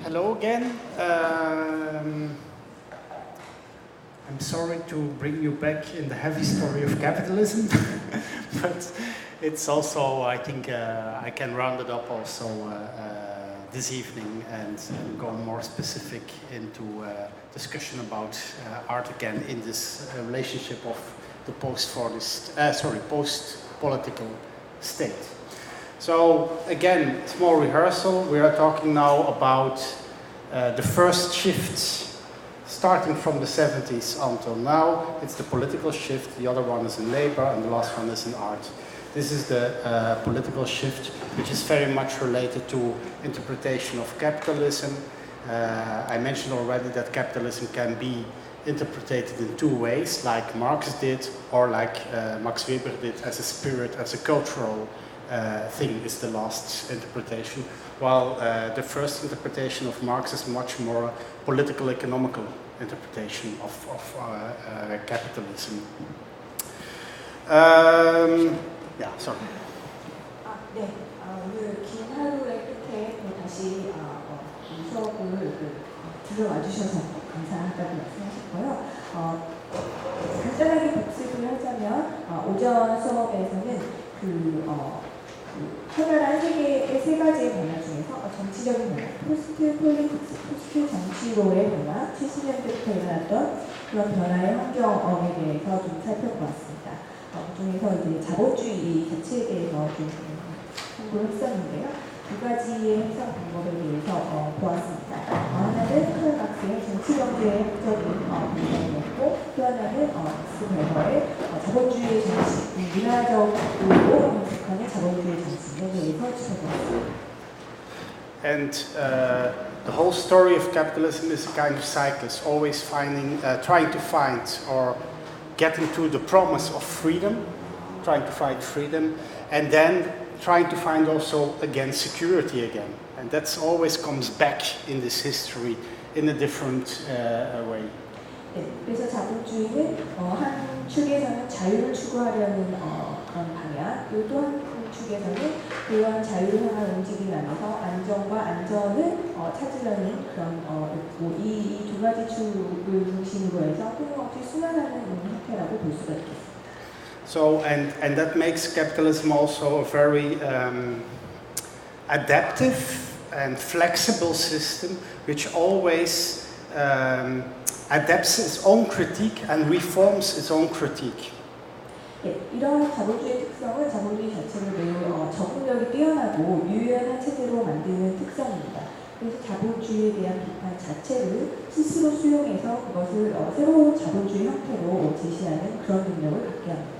Hello again. I'm sorry to bring you back in the heavy story of capitalism, but it's also, I think, I can round it up also this evening and go more specific into discussion about art again in this relationship of the post-political state. So again, small rehearsal. We are talking now about the first shifts, starting from the 70s until now. It's the political shift. The other one is in labor, and the last one is in art. This is the political shift, which is very much related to interpretation of capitalism. I mentioned already that capitalism can be interpreted in two ways, like Marx did, or like Max Weber did, as a spirit, as a cultural thing is the last interpretation, while the first interpretation of Marx is much more political, economical interpretation of capitalism. Yeah, sorry. 네, 오늘 긴 하루의 끝에 다시 이 수업을 들어와 주셔서 감사하다고 말씀하셨고요. 간단하게 복습을 하자면 오전 수업에서는 활발한 세계의 세 가지의 변화 중에서 정치적인 변화, 포스트 폴리틱스, 포스트 정치로의 변화, 70년대부터 일어났던 그런 변화의 환경에 대해서 좀 살펴보았습니다. 그중에서 이제 자본주의 자체에 대해서 좀 공부를 했었는데요. 두 가지의 해석 방법에 대해서 보았습니다. 하나는 카를 막스의 정치경제의 학적인 분석이었고, 또 하나는 막스 베버의 자본주의 정치, 문화적으로 해석하는 자본주의 정치에 대해서 짚어보았습니다. And the whole story of capitalism is a kind of cyclist, always trying to find or getting to the promise of freedom, trying to find freedom, and then trying to find also again security again, and that's always comes back in this history in a different way. 네, 그래서 자본주의는 한 축에서는 자유를 추구하려는 그런 방향, 그리고 또 한 축에서는 그러한 자유를 향한 움직임 안에서 안정과 안전을 찾으려는 그런 이 두 가지 축을 중심으로 해서 끊임없이 순환하는 형태라고 볼 수가 있겠습니다. So, and that makes capitalism also a very adaptive and flexible system, which always adapts its own critique and reforms its own critique. 네, 이런 자본주의 특성은 자본주의 자체를 매우 적응력이 뛰어나고 유연한 체제로 만드는 특성입니다. 그래서 자본주의에 대한 비판 자체를 스스로 수용해서 그것을 새로운 자본주의 형태로 제시하는 그런 능력을 갖게 합니다.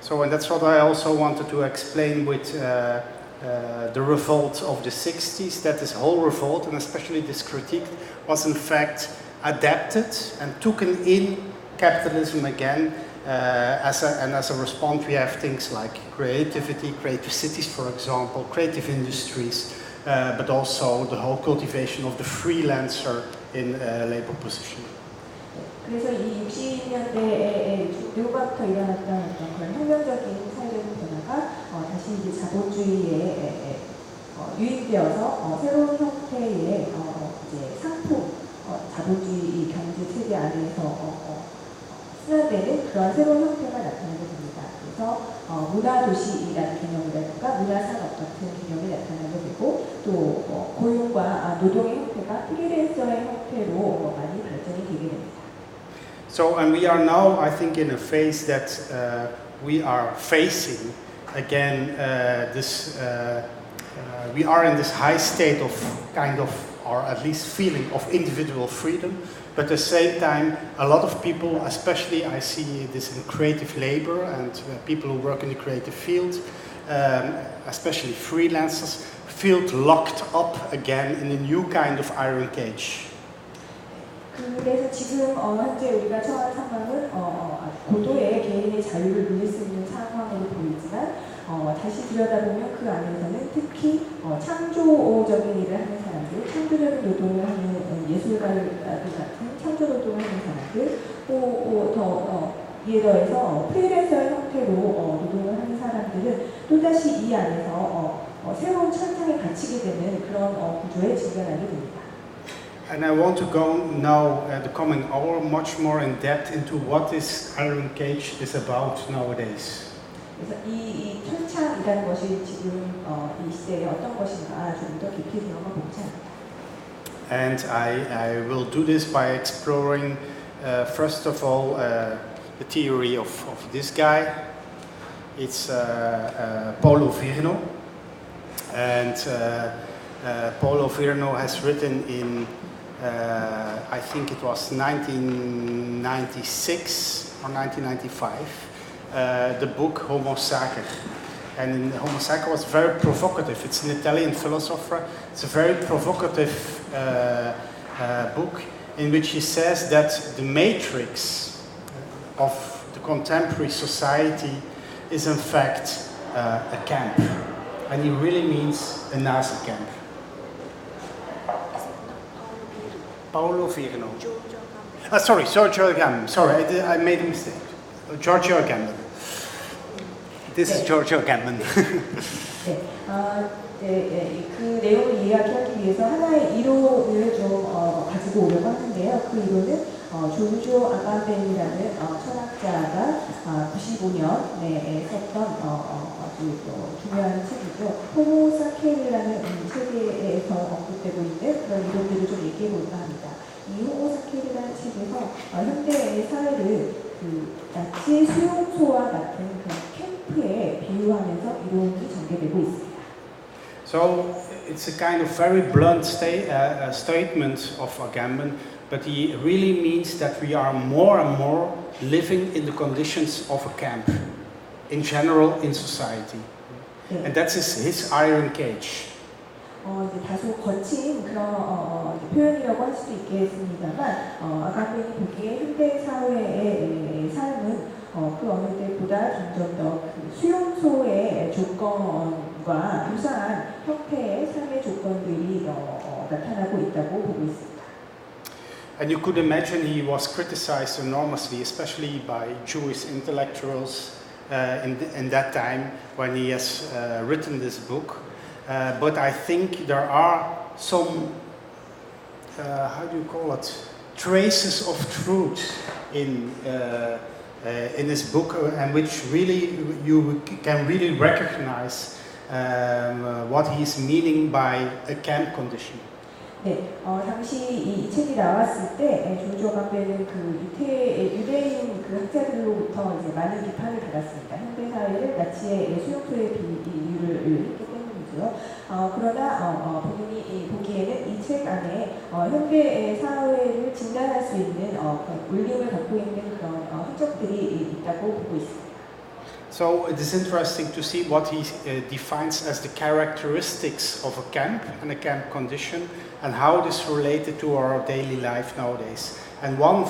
So, and that's what I also wanted to explain with the revolt of the 60s, that this whole revolt, and especially this critique, was in fact adapted and taken in capitalism again. As a response, we have things like creativity, creative cities, for example, creative industries, but also the whole cultivation of the freelancer in labor position. 그래서 이 60년대에 후반부터 일어났던 어떤 그런 혁명적인 사회적인 변화가 다시 이제 자본주의에 유입되어서 새로운 형태의 이제 상품, 자본주의 경제 체제 안에서 순환되는 그런 새로운 형태가 나타나게 됩니다. 그래서 문화도시라는 개념이라든가 문화산업 같은 개념이 나타나게 되고 또 고용과 노동의 형태가 프리랜서의 형태로 많이 발전이 되게 됩니다. So, and we are now, I think, in a phase that we are facing again we are in this high state of kind of, or at least feeling of individual freedom, but at the same time, a lot of people, especially I see this in creative labor and people who work in the creative field, especially freelancers, feel locked up again in a new kind of iron cage. 그래서 지금 현재 우리가 처한 상황은 고도의 개인의 자유를 누릴 수 있는 상황으로 보이지만 다시 들여다보면 그 안에서는 특히 창조적인 일을 하는 사람들, 창조적인 노동을 하는 예술가들 같은 창조 노동을 하는 사람들, 더 예를 들어서 프리랜서의 형태로 노동을 하는 사람들은 또다시 이 안에서 새로운 천상에 갇히게 되는 그런 구조에 직면하게 됩니다. And I want to go now, the coming hour, much more in depth into what this iron cage is about nowadays. 그래서 이 철창이라는 것이 지금 이 시대에 어떤 것인가 좀 더 깊이 들어가보자. And I will do this by exploring, first of all, the theory of this guy. It's Paulo Virno. And Paulo Virno has written in, I think it was 1996 or 1995, the book Homo Sacer. And Homo Sacer was very provocative. It's an Italian philosopher. It's a very provocative book in which he says that the matrix of the contemporary society is in fact a camp. And he really means a Nazi camp. Paulo Virno. Sorry, Giorgio Agamben. Sorry, I made a mistake. Giorgio Agamben. This is Giorgio Agamben. 그 내용을 이야기하기 위해서 하나의 이론을 좀 가지고 오려고 하는데요. 그 이론은 조르조 아감벤이라는 철학자가 95년에 썼던 아주 중요한 책이죠. 호모 사케르라는 책에서 언급되고 있는 그런 이론들을 좀 얘기해 볼까 합니다. 이 호모 사케르라는 책에서 현대의 사회를 그 나치의 수용소와 같은 그런 캠프에 비유하면서 이론이 전개되고 있습니다. So it's a kind of very blunt statement of Agamben, but he really means that we are more and more living in the conditions of a camp, in general in society. 네. And that's his iron cage. 이제 다소 거친 그런 표현이라고 할 수도 있겠습니다만 아가벤이 보기에 현대 사회의 삶은 그 어느 때보다 점점 더 그 수용소의 조건과 유사한 형태의 삶의 조건들이 나타나고 있다고 보고 있습니다. And you could imagine he was criticized enormously, especially by Jewish intellectuals in that time when he has written this book. But I think there are some, how do you call it, traces of truth in this book, and which really you can really recognize what he's meaning by a camp condition. 네, 당시 이 책이 나왔을 때 조르조 아감벤은 그 유대인 그 학자들로부터 이제 많은 비판을 받았습니다. 현대 사회를 나치의 수용소에 비유를 했기 때문이죠. 그러나 본인이 보기에는 이 책 안에 현대 사회를 진단할 수 있는 울림을 갖고 있는 그런 흔적들이 있다고 보고 있습니다. So it is interesting to see what he defines as the characteristics of a camp and a camp condition, and how this related to our daily life nowadays. And one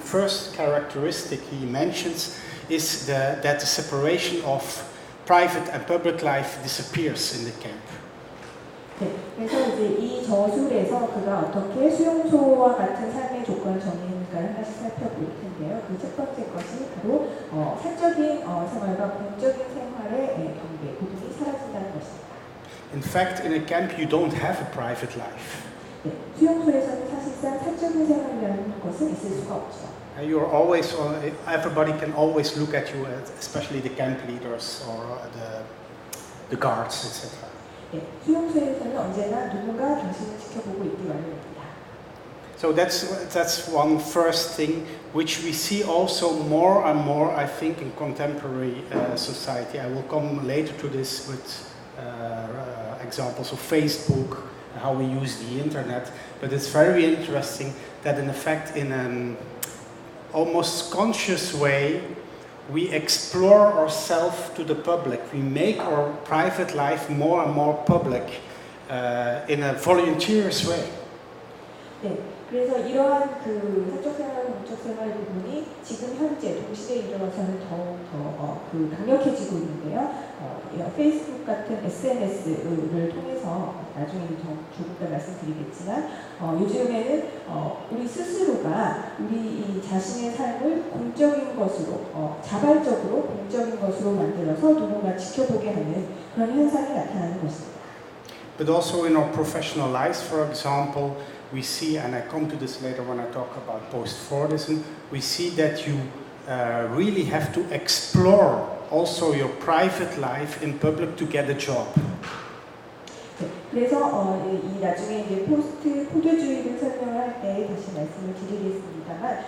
first characteristic he mentions is that the separation of private and public life disappears in the camp. 네, 그래서 이제 이 저술에서 그가 어떻게 수용소와 같은 삶의 조건을 정의했는가를 하나씩 살펴볼 텐데요. 그 첫 번째 것이 바로 사적인 생활과 공적인 생활의 경계, 구분이 사라진다는 것입니다. In fact, in a camp you don't have a private life. 네, 수용소에서는 사실상 사적인 생활이라는 것은 있을 수가 없죠. You're always, everybody can always look at you, especially the camp leaders or the guards, etc. 네, 수용소에서는 언제나 누군가 당신을 지켜보고 있기 마련입니다. So that's one first thing which we see also more and more, I think, in contemporary society. I will come later to this with examples of Facebook, how we use the internet. But it's very interesting that in effect, in an almost conscious way, we explore ourselves to the public. We make our private life more and more public in a volunteerous way. 네, 그래서 이러한 그 사적 생활과 공적 생활 부분이 지금 현재 동시대에 일어나서는 더욱 그 강력해지고 있는데요. 페이스북 같은 SNS를 통해서 나중에는 조금 더 말씀드리겠지만 요즘에는 우리 스스로가 우리 자신의 삶을 공적인 것으로 자발적으로 공적인 것으로 만들어서 누군가 지켜보게 하는 그런 현상이 나타나는 것입니다. But also in our professional lives, for example, we see, and I come to this later when I talk about post-Fordism, we see that you really have to explore also your private life in public to get a job. 그래서 이 나중에 이제 포스트 포교주의를 설명할 때 다시 말씀을 드리겠습니다만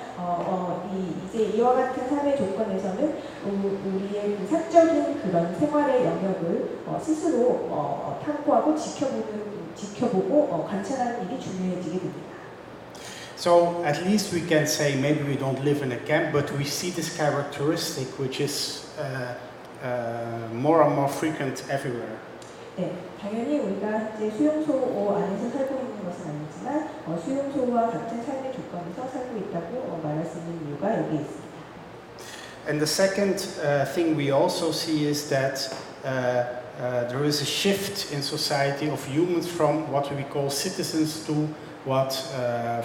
이제 이와 같은 삶의 조건에서는 우리의 그 사적인 그런 생활의 영역을 스스로 탐구하고 지켜보고 관찰하는 일이 중요해지게 됩니다. So at least we can say maybe we don't live in a camp, but we see this characteristic which is more and more frequent everywhere. 네, 당연히 우리가 이제 수용소 안에서 살고 있는 것은 아니지만 수용소와 같은 삶의 조건에서 살고 있다고 말할 수 있는 이유가 여기에 있습니다. And the second thing we also see is that there is a shift in society of humans from what we call citizens to what,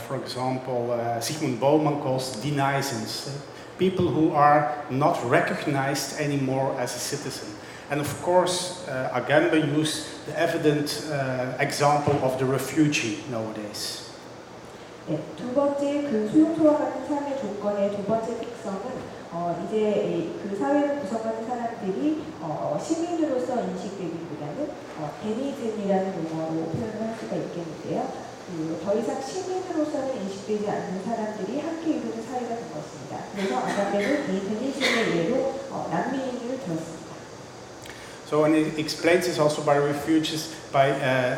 for example, Zygmunt Bauman calls denizens, people who are not recognized anymore as a citizen. And of course, Agamben used the evident example of the refugee nowadays. 네, 두 번째 그 수용소와 같은 삶의 조건의 두 번째 특성은 이제 그 사회를 구성하는 사람들이 시민으로서 인식되기보다는 데니즌이라는 용어로 표현을 할 수가 있겠는데요. 더 이상 시민으로서는 인식되지 않는 사람들이 함께 이루는 사회가 된 것입니다. 그래서 아gamben은 이 데니즌의 예로 난민을 들었습니다. So, and he explains this also by refugees by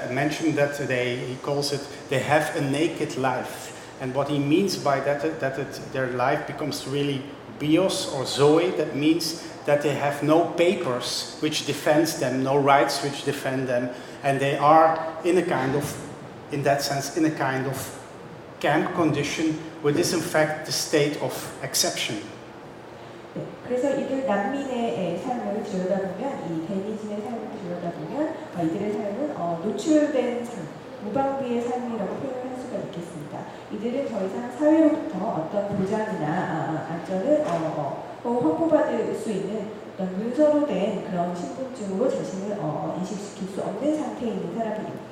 mentioning that he calls it, they have a naked life. And what he means by that, their life becomes really bios or zoe, that means that they have no papers which defends them, no rights which defend them, and they are in a kind of, in that sense, in a kind of camp condition, which is in fact the state of exception. 네, 그래서 이들 난민의 삶을 들여다보면 이 데니즌의 삶을 들여다보면 이들의 삶은 노출된 삶, 무방비의 삶이라고 표현할 수가 있겠습니다. 이들은 더 이상 사회로부터 어떤 보장이나 안전을 확보받을 수 있는 어떤 문서로 된 그런 신분증으로 자신을 인식시킬 수 없는 상태에 있는 사람들입니다.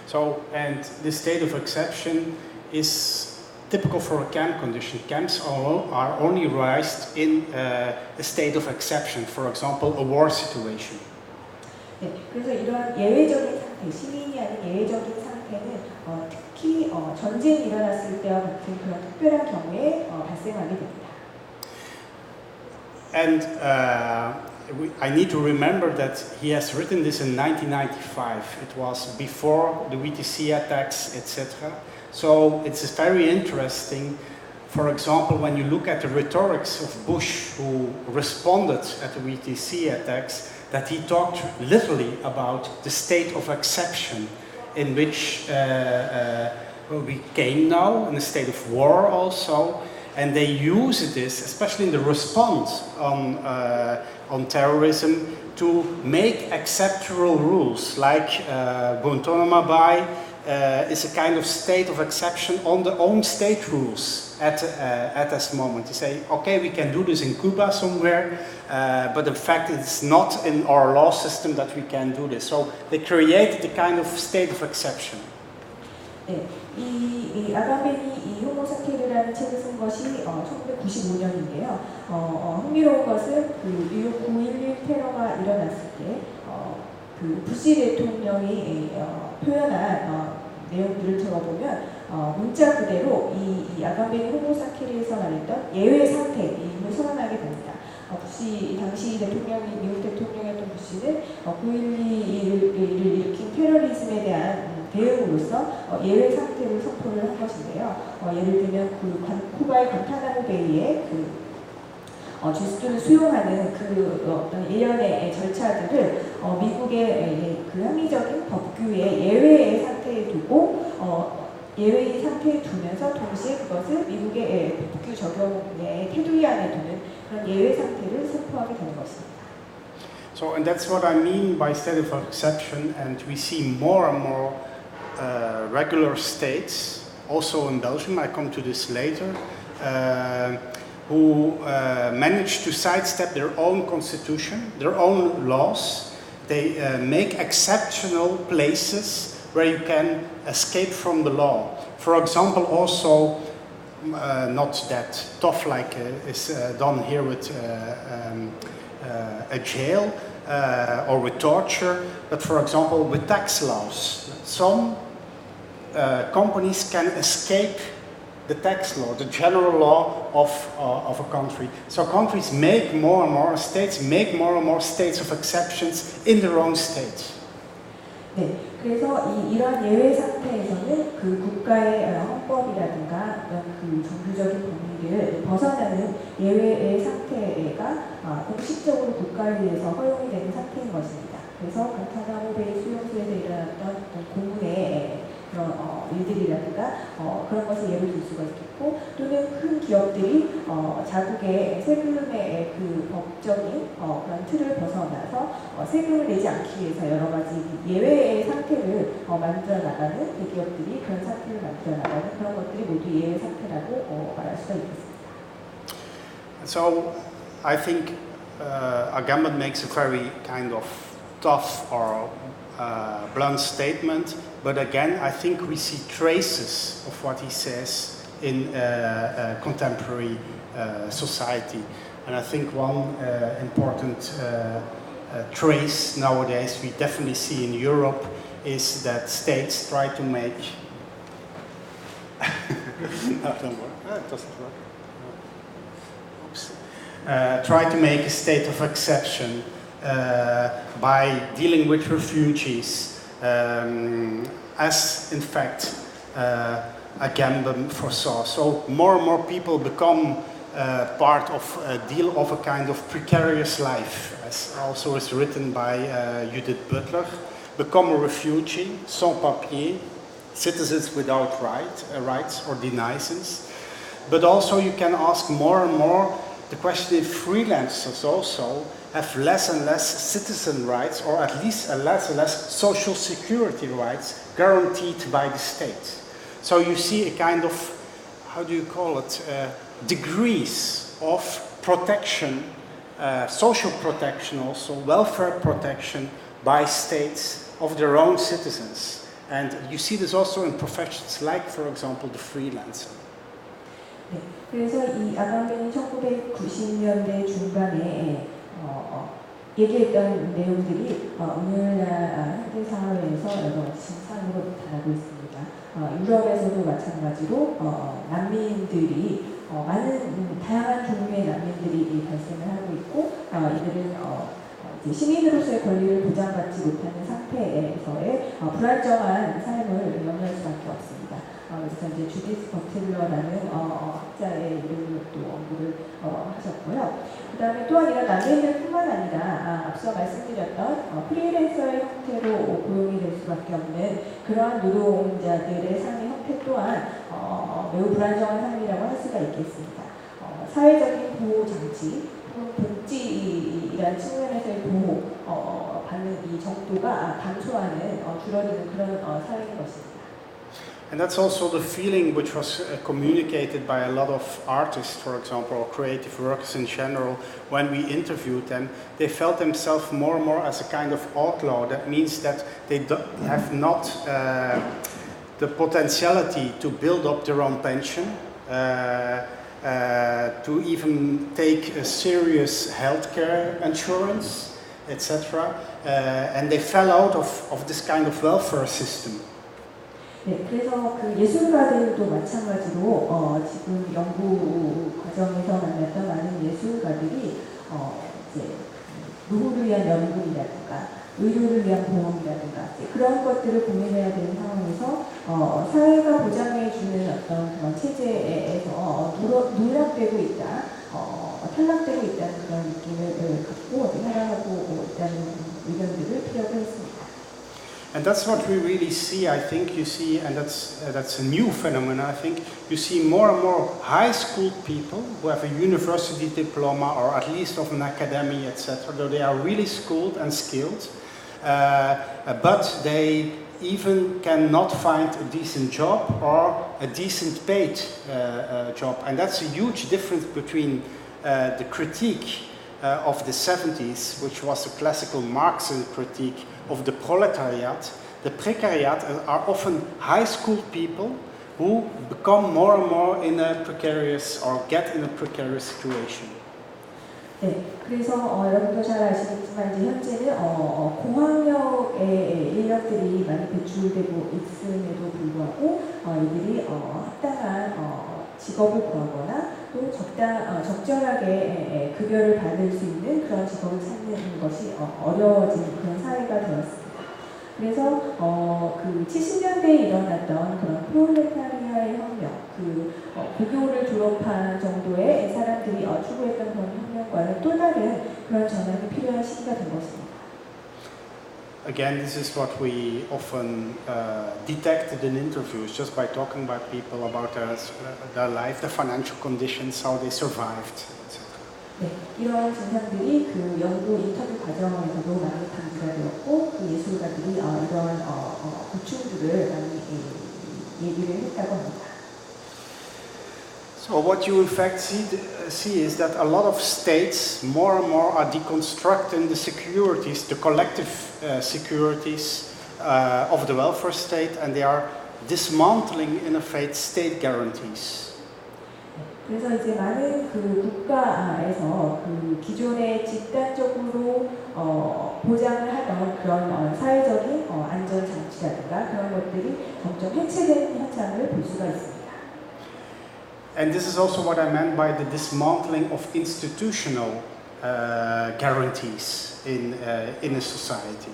So, and this state of exception is typical for a camp condition. Camps are only raised in a state of exception, for example, a war situation. 네, 그래서 이러한 예외적인 상태, 시민이 아닌 예외적인 상태는 특히 전쟁이 일어났을 때와 같은 그런 특별한 경우에 발생하게 됩니다. And I need to remember that he has written this in 1995. It was before the VTC attacks, etc. So it's very interesting, for example, when you look at the rhetorics of Bush, who responded at the VTC attacks, that he talked literally about the state of exception in which we came now, in a state of war also, and they use this, especially in the response on terrorism, to make exceptional rules, like Guantanamo Bay is a kind of state of exception on their own state rules at this moment. You say, okay, we can do this in Cuba somewhere, but in fact it's not in our law system that we can do this. So they created a kind of state of exception. 네, 이 아감벤이 이 호모사케르라는 책을 쓴 것이 1995년인데요. 흥미로운 것은 그 뉴욕 9.11 테러가 일어났을 때 그 부시 대통령이 표현한 내용들을 들어보면 문자 그대로 이 아감벤이 호모사케르에서 말했던 예외 상태임을 선언하게 됩니다. 부시 당시 대통령이 미국 대통령이었던 부시는 9.11을 일으킨 테러리즘에 대한 대응으로서 예외 상태를 선포를 한 것인데요. 예를 들면 쿠바의 관타나모 베이에 죄수들을 수용하는 어떤 일련의 절차들을 미국의 그 합리적인 법규의 예외의 상태에 두고 예외의 상태에 두면서 동시에 그것을 미국의 법규 적용의 테두리 안에 두는 그런 예외 상태를 선포하게 되는 것입니다. So, and that's what I mean by state of exception, and we see more and more regular states, also in Belgium, I come to this later, who manage to sidestep their own constitution, their own laws. They make exceptional places where you can escape from the law. For example, also, not that tough like is done here with a jail or with torture, but for example with tax laws. Some companies can escape the tax law, the general law of a country. So countries make more and more, states make more and more states of exceptions in their own state. 네, 그래서 이러한 예외 상태에서는 그 국가의 헌법이라든가 어떤 그 정규적인 범위를 벗어나는 예외의 상태가 공식적으로 국가에 의해서 허용이 되는 상태인 것입니다. 그래서 간타나 호베이 수용소에서 일어났던 고문의 그런 일들이라든가 그런 것을 예를 들 수가 있겠고, 또는 큰 기업들이 자국의 세금의 그 법적인 그런 틀을 벗어나서 세금을 내지 않기 위해서 여러 가지 예외의 상태를 만들어 나가는 대기업들이 그런 상태를 만들어 나가는 그런 것들이 모두 예외 상태라고 말할 수가 있겠습니다. So I think Agamben makes a very kind of tough or blunt statement, but again I think we see traces of what he says in contemporary society, and I think one important trace nowadays we definitely see in Europe is that states try to make no, don't worry. It doesn't work. Oops. Try to make a state of exception by dealing with refugees, as in fact Agamben foresaw. So more and more people become part of a deal of a kind of precarious life, as also is written by Judith Butler, become a refugee, sans papier, citizens without rights or denizences. But also you can ask more and more the question if freelancers also have less and less citizen rights, or at least less and less social security rights guaranteed by the state. So you see a kind of, how do you call it, degrees of protection, social protection also, welfare protection by states of their own citizens. And you see this also in professions like, for example, the freelancer. 네, 그래서 이 아감벤이 1990년대 중반에 얘기했던 내용들이 오늘날 현대 사회에서 여러 가지 진상으로 나타나고 있습니다. 유럽에서도 마찬가지로 난민들이 많은 다양한 종류의 난민들이 발생을 하고 있고, 이들은 이제 시민으로서의 권리를 보장받지 못하는 상태에서의 불안정한 삶을 영위할 수밖에 없습니다. 그래서 이제 주디스 버틀러라는 학자의 이름으로 또 연구를 하셨고요. 그 다음에 또한 이런 난민들뿐만 아니라 앞서 말씀드렸던 프리랜서의 형태로 고용이 될 수밖에 없는 그러한 노동자들의 삶의 형태 또한 매우 불안정한 삶이라고 할 수가 있겠습니다. 사회적인 보호 장치, 복지라는 측면에서의 보호 받는 이 정도가 감소하는 줄어드는 그런 사회인 것입니다. And that's also the feeling which was communicated by a lot of artists, for example, or creative workers in general. When we interviewed them, they felt themselves more and more as a kind of outlaw. That means that they have not the potentiality to build up their own pension, to even take a serious healthcare insurance, etc. And they fell out of this kind of welfare system. 네, 그래서 그 예술가들도 마찬가지로 지금 연구 과정에서 만났던 많은 예술가들이 이제 노후를 위한 연금이라든가 의료를 위한 보험이라든가 그런 것들을 고민해야 되는 상황에서 사회가 보장해주는 어떤 그런 체제에서 누락되고 있다, 탈락되고 있다는 그런 느낌을 갖고 살아가고 있다는 의견들을 필요로 했습니다. And that's what we really see, I think you see, and that's a new phenomenon, I think. You see more and more high school people who have a university diploma or at least of an academy, etc. Though they are really schooled and skilled, but they even cannot find a decent job or a decent paid job. And that's a huge difference between the critique of the 70s, which was a classical Marxian critique of the proletariat, the precariat are often high school people who become more and more in a precarious or get in a precarious situation. 네, 그래서 여러분도 잘 아시겠지만 이제 현재는 공학력의 인력들이 많이 배출되고 있음에도 불구하고 이들이 합당한 직업을 구하거나 또 적절하게 급여를 받을 수 있는 그런 직업을 찾는 것이 어려워진 그런 사회가 되었습니다. 그래서 그 70년대에 일어났던 그런 프롤레타리아의 혁명, 고교를 졸업한 정도의 사람들이 추구했던 그런 혁명과는 또 다른 그런 전환이 필요한 시기가 된 것입니다. Again, this is what we often detected in interviews just by talking about people about their life, their financial conditions, how they survived, etc. 네, 이러한 증상들이 그 연구 인터뷰 과정에서도 많이 감지가 되었고 그 예술가들이 이러한 고충들을 많이 얘기를 했다고 합니다. So what you in fact see is that a lot of states more and more are deconstructing the securities, the collective securities of the welfare state, and they are dismantling, in effect, state guarantees. 그래서 이제 많은 그 국가에서 그 기존에 집단적으로 보장을 하던 그런 사회적인 안전 장치라든가 그런 것들이 점점 해체되는 현상을 볼 수가 있습니다. And this is also what I meant by the dismantling of institutional guarantees in a society.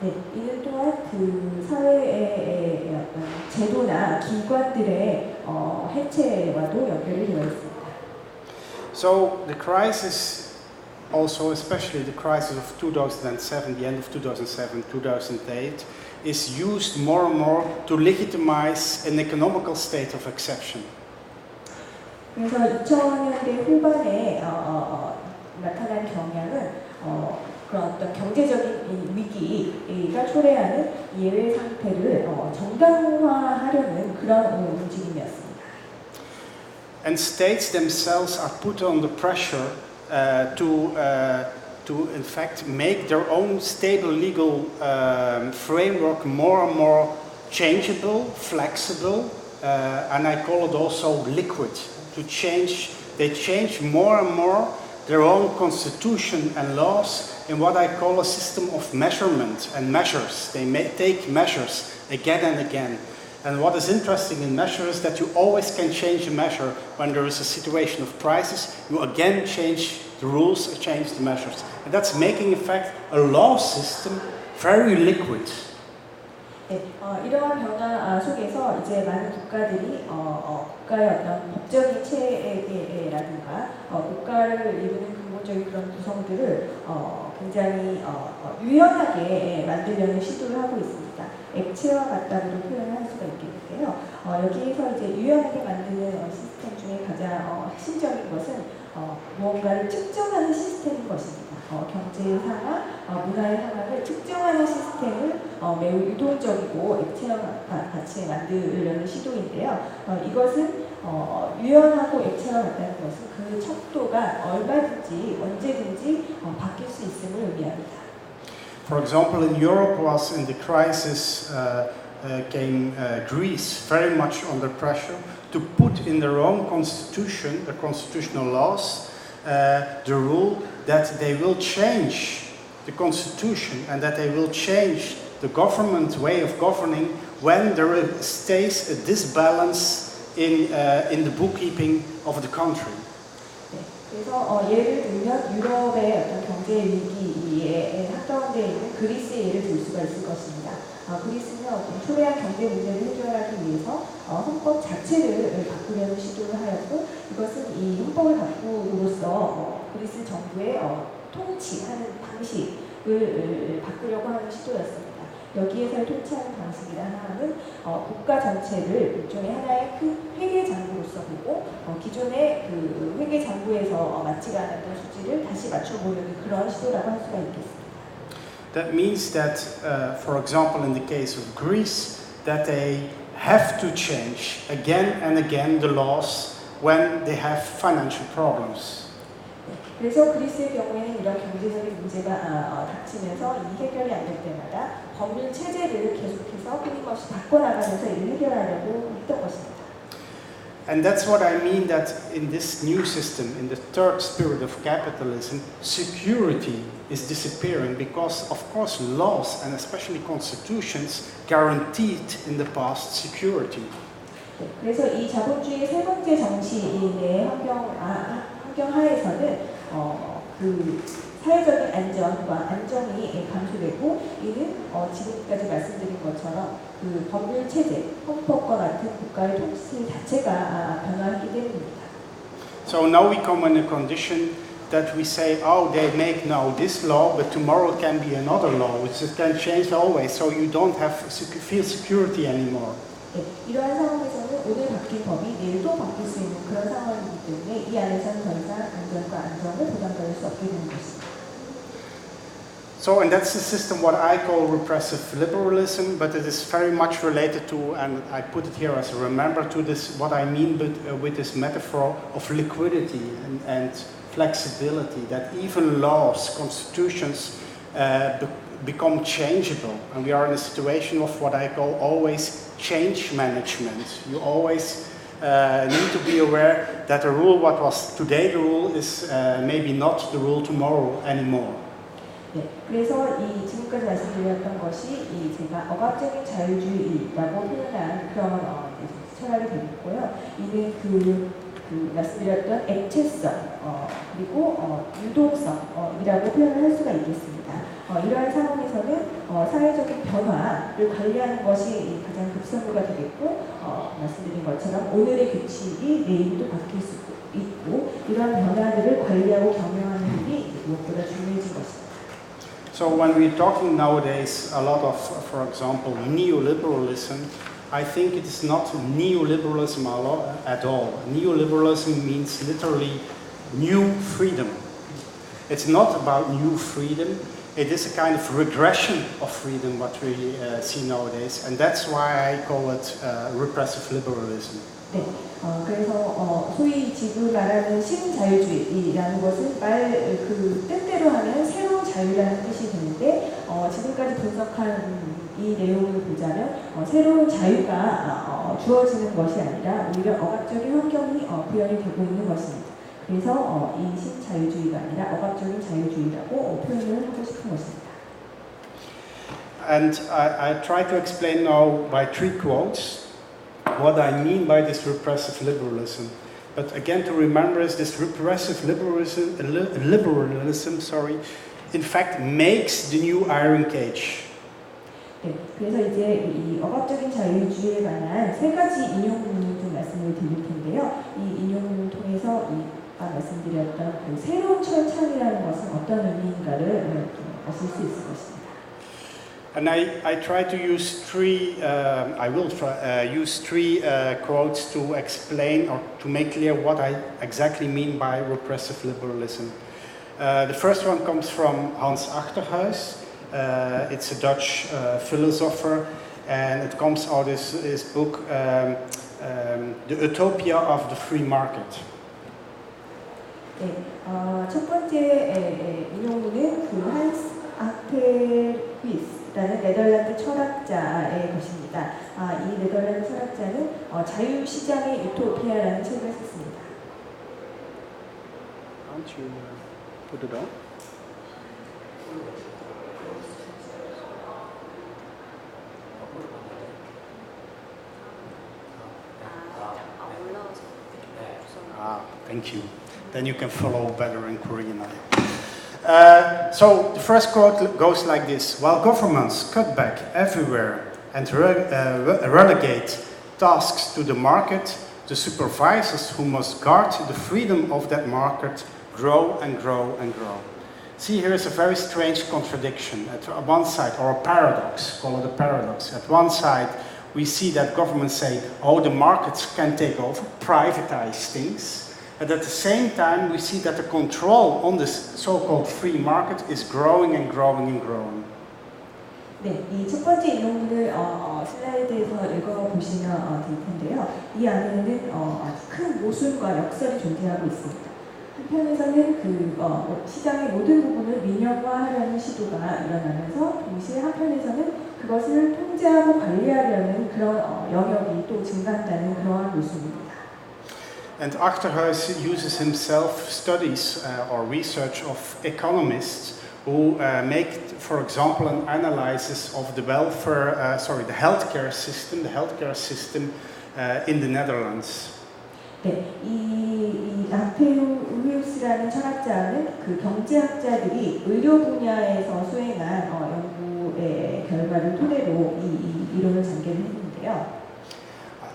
네, 이는 또한 그 사회의 어떤 제도나 기관들의 해체와도 연결이 되어 있습니다. So the crisis, also especially the crisis of 2007, the end of 2007, 2008, is used more and more to legitimize an economical state of exception. 그래서 2000년대 후반에 나타난 경향은 그런 어떤 경제적인 위기가 초래하는 예외 상태를 정당화하려는 그런 움직임이었습니다. And states themselves are put under pressure to in fact make their own stable legal framework more and more changeable, flexible, and I call it also liquid. They change more and more their own constitution and laws in what I call a system of measurement and measures. They take measures again and again. And what is interesting in measures is that you always can change a measure when there is a situation of crisis. You again change the rules, change the measures. And that's making, in fact, a law system very liquid. 네, 이러한 변화 속에서 이제 많은 국가들이 국가의 어떤 법적인 체계라든가 국가를 이루는 근본적인 그런 구성들을 굉장히 유연하게 만들려는 시도를 하고 있습니다. 액체와 같다고도 표현을 할 수가 있겠는데요. 여기에서 이제 유연하게 만드는 시스템 중에 가장 핵심적인 것은 무언가를 측정하는 시스템인 것입니다. 경제의 상황, 문화의 상황을 측정하는 시스템을 매우 유동적이고 액체와 같이 만들려는 시도인데요. 이것은 유연하고 액체와 같다는 것은 그 척도가 얼마든지 언제든지 바뀔 수 있음을 의미합니다. For example, in Europe was in the crisis came Greece very much under pressure to put in their own constitution, the constitutional laws, the rule that they will change the constitution and that they will change the government way of governing when there stays a disbalance in the bookkeeping of the country. 그래서 예를 들면 유럽의 어떤 경제 위기에 한가운데 있는 그리스의 예를 들 수가 있을 것입니다. 그리스는 어떤 초래한 경제 문제를 해결하기 위해서 헌법 자체를 바꾸려는 시도를 하였고 이것은 이 헌법을 바꾸로써 그리스 정부의 통치하는 방식을 바꾸려고 하는 시도였습니다. 여기에서의 통치하는 방식이라는 하나는 국가 전체를 일종의 하나의 큰 회계 장부로서 보고 기존의 그 회계 장부에서 맞지가 않았던 수지를 다시 맞춰보려는 그런 시도라고 할 수가 있겠습니다. That means that, for example, in the case of Greece, that they have to change again and again the laws when they have financial problems. 그래서 그리스의 경우에는 이런 경제적인 문제가 닥치면서 이 해결이 안 될 때마다 법률 체제를 계속해서 끊임없이 바꿔나가면서 이를 해결하려고 했던 것입니다. And that's what I mean that in this new system, in the third spirit of capitalism, security is disappearing because, of course, laws and especially constitutions guaranteed in the past security. 그래서 이 자본주의의 세 번째 정치인의 환경 하에서는 그 사회적인 안전과 안정이 감소되고 이는 지금까지 말씀드린 것처럼 그 법률 체제, 헌법과 같은 국가의 통치 자체가 변화했기 때문입니다. So now we come in a condition that we say, oh, they make now this law, but tomorrow it can be another law, which can change always, so you don't have feel security anymore. 네, 이러한 상황에서는 오늘 바뀐 법이 내일 또 바뀔 수 있는 그런 상황이기 때문에 이 안에서는 더 이상 안전과 안정을 보장받을 수 없게 되는 것입니다. So, and that's the system what I call repressive liberalism, but it is very much related to, and I put it here as a remember to this, what I mean with this metaphor of liquidity and flexibility, that even laws, constitutions become changeable. And we are in a situation of what I call always change management. You always need to be aware that the rule, what was today the rule, is maybe not the rule tomorrow anymore. 네, 그래서 이 지금까지 말씀드렸던 것이 이 제가 억압적인 자유주의라고 표현한 그런 철학이 되겠고요. 이는 그 말씀드렸던 액체성 그리고 유동성이라고 표현을 할 수가 있겠습니다. 이러한 상황에서는 사회적인 변화를 관리하는 것이 가장 급선무가 되겠고 말씀드린 것처럼 오늘의 규칙이 내일도 바뀔 수 있고 이러한 변화들을 관리하고 경영하는 일이 무엇보다 중요해진 것입니다. So when we're talking nowadays a lot of, for example, neoliberalism, I think it is not neoliberalism at all. Neoliberalism means literally new freedom. It's not about new freedom. It is a kind of regression of freedom what we see nowadays, and that's why I call it repressive liberalism. 네, 그래서 소위 지금 말하는 신자유주의라는 것은 그 뜻대로 하는 새로운 자유라는 뜻이 되는데 지금까지 분석한 이 내용을 보자면 새로운 자유가 주어지는 것이 아니라 오히려 억압적인 환경이 구현이 되고 있는 것입니다. 그래서 이 신자유주의가 아니라 억압적인 자유주의라고 표현을 하고 싶은 것입니다. And I try to explain now by three quotes what I mean by this repressive liberalism. But again, to remember is this repressive liberalism, in fact makes the new iron cage. 네, 그래서 이제 이 억압적인 자유주의에 관한 세 가지 인용문을 좀 말씀을 드릴 텐데요. 이 인용문을 통해서 아까 말씀드렸던 그 새로운 철창이라는 것은 어떤 의미인가를 아실 수 있을 것입니다. And I try to use I will use three quotes to explain or to make clear what I exactly mean by repressive liberalism. The first one comes from Hans Achterhuis. It's a Dutch philosopher, and it comes out of his book, The Utopia of the Free Market. 네, 첫 번째 인용문은 그 한스 아크테르휘스라는 네덜란드 철학자의 것입니다. 이 네덜란드 철학자는 자유시장의 유토피아라는 책을 썼습니다. Can't you put it on? Thank you. Then you can follow better in Korean. So the first quote goes like this: while governments cut back everywhere and relegate tasks to the market, the supervisors who must guard the freedom of that market grow and grow and grow. See, here is a very strange contradiction. At one side, or a paradox, call it a paradox. At one side, we see that governments say, oh, the markets can take over, privatize things. And at the same time, we see that the control on this so-called free market is growing and growing and growing. 네, 이 첫 번째 인용문을 슬라이드에서 읽어보시면 될 텐데요. 이 안에는 아주 큰 모순과 역설이 존재하고 있습니다. 한편에서는 시장의 모든 부분을 민영화하려는 시도가 일어나면서 동시에 한편에서는 그것을 통제하고 관리하려는 그런 영역이 또 증가한다는 그러한 모습입니다. And Achterhuis uses himself studies or research of economists who make, for example, an analysis of the the healthcare system in the Netherlands. 네, 이 아테우스라는 철학자는 그 경제학자들이 의료 분야에서 수행한 연구의 결과를 토대로 이 이론을 전개를 했는데요.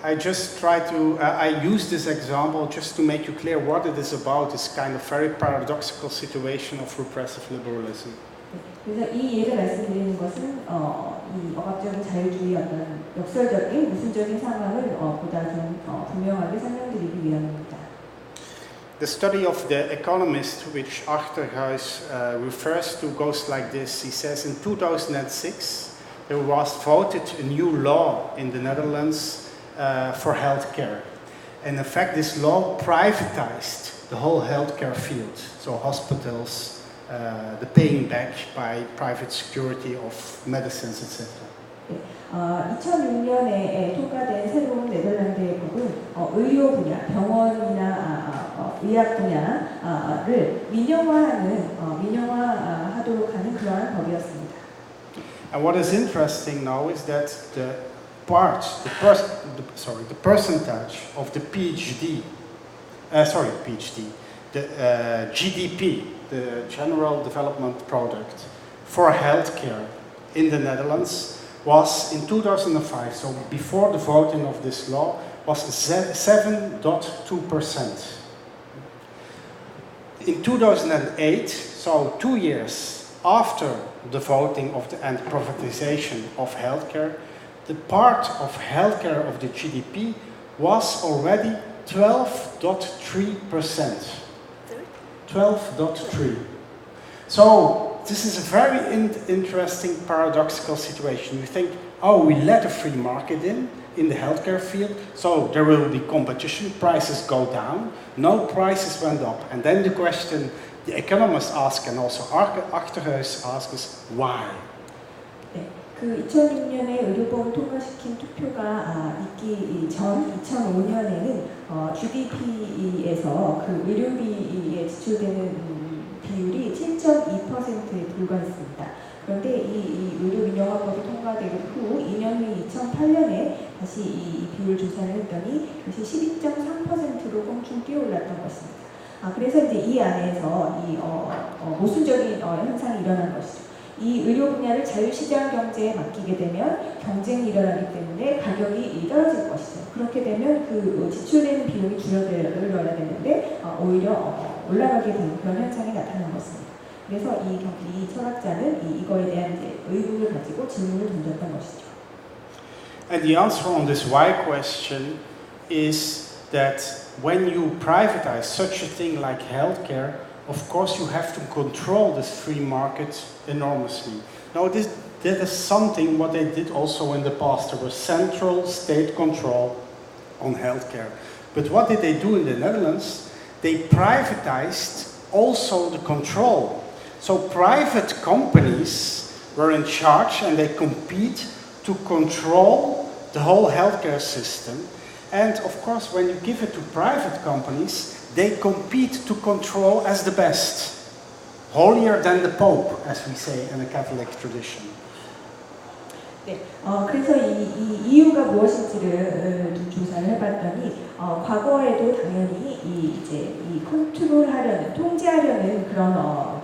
I just try to, I use this example just to make you clear what it is about, this kind of very paradoxical situation of repressive liberalism. 그래서 이 예를 말씀드리는 것은 이 억압적인 자유주의 어떤 역설적인 모순적인 상황을 보다 좀 분명하게 설명드리기 위함입니다. The study of the economist which Achterhuis refers to goes like this. He says in 2006 there was voted a new law in the Netherlands for healthcare. And in fact this law privatized the whole healthcare field, so hospitals, the paying back by private security of medicines, etc. 2006년에 통과된 새로운 네덜란드의 법은 의료 분야, 병원이나 의학 분야를 민영화하도록 하는 그러한 법이었습니다. And what is interesting now is that the percentage of the GDP, the General Development Product, for healthcare in the Netherlands was in 2005, so before the voting of this law, was 7.2%. In 2008, so 2 years after the voting of the and privatization of healthcare, the part of healthcare of the GDP was already 12.3%. 12.3. So this is a very interesting paradoxical situation. You think, oh, we let a free market in the healthcare field, so there will be competition, prices go down. No, prices went up. And then the question the economists ask and also Achterhuis ask is why? 그 2006년에 의료보험 통과시킨 투표가 있기 전 2005년에는 GDP에서 그 의료비에 지출되는 비율이 7.2%에 불과했습니다. 그런데 이 의료 민영화법이 통과되고 후 2년 후인 2008년에 다시 이 비율 조사를 했더니 다시 12.3%로 껑충 뛰어올랐던 것입니다. 그래서 이제 이 안에서 이 모순적인 현상이 일어난 것이죠. 이 의료 분야를 자유시장 경제에 맡기게 되면 경쟁이 일어나기 때문에 가격이 떨어질 것이죠. 그렇게 되면 그 지출되는 비용이 줄어들어야 되는데 오히려 올라가게 되는 그런 현상이 나타난 것입니다. 그래서 이 철학자는 이거에 대한 이제 의문을 가지고 질문을 던졌던 것이죠. And the answer on this why question is that when you privatize such a thing like healthcare, of course you have to control this free market enormously. Now that is something what they did also in the past. There was central state control on healthcare. But what did they do in the Netherlands? They privatized also the control. So private companies were in charge and they compete to control the whole healthcare system. And of course when you give it to private companies, they compete to control as the best. Holier than the Pope, as we say in the Catholic tradition. 네, 그래서 이 이유가 무엇인지를 좀 조사를 해봤더니 과거에도 당연히 이 컨트롤하려는, 통제하려는 그런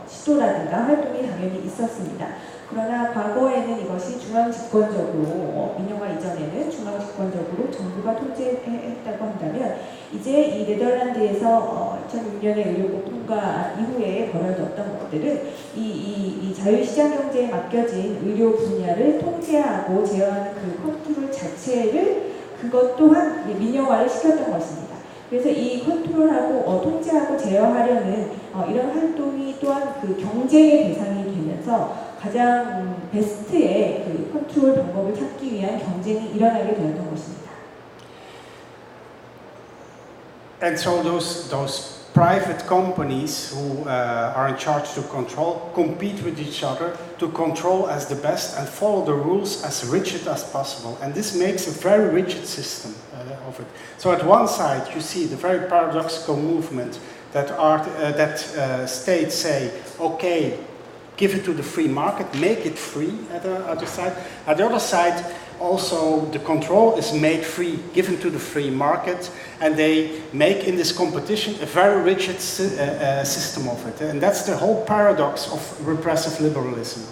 시도라든가 활동이 당연히 있었습니다. 그러나 과거에는 이것이 중앙집권적으로 민영화 이전에는 중앙집권적으로 정부가 통제했다고 한다면 이제 이 네덜란드에서 2006년에 의료법 통과 이후에 벌어졌던 것들은 이 자유시장 경제에 맡겨진 의료 분야를 통제하고 제어하는 그 컨트롤 자체를 그것 또한 민영화를 시켰던 것입니다. 그래서 이 컨트롤하고 통제하고 제어하려는 이런 활동이 또한 그 경쟁의 대상이 되면서 가장 베스트의 그 컨트롤 방법을 찾기 위한 경쟁이 일어나게 되었던 것입니다. And so those private companies who are in charge to control compete with each other to control as the best and follow the rules as rigid as possible. And this makes a very rigid system of it. So at one side you see the very paradoxical movement that states say, okay, give it to the free market, make it free at the other side. At the other side, also the control is made free, given to the free market, and they make in this competition a very rigid system of it. And that's the whole paradox of repressive liberalism.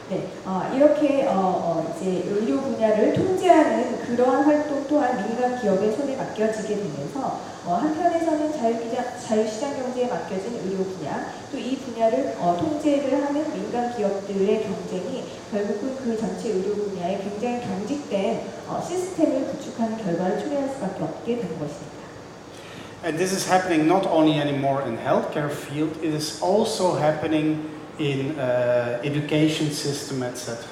네, 이렇게 이제 의료 분야를 통제하는 그러한 활동 또한 민간 기업의 손에 맡겨지게 되면서 한편에서는 자유시장 경제에 맡겨진 의료 분야, 또 이 분야를 통제를 하는 민간 기업들의 경쟁이 결국은 그 전체 의료 분야에 굉장히 경직된 시스템을 구축하는 결과를 초래할 수밖에 없게 된 것입니다. And this is happening not only anymore in healthcare field, it is also happening in education system, etc.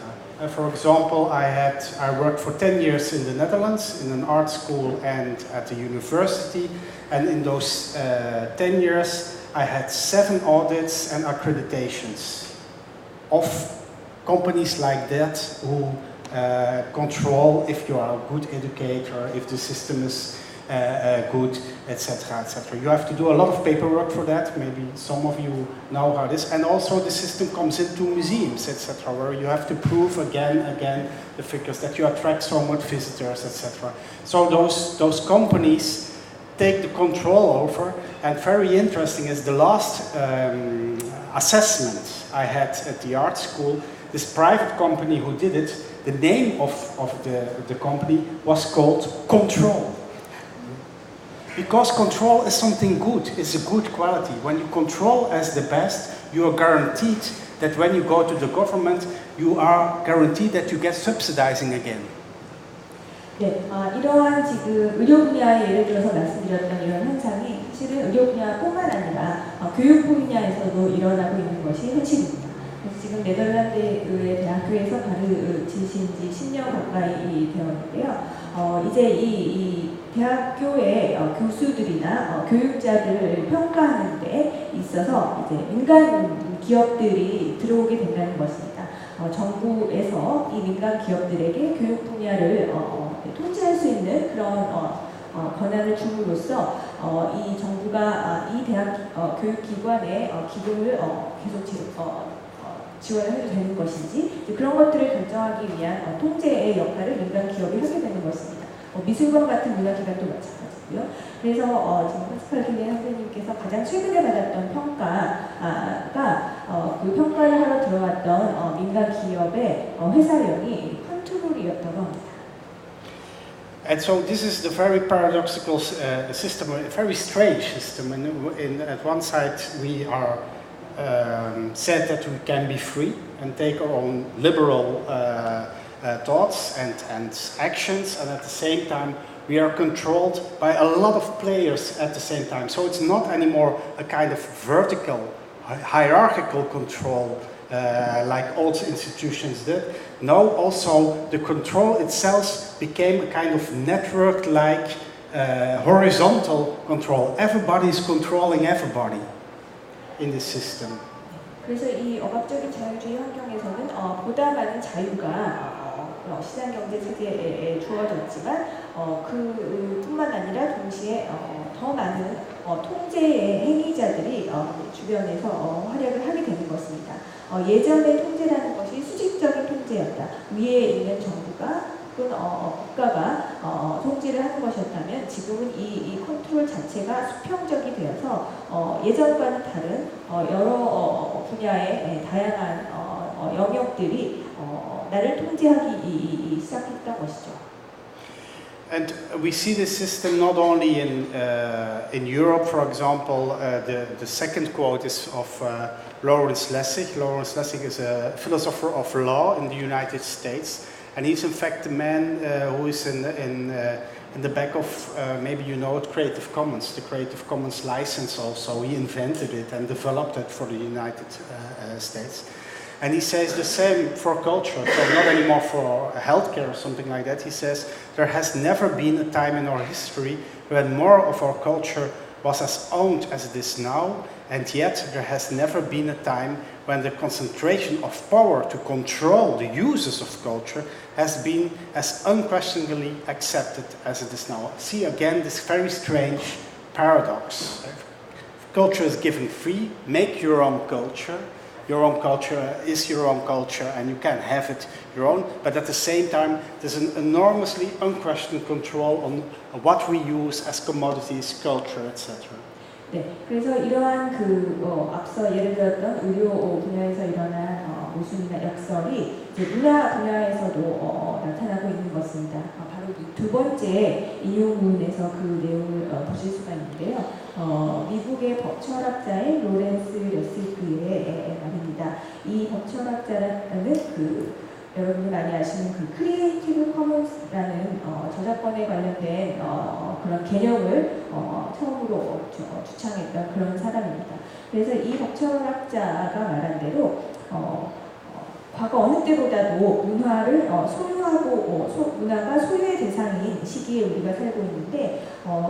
For example, I worked for 10 years in the Netherlands in an art school and at the university, and in those 10 years I had 7 audits and accreditations of companies like that who control if you are a good educator, if the system is good, etc., etc. You have to do a lot of paperwork for that. Maybe some of you know how this. And also the system comes into museums, etc., where you have to prove again the figures that you attract so much visitors, etc. So those companies take the control over. And very interesting is the last assessment I had at the art school. This private company who did it, the name of the company was called Control. Because control is something good, it's a good quality. When you control as the best, you are guaranteed that when you go to the government, you are guaranteed that you get subsidizing again. 네, 이러한 지금 의료 분야에 예를 들어서 말씀드렸던 이런 현상이 사실은 의료 분야뿐만 아니라 교육 분야에서도 일어나고 있는 것이 현실입니다. 그래서 지금 네덜란드의 대학교에서 가르치신 지 10년 가까이 되었는데요. 이제 이 대학교의 교수들이나 교육자들을 평가하는 데 있어서 이제 민간 기업들이 들어오게 된다는 것입니다. 정부에서 이 민간 기업들에게 교육 분야를 통제할 수 있는 그런 권한을 줌으로써 이 정부가 이 대학 교육기관의 기금을 계속 지원을 해도 되는 것인지 그런 것들을 결정하기 위한 통제의 역할을 민간 기업이 하게 되는 것입니다. 미술관 같은 문화기관도 마찬가지고요. 그래서 지금 파스칼 기elen 선생님께서 가장 최근에 받았던 평가가 그 평가를 하러 들어왔던 민간 기업의 회사명이 컨트롤이었다고 합니다. And so this is the very paradoxical system, a very strange system. And at one side we are said that we can be free and take our own liberal thoughts and actions, and at the same time we are controlled by a lot of players at the same time. So it's not anymore a kind of vertical, hierarchical control like old institutions did. No, also the control itself became a kind of network-like horizontal control. Everybody is controlling everybody in the system. 그래서 이 억압적인 자유주의 환경에서는 보다 많은 자유가 시장 경제 체제에 주어졌지만 그뿐만 아니라 동시에 더 많은 통제의 행위자들이 주변에서 활약을 하게 되는 것입니다. 예전의 통제라는 것이 수직적인 통제였다. 위에 있는 정부가 또는 국가가 통제를 하는 것이었다면 지금은 이 컨트롤 자체가 수평적이 되어서 예전과는 다른 여러 분야의 다양한 영역들이 나를 통제하기 시작했던 것이죠. And we see this system not only in Europe, for example. The second quote is of Lawrence Lessig. Lawrence Lessig is a philosopher of law in the United States, and he's in fact the man who is in the back of maybe you know it, Creative Commons, the Creative Commons license. Also, he invented it and developed it for the United States. And he says the same for culture, so not anymore for healthcare or something like that. He says there has never been a time in our history when more of our culture was as owned as it is now, and yet there has never been a time when the concentration of power to control the uses of culture has been as unquestionably accepted as it is now. See again this very strange paradox. Culture is given free, make your own culture. Your own culture is your own culture and you can have it your own, but at the same time there's an enormously unquestioned control on what we use as commodities, culture, etc. 네, 그래서 이러한 앞서 예를 들었던 의료 분야에서 일어난 모순이나 역설이 이제 문화 분야에서도 나타나고 있는 것입니다. 바로 두 번째 인용문에서 그 내용을 보실 수가 있는데요. 미국의 법철학자인 로렌스 레스크의 말입니다. 이 법철학자는 여러분이 많이 아시는 크리에이티브 커먼스라는 저작권에 관련된 그런 개념을 처음으로 주창했던 그런 사람입니다. 그래서 이 법철학자가 말한 대로 과거 어느 때보다도 문화를 소유하고 문화가 소유의 대상인 시기에 우리가 살고 있는데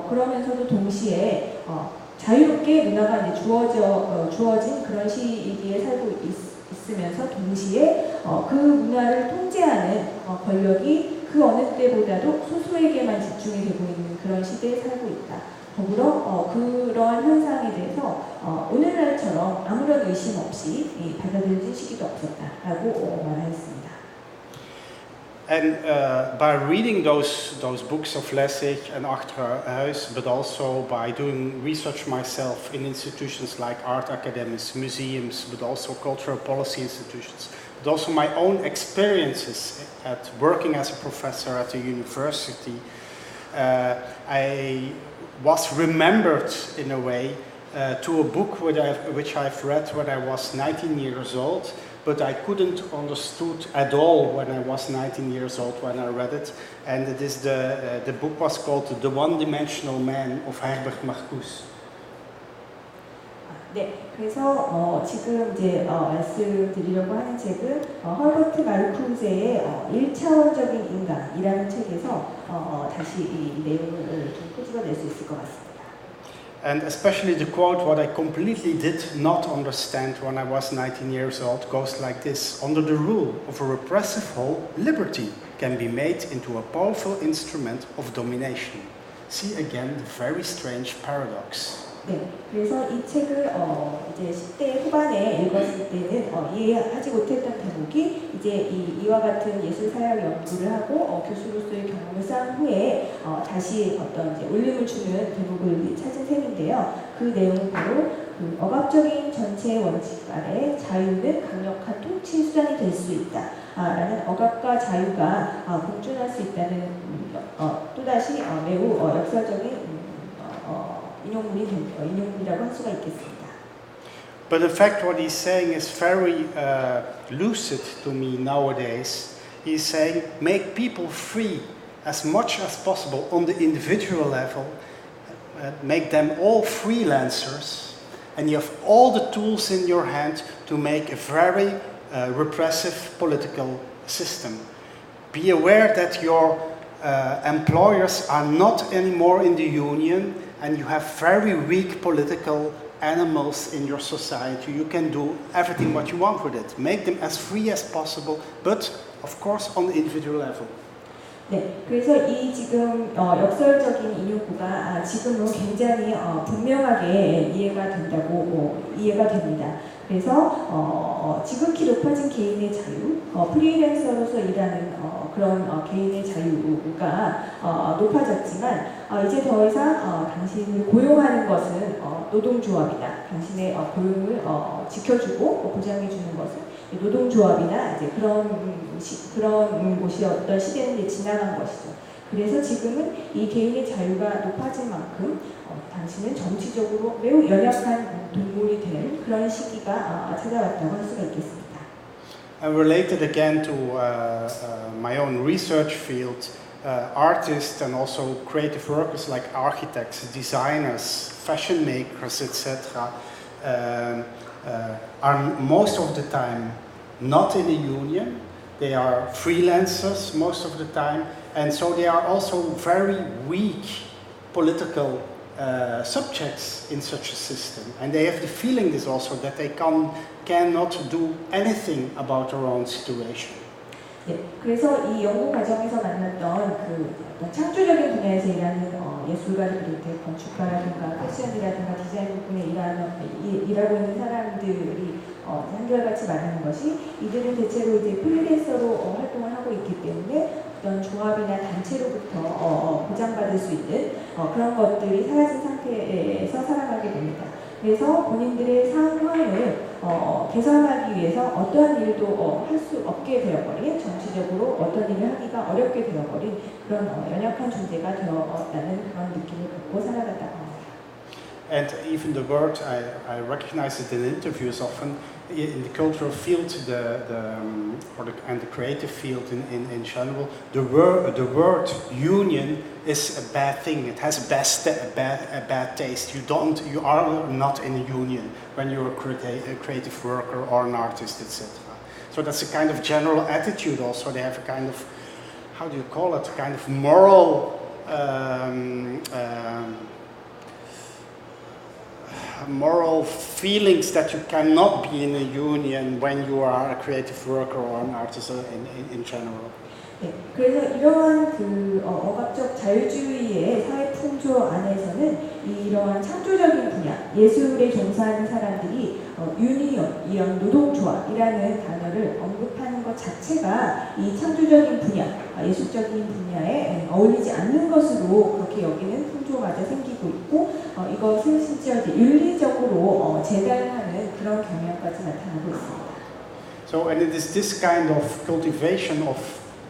그러면서도 동시에 자유롭게 문화가 이제 주어진 그런 시기에 살고 있으면서 동시에 그 문화를 통제하는 권력이 그 어느 때보다도 소수에게만 집중이 되고 있는 그런 시대에 살고 있다. 더불어 그러한 현상에 대해서 오늘날처럼 아무런 의심 없이 받아들여진 시기도 없었다라고 말했습니다. And by reading those books of Lessig and Achterhuis, but also by doing research myself in institutions like art academies, museums, but also cultural policy institutions, but also my own experiences at working as a professor at a university, I was remembered in a way to a book which I've read when I was 19 years old, but I couldn't understood at all when I was 19 years old when I read it. And it is the book was called The One-Dimensional Man of Herbert Marcuse. 네, 그래서 지금 이제 말씀드리려고 하는 책은 허버트 마르쿠세의 1차원적인 인간이라는 책에서 다시 이 내용을 좀 끄집어낼 수 있을 것 같습니다. And especially the quote, what I completely did not understand when I was 19 years old, goes like this. Under the rule of a repressive whole, liberty can be made into a powerful instrument of domination. See again the very strange paradox. 네, 그래서 이 책을 이제 10대 후반에 읽었을 때는 이해하지 못했던 대목이 이제 이와 같은 예술 사역 연구를 하고 교수로서의 경험을 쌓은 후에 다시 어떤 이제 울림을 주는 대목을 찾은 셈인데요. 그 내용은 바로 억압적인 전체의 원칙 아래 자유는 강력한 통치 수단이 될 수 있다. 라는 억압과 자유가 공존할 수 있다는 또다시 매우 역사적인 인용문이라고 할 수가 있겠습니다. But in fact what he's saying is very lucid to me nowadays. He's saying make people free as much as possible on the individual level, make them all freelancers, and you have all the tools in your hand to make a very repressive political system. Be aware that your employers are not anymore in the union, and you have very weak political animals in your society. You can do everything what you want with it. Make them as free as possible, but of course on the individual level. 네, 그래서 이 지금 역설적인 인용구가 지금은 굉장히 분명하게 이해가 됩니다. 그래서 지극히 높아진 개인의 자유, 프리랜서로서 일하는 그런 개인의 자유가 높아졌지만 이제 더 이상 당신을 고용하는 것은 노동조합이다. 당신의 고용을 지켜주고 보장해주는 것은 노동조합이나 이제 그런 곳이 어떤 시대는 이제 지나간 것이죠. 그래서 지금은 이 개인의 자유가 높아진 만큼 당신은 정치적으로 매우 연약한 동물이 된 그런 시기가 찾아왔다고 할 수가 있겠습니다. And related again to my own research field, artists and also creative workers like architects, designers, fashion makers, etc. Are most of the time not in a union. They are freelancers most of the time, and so they are also very weak political subjects in such a system, and they have the feeling this also that they cannot do anything about their own situation. 네, 그래서 이 연구 과정에서 만났던 그 어떤 창조적인 분야에서 일하는 예술가들, 건축가라든가 패션이라든가 디자인 부분에 일하고 있는 사람들이 한결같이 말하는 것이 이들은 대체로 이제 프리랜서로 활동을 하고 있기 때문에 어떤 조합이나 단체로부터 보장받을 수 있는 그런 것들이 사라진 상태에서 살아가게 됩니다. 그래서 본인들의 상황을 개선하기 위해서 어떠한 일도 할 수 없게 되어버린, 정치적으로 어떤 일을 하기가 어렵게 되어버린 그런 연약한 존재가 되었다는 그런 느낌을 갖고 살아갔다고 합니다. And even the word, I recognize it in interviews often, in the cultural field and the creative field in general, the word union is a bad thing. It has a bad taste. You are not in a union when you're a creative worker or an artist, etc. So that's a kind of general attitude also. They have a kind of, how do you call it, a kind of moral feelings that you cannot be in a union when you are a creative worker or an artist in general. 네, 그래서 이러한 그 억압적 자유주의의 사회 풍조 안에서는 이러한 창조적인 분야, 예술에 종사하는 사람들이 유니온, 이런 노동조합이라는 단어를 언급하는 것 자체가 이 창조적인 분야, 예술적인 분야에 어울리지 않는 것으로 그렇게 여기는 풍조마저 생기고 있고 이것을 심지어 윤리적으로 재단하는 그런 경향까지 나타나고 있습니다. So, and it is this kind of cultivation of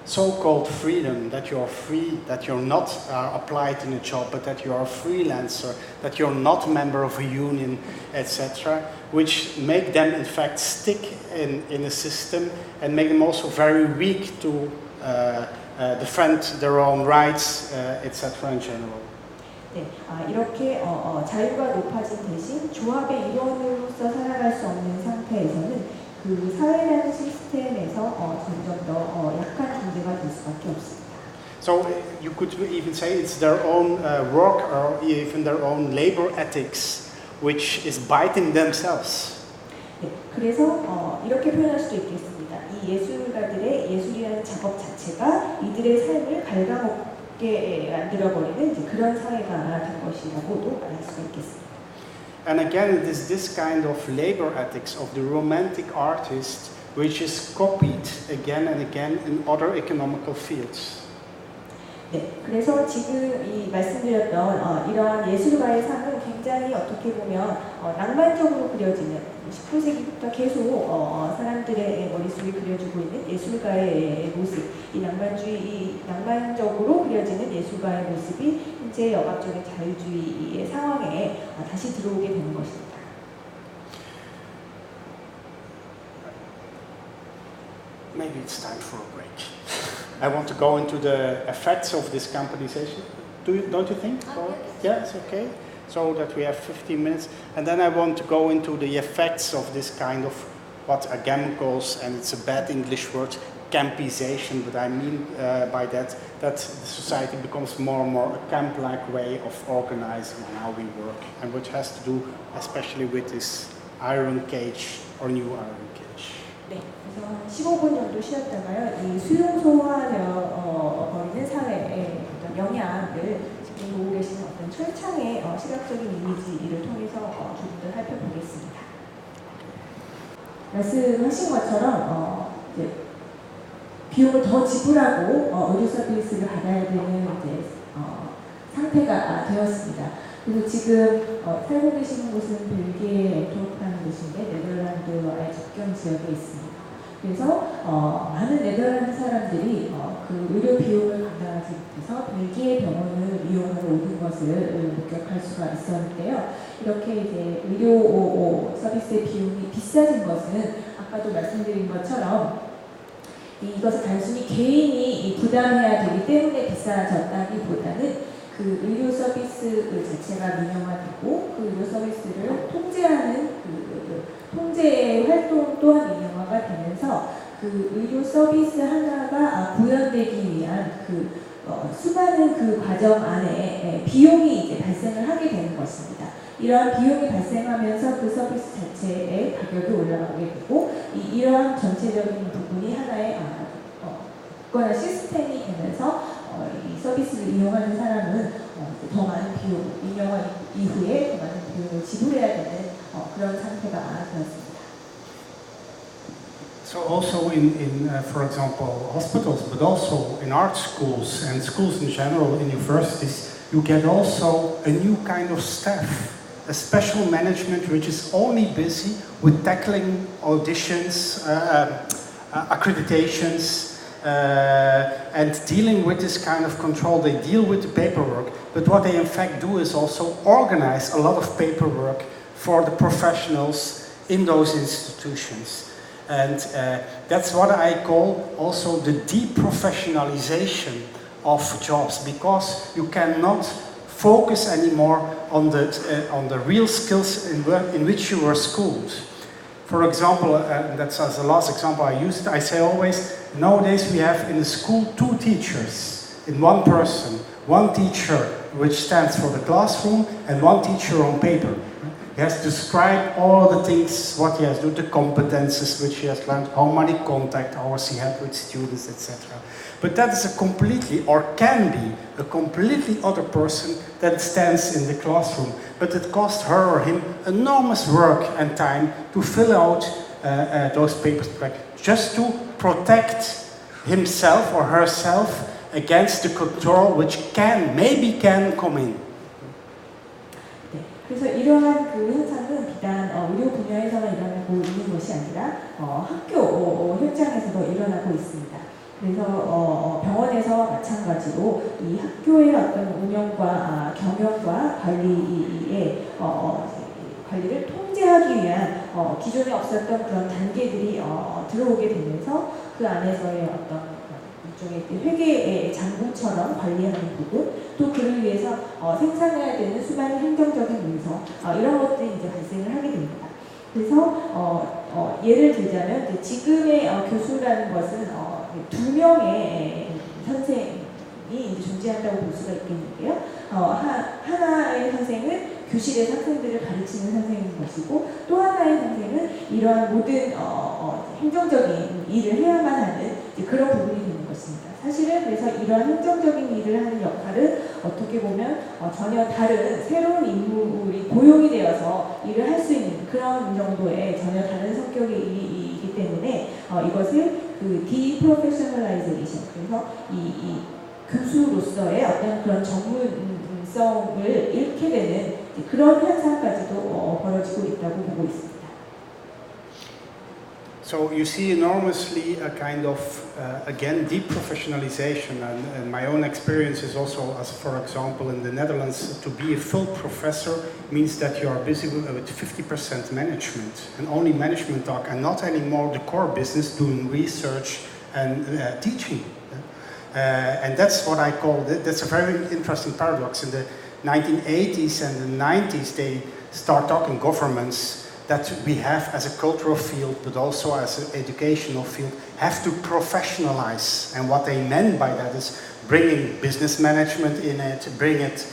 so-called freedom, that you're free, that you're not applied in a job, but that you're a freelancer, that you're not a member of a union, etc., which make them in fact stick in a system and make them also very weak to defend their own rights, etc. in general. 네, 이렇게 자유가 높아진 대신 조합의 일원으로서 살아갈 수 없는 상태에서는 그 사회라는 시스템에서 점점 더 약한 존재가 될 수밖에 없습니다. So you could even say it's their own work or even their own labor ethics, which is biting themselves. 네, 그래서 이렇게 표현할 수도 있겠습니다. 이 예술가들의 예술이라는 작업 자체가 이들의 삶을 갉아먹게 만들어버리는 이제 그런 사회가 된 것이라고도 말할 수가 있겠습니다. And again, it is this kind of labor ethics of the romantic artist which is copied again and again in other economical fields. 네, 그래서 지금 이 말씀드렸던 이러한 예술가의 삶은 굉장히 어떻게 보면 낭만적으로 그려지는 19세기부터 계속 사람들의 머릿속에 그려지고 있는 예술가의 모습, 이 낭만적으로 그려지는 예술가의 모습이 현재 억압적인 자유주의의 상황에 다시 들어오게 되는 것입니다. Maybe it's time for a break. I want to go into the effects of this companization. Don't you think? Yeah, it's okay. So that we have 15 minutes. And then I want to go into the effects of this kind of what Agam calls, and it's a bad English word, campization. But I mean by that the society becomes more and more a camp-like way of organizing how we work, and which has to do especially with this iron cage or new iron cage. 네, 그래서 한 15분 정도 쉬었다가요, 이 수용소화되어 버리는 사회의 어떤 영향을 지금 보고 계시는 어떤 철창의 시각적인 이미지를 통해서 조금 더 살펴보겠습니다. 말씀하신 것처럼 이제 비용을 더 지불하고 의료 서비스를 받아야 되는 이제 상태가 되었습니다. 그래서 지금 살고 계시는 곳은 벨기에 엔트워프라는 곳인데 네덜란드와의 접경 지역에 있습니다. 그래서 많은 네덜란드 사람들이 그 의료 비용을 감당하지 못해서 벨기에 병원을 이용하러 오는 것을 목격할 수가 있었는데요. 이렇게 이제 의료 서비스의 비용이 비싸진 것은 아까도 말씀드린 것처럼 이것을 단순히 개인이 부담해야 되기 때문에 비싸졌다기보다는 그 의료 서비스 자체가 민영화되고 그 의료 서비스를 통제하는 그 통제의 활동 또한 민영화가 되면서 그 의료 서비스 하나가 구현되기 위한 그 수많은 그 과정 안에 비용이 이제 발생을 하게 되는 것입니다. 이러한 비용이 발생하면서 그 서비스 자체의 가격이 올라가게 되고 이러한 전체적인 부분이 하나의 국가나 시스템이 되면서 이 서비스를 이용하는 사람은 더 많은 비용, 임용한 이후에 더 많은 비용을 지불해야 되는 그런 상태가 되었습니다. So also in for example, hospitals, but also in art schools and schools in general, in universities, you get also a new kind of staff, a special management which is only busy with tackling auditions, accreditations, and dealing with this kind of control. They deal with the paperwork, but what they in fact do is also organize a lot of paperwork for the professionals in those institutions. And that's what I call also the deprofessionalization of jobs, because you cannot focus anymore on the real skills in which you were schooled. For example, that's as the last example I used, I say always, nowadays we have in the school 2 teachers in one person. One teacher which stands for the classroom and one teacher on paper. He has to describe all the things, what he has to do, the competences which he has learned, how many contact hours he had with students, etc. But that is a completely, or can be, a completely other person that stands in the classroom. But it costs her or him enormous work and time to fill out those papers, just to protect himself or herself against the control which maybe can come in. 그래서 이러한 그 현상은 비단 의료 분야에서만 일어나고 있는 것이 아니라 학교 현장에서도 일어나고 있습니다. 그래서 병원에서 마찬가지로 이 학교의 어떤 운영과 경영과 관리를 통제하기 위한 기존에 없었던 그런 단계들이 들어오게 되면서 그 안에서의 어떤 일종의 회계의 장부처럼 관리하는 부분, 또 그를 위해서 생산해야 되는 수많은 행정적인 문서, 이런 것들이 이제 발생을 하게 됩니다. 그래서 예를 들자면 지금의 교수라는 것은 2명의 선생이 이제 존재한다고 볼 수가 있겠는데요. 하나의 선생은 교실에서 학생들을 가르치는 선생인 것이고, 또 하나의 선생은 이러한 모든 행정적인 일을 해야만 하는 그런 부분이 되는 것입니다. 사실은 그래서 이러한 행정적인 일을 하는 역할은 어떻게 보면 전혀 다른 새로운 인물이 고용이 되어서 일을 할 수 있는 그런 정도의 전혀 다른 성격의 일이기 때문에 이것을 그 deprofessionalization, 그래서 이 교수로서의 어떤 그런 전문성을 잃게 되는 그런 현상까지도 벌어지고 있다고 보고 있습니다. So you see enormously a kind of, again, deprofessionalization, and my own experience is also, as for example, in the Netherlands, to be a full professor means that you are busy with 50% management, and only management talk, and not anymore the core business, doing research and teaching. And that's what I call, that's a very interesting paradox. In the 1980s and the 90s, they start talking governments that we have as a cultural field, but also as an educational field, have to professionalize. And what they meant by that is bringing business management in it, bring it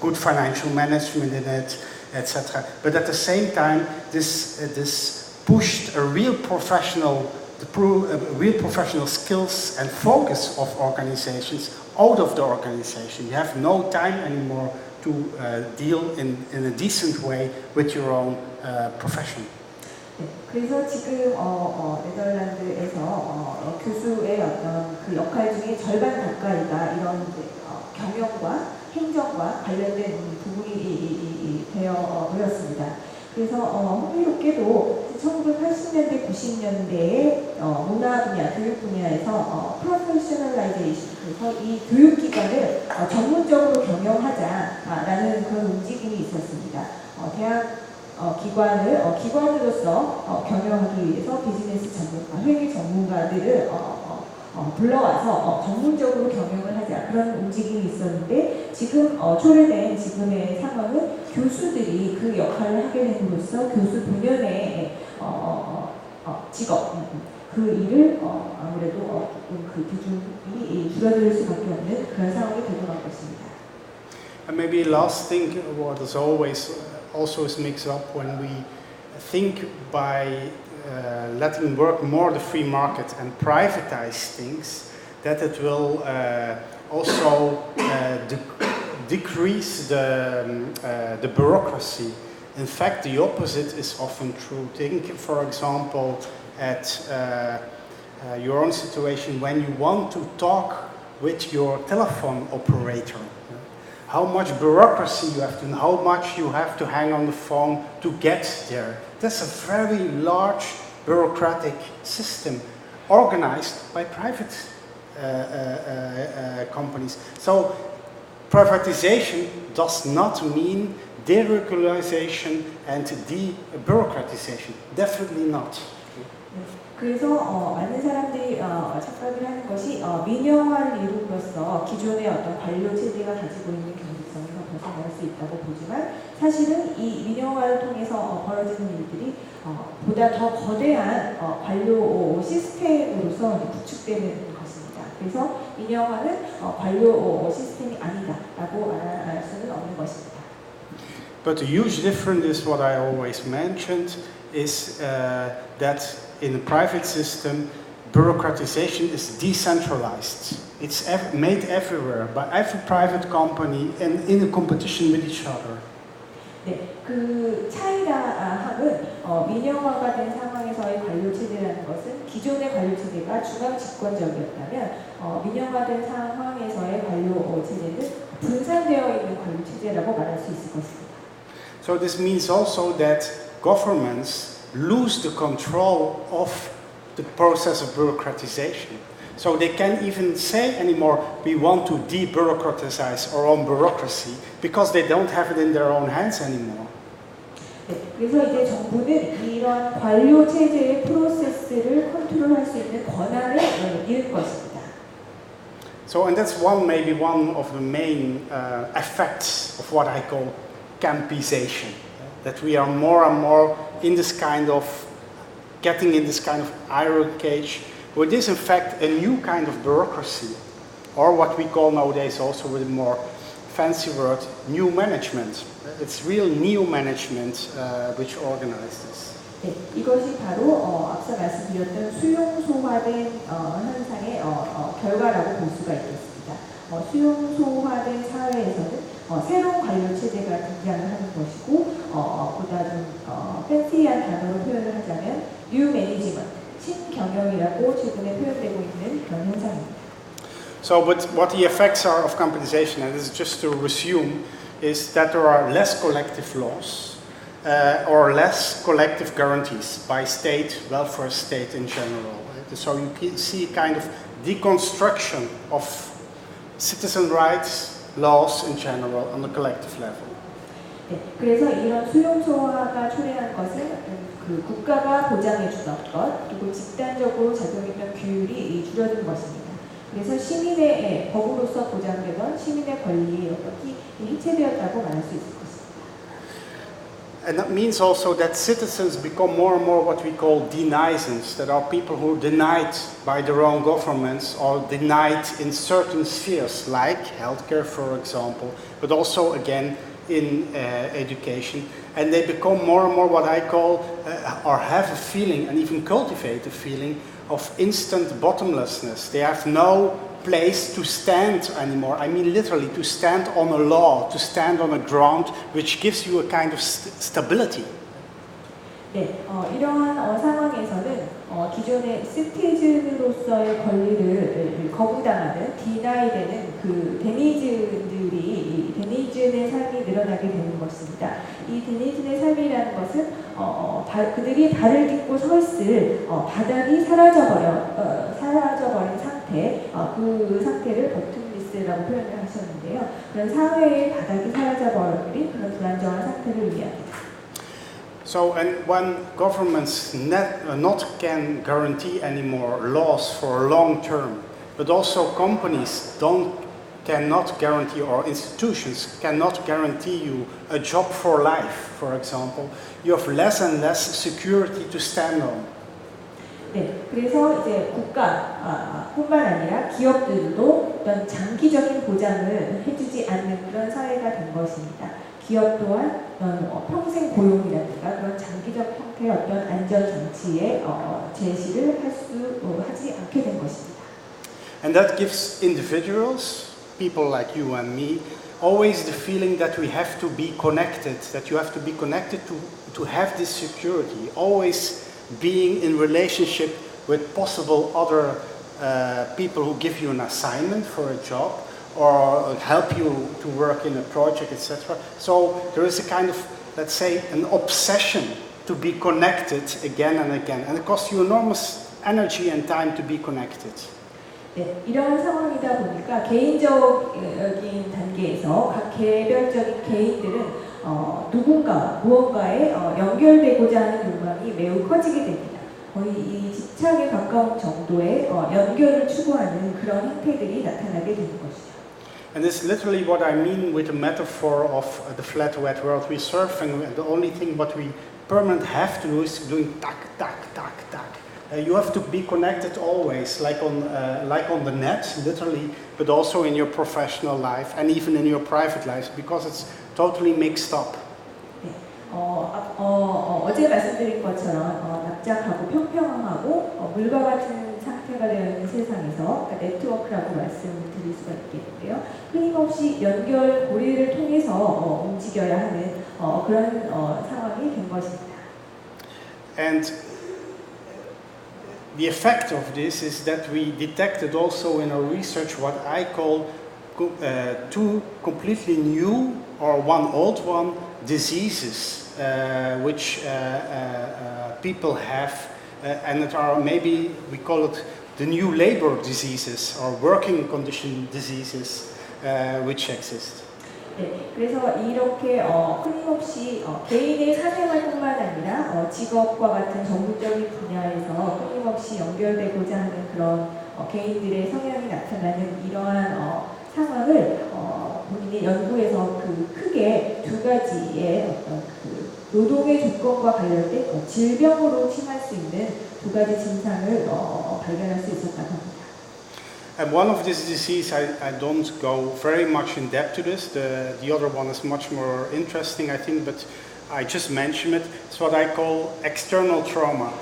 good financial management in it, etc. But at the same time, this pushed a real professional skills and focus of organizations out of the organization. You have no time anymore to deal in a decent way with your own profession. 네, 그래서 지금 네덜란드에서 교수의 어떤 그 역할 중에 절반 가까이가 이런 경영과 행정과 관련된 부분이 되어 버렸습니다. 그래서 흥미롭게도 1980년대, 90년대에 문화 분야, 교육 분야에서 professionalization, 그래서 이 교육기관을 전문적으로 경영하자라는 그런 움직임이 있었습니다. 대학 기관으로서 경영하기 위해서 비즈니스 전문가, 회계 전문가들을 불러와서 전문적으로 경영을 하자, 그런 움직임이 있었는데, 지금 초래된 지금의 상황은 교수들이 그 역할을 하게 됨으로써 교수 본연의 직업, 그 일을 아무래도 조금 그 비중이 줄어들 수밖에 없는 그런 상황이 되고 말 것입니다. And maybe last thing, what is always also is mixed up when we think by letting work more the free market and privatize things, that it will also decrease the bureaucracy. In fact, the opposite is often true. Think, for example, at your own situation when you want to talk with your telephone operator. How much bureaucracy you have to, how much you have to hang on the phone to get there. That's a very large bureaucratic system organized by private companies. So privatization does not mean deregulation and de-bureaucratization. Definitely not. 그래서 많은 사람들이 착각을 하는 것이 민영화를 이룸으로써 기존의 어떤 관료 체제가 가지고 있는 경직성에서 벗어날 수 있다고 보지만 사실은 이 민영화를 통해서 벌어지는 일들이 보다 더 거대한 관료 시스템으로서 구축되는 것입니다. 그래서 민영화는 관료 시스템이 아니다라고 말할 수는 없는 것입니다. But the huge difference is what I always mentioned is that in the private system, bureaucratization is decentralized. It's made everywhere by every private company and in a competition with each other. 네, 그 차이라 함은 민영화가 된 상황에서의 관료 체제라는 것은 기존의 관료 체제가 중앙 집권적이었다면 민영화된 상황에서의 관료 체제는 분산되어 있는 관료 체제라고 말할 수 있을 것입니다. So this means also that governments lose the control of the process of bureaucratization. So they can't even say anymore, we want to de-bureaucratize our own bureaucracy, because they don't have it in their own hands anymore. 네, 그래서 이제 정부는 이런 관료 체제의 프로세스를 컨트롤할 수 있는 권한을 잃은 것입니다. So, and that's maybe one of the main effects of what I call campization. That we are more and more in this kind of, getting in this kind of iron cage, which is in fact a new kind of bureaucracy, or what we call nowadays also with a more fancy word, new management. It's real new management which organizes this. 네, 이것이 바로 앞서 말씀드렸던 수용소화된 현상의 결과라고 볼 수가 있겠습니다. 수용소화된 사회에서는 새로운 관료 체제가 등장을 하는 것이고 보다 좀 팬시한 단어로 표현을 하자면 뉴 매니지먼트, 신경영이라고 최근에 표현되고 있는 그런 현상입니다. So what the effects are of compensation, and this is just to resume, is that there are less collective laws or less collective guarantees by state, welfare state in general. So you see kind of deconstruction of citizen rights, laws in general on the collective level. 네, 그래서 이런 수용소화가 초래한 것은 그 국가가 보장해주던 것 그리고 집단적으로 작용했던 규율이 줄어든 것입니다. 그래서 시민의 법으로서 보장되던 시민의 권리의 어떻게 해체되었다고 말할 수 있을 것입니다. And that means also that citizens become more and more what we call denizants, that are people who are denied by their own governments or denied in certain spheres, like healthcare, for example, but also again in education. And they become more and more what I call, or have a feeling, and even cultivate a feeling of instant bottomlessness. They have no place to stand anymore. I mean literally to stand on a law, to stand on a ground which gives you a kind of stability. 네, 이러한 상황에서는 기존의 시티즌으로서의 권리를 거부당하는 디나이되는 그 데미즌의 삶이 늘어나게 되는 것입니다. 이 데미즌의 삶이라는 것은 그들이 발을 딛고 서 있을 바닥이 사라져버린 상태, 그 상태를 버튼리스라고 표현을 하셨는데요. 그런 사회의 바닥이 사라져버린 그런 불안정한 상태를 의미합니다. So, and when governments not can guarantee anymore laws for long term, but also companies cannot guarantee, or institutions cannot guarantee you a job for life, for example, you have less and less security to stand on. 네, 그래서 이제 국가뿐만 아니라 기업들도 어떤 장기적인 보장을 해주지 않는 그런 사회가 된 것입니다. 기업 또한 평생 고용이라든가 그런 장기적 형태의 어떤 안전장치의 제시를 하지 않게 된 것입니다. And that gives individuals, people like you and me, always the feeling that we have to be connected, that you have to be connected to have this security, always being in relationship with possible other people who give you an assignment for a job or help you to work in a project, etc. So there is a kind of, let's say, an obsession to be connected again and again, and it costs you enormous energy and time to be connected. 네, 이러한 상황이다 보니까 개인적인 단계에서 각 개별적인 개인들은 무언가에 연결되고자 하는 욕망이 매우 커지게 됩니다. 거의 이 집착에 가까운 정도의 연결을 추구하는 그런 형태들이 나타나게 되는 것이죠. And this is literally what I mean with the metaphor of the flat, wet world we surf, and the only thing what we permanently have to do is doing tack, tack, tack, tack. You have to be connected always, like on the net, literally, but also in your professional life and even in your private life, because it's totally mixed up. 네, 어제 말씀드린 것처럼 납작하고 평평하고 물과 같은 상태가 되어 있는 세상에서 네트워크라고 말씀드릴 수가 있겠는데요. 끊임없이 연결 고리를 통해서 움직여야 하는 그런 상황이 된 것입니다. And the effect of this is that we detected also in our research what I call two completely new or one old one diseases which people have and that are maybe we call it the new labor diseases or working condition diseases which exist. 네, 그래서 이렇게 끊임없이 개인의 사생활뿐만 아니라 직업과 같은 전문적인 분야에서 끊임없이 연결되고자 하는 그런 개인들의 성향이 나타나는 이러한 상황을 본인의 연구에서 크게 두 가지의 어떤 노동의 조건과 관련된 질병으로 칭할 수 있는 두 가지 증상을 발견할 수 있었다고 합니다. And one of these diseases, I don't go very much in depth to this. The other one is much more interesting, I think, but I just mention it. It's what I call external trauma.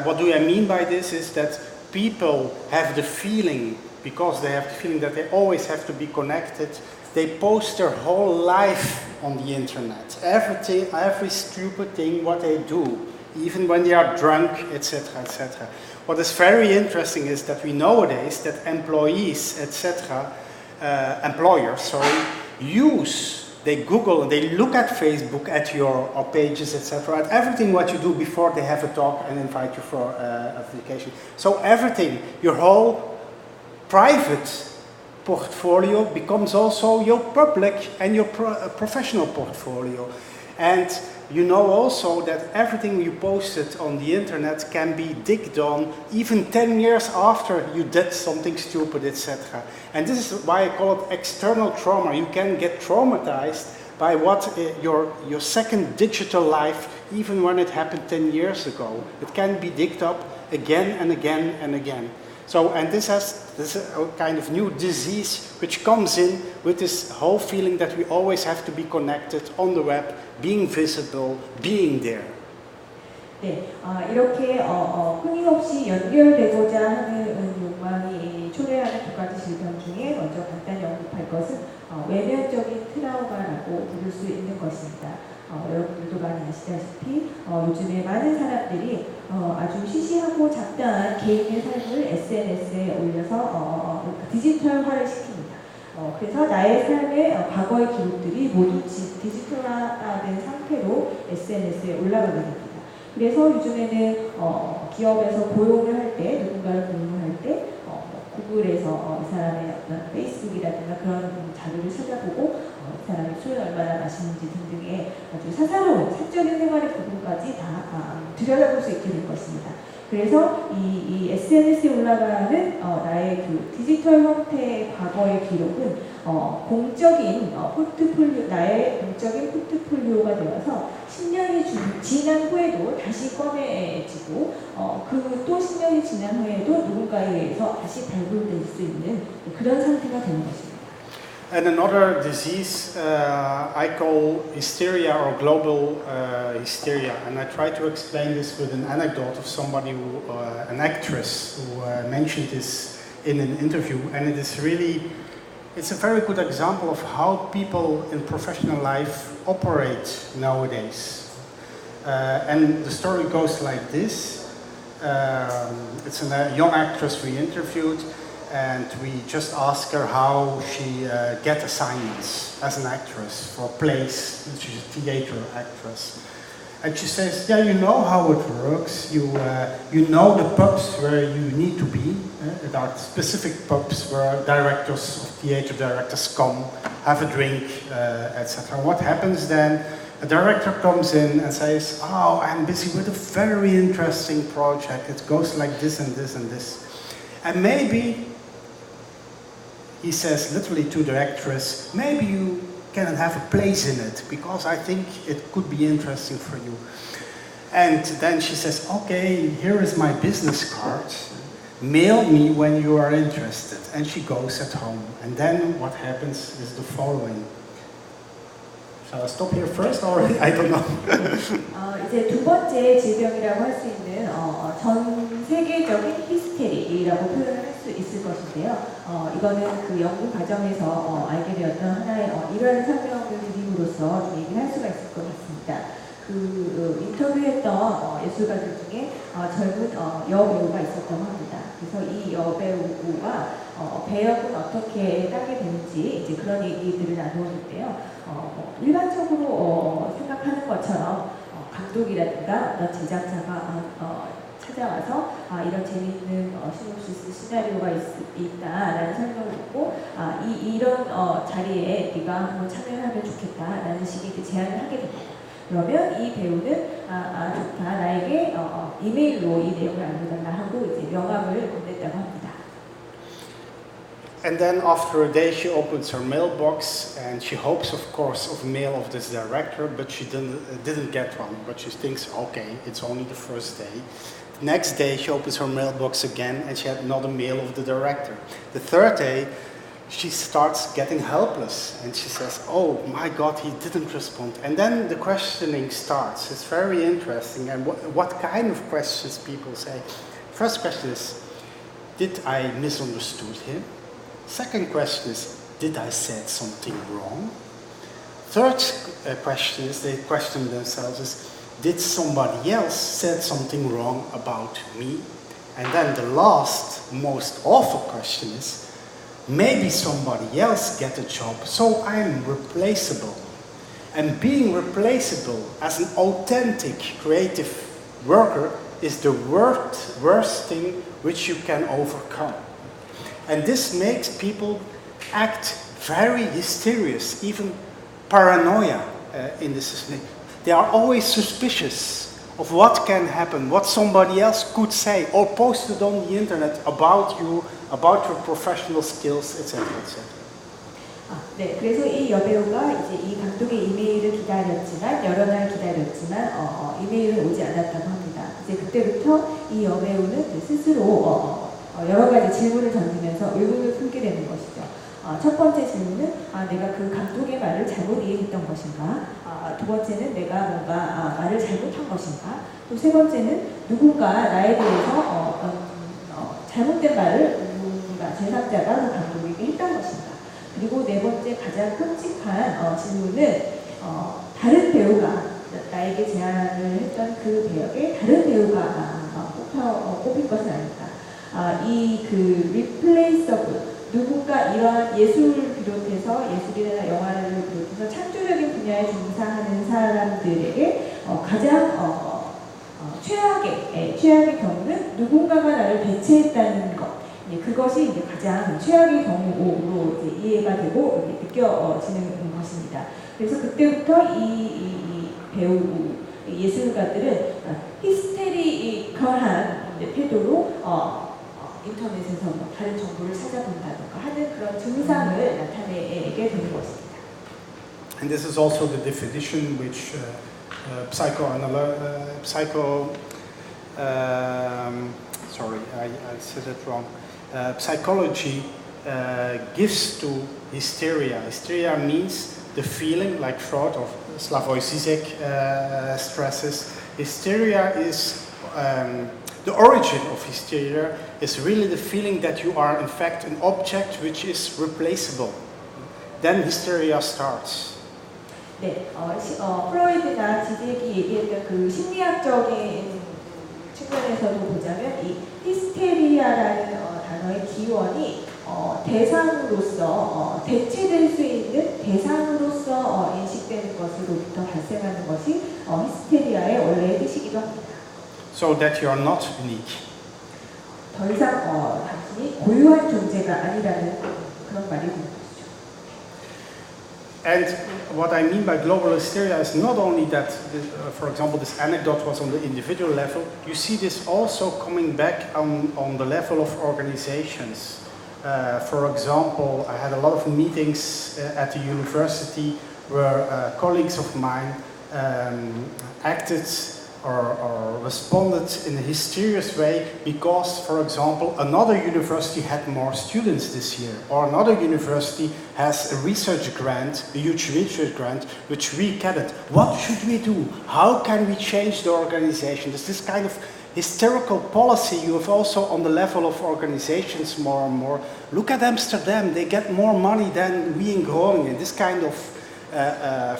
What do I mean by this is that people have the feeling, because they have the feeling that they always have to be connected, they post their whole life on the internet. Everything, every stupid thing what they do, even when they are drunk, etc., etc. What is very interesting is that we nowadays that employers, they Google and they look at Facebook, at your pages, etc., at everything what you do before they have a talk and invite you for a vacation. So everything, your whole private portfolio becomes also your public and your professional portfolio. And you know also that everything you posted on the internet can be digged on even 10 years after you did something stupid, etc. And this is why I call it external trauma. You can get traumatized by what your second digital life, even when it happened 10 years ago. It can be digged up again and again and again. So, and this is a kind of new disease which comes in with this whole feeling that we always have to be connected on the web, being visible, being there. 네, 이렇게 끊임없이 연결되고자 하는 욕망이 초래하는 두 가지 질병 중에 먼저 간단히 언급할 것은 외면적인 트라우마라고 부를 수 있는 것입니다. 여러분들도 많이 아시다시피 요즘에 많은 사람들이 아주 시시하고 잡다한 개인의 삶을 SNS에 올려서 디지털화를 시킵니다. 그래서 나의 삶의 과거의 기록들이 모두 디지털화된 상태로 SNS에 올라가게 됩니다. 그래서 요즘에는 기업에서 고용을 할 때, 누군가를 고용을 할 때 구글에서 이 사람의 어떤 페이스북이라든가 그런 자료를 찾아보고 이 사람이 술을 얼마나 마시는지 등등의 아주 사사로운 사적인 생활의 부분까지 다 들여다볼 수 있게 될 것입니다. 그래서 이 SNS에 올라가는 나의 그 디지털 형태의 과거의 기록은 공적인 포트폴리오, 나의 공적인 포트폴리오가 되어서 10년이 지난 후에도 다시 꺼내지고 그 또 10년이 지난 후에도 누군가에 의해서 다시 발굴될 수 있는 그런 상태가 되는 것입니다. And another disease I call hysteria or global hysteria, and I try to explain this with an anecdote of somebody who, an actress who mentioned this in an interview, and it is really, it's a very good example of how people in professional life operate nowadays. And the story goes like this. It's a young actress we interviewed, and we just asked her how she get assignments as an actress for plays. She's a theater actress. And she says, yeah, you know how it works. You know the pubs where you need to be. There are specific pubs where directors, theater directors come, have a drink, etc. What happens then? A director comes in and says, oh, I'm busy with a very interesting project. It goes like this and this and this. And maybe, he says literally to the actress, maybe you can have a place in it, because I think it could be interesting for you. And then she says, okay, here is my business card. Mail me when you are interested. And she goes at home. And then what happens is the following. Shall I stop here first, or I don't know? 이제 두 번째 질병이라고 할 수 있는 전 세계적인 히스테리라고 표현을 할 수 있을 것인데요. 이거는 그 연구 과정에서 알게 되었던 하나의 이러한 설명을 드림으로써 좀 얘기를 할 수가 있을 것 같습니다. 그 인터뷰했던 예술가들 중에 젊은 여배우가 있었다고 합니다. 그래서 이 여배우가 배역은 어떻게 따게 되는지 이제 그런 얘기들을 나누었는데요. 일반적으로 생각하는 것처럼 감독이라든가 어떤 제작자가 찾아와서 이런 재미있는 시놉시스 시나리오가 있다라는 설명을 듣고 이런 자리에 네가 한번 참여를 하면 좋겠다라는 식의 제안을 하게 됩니다. 그러면 이 배우는 좋다, 나에게 이메일로 이 내용을 알려달라 하고 이제 명함을 보냈다고 합니다. And then after a day she opens her mailbox and she hopes, of course, of mail of this director, but she didn't get one. But she thinks, okay, it's only the first day. The next day she opens her mailbox again and she had another mail of the director. The third day she starts getting helpless and she says, oh my God, he didn't respond. And then the questioning starts. It's very interesting. And what kind of questions people say? First question is, did I misunderstood him? Second question is, did I say something wrong? Third question is, they question themselves is, did somebody else said something wrong about me? And then the last, most awful question is, maybe somebody else get a job, so I'm replaceable. And being replaceable as an authentic creative worker is the worst thing which you can overcome. And this makes people act very hysterious, even paranoia in this system. They are always suspicious of what can happen, what somebody else could say or posted on the internet about you, about your professional skills, etc. etc. 네, 그래서 이 여배우가 이제 이 감독의 이메일을 기다렸지만 여러 날 기다렸지만 이메일은 오지 않았다고 합니다. 이제 그때부터 이 여배우는 스스로 여러 가지 질문을 던지면서 의문을 품게 되는 것이죠. 첫 번째 질문은 내가 그 감독의 말을 잘못 이해했던 것인가? 두 번째는 내가 뭔가 말을 잘못한 것인가? 또 세 번째는 누군가 나에 대해서 잘못된 말을 누군가 제3자가 그 감독에게 했던 것인가? 그리고 네 번째 가장 끔찍한 질문은 다른 배우가 나에게 제안을 했던 그 배역에 다른 배우가 뽑힐 것은 아닐까? 이 그 replaceable, 누군가 이러한 예술을 비롯해서 예술이나 영화를 비롯해서 창조적인 분야에 종사하는 사람들에게 가장 최악의 경우는 누군가가 나를 대체했다는 것. 그것이 이제 가장 최악의 경우로 이제 이해가 되고 느껴지는 것입니다. 그래서 그때부터 이 배우 예술가들은 히스테리컬한 태도로 인터넷에서 다른 정보를 찾아본다던가 하는 그런 증상을 나타내게 되는 것입니다. And this is also the definition which I said it wrong. Psychology gives to hysteria. Hysteria means the feeling, like Freud or Slavoj Zizek stresses. Hysteria is the origin of hysteria is really the feeling that you are in fact an object which is replaceable. Then hysteria starts. 네, 프로이드나 지zek이 얘기했던 그 심리학적인 측면에서도 보자면 이 히스테리아라는 단어의 기원이 대상으로서 대체될 수 있는 대상으로서 인식되는 것으로부터 발생하는 것이 히스테리아의 원래의 뜻이기도 합니다. So that you are not unique. 더 이상 당신이 고유한 존재가 아니라는 그런 말이 되는 것이죠. And what I mean by global hysteria is not only that, for example, this anecdote was on the individual level. You see this also coming back on the level of organizations. For example, I had a lot of meetings at the university where colleagues of mine acted or responded in a hysterious way because, for example, another university had more students this year, or another university has a research grant, a huge research grant, which we get it. What should we do? How can we change the organization? There's this kind of hysterical policy you have also on the level of organizations more and more. Look at Amsterdam, they get more money than we in Groningen. This kind of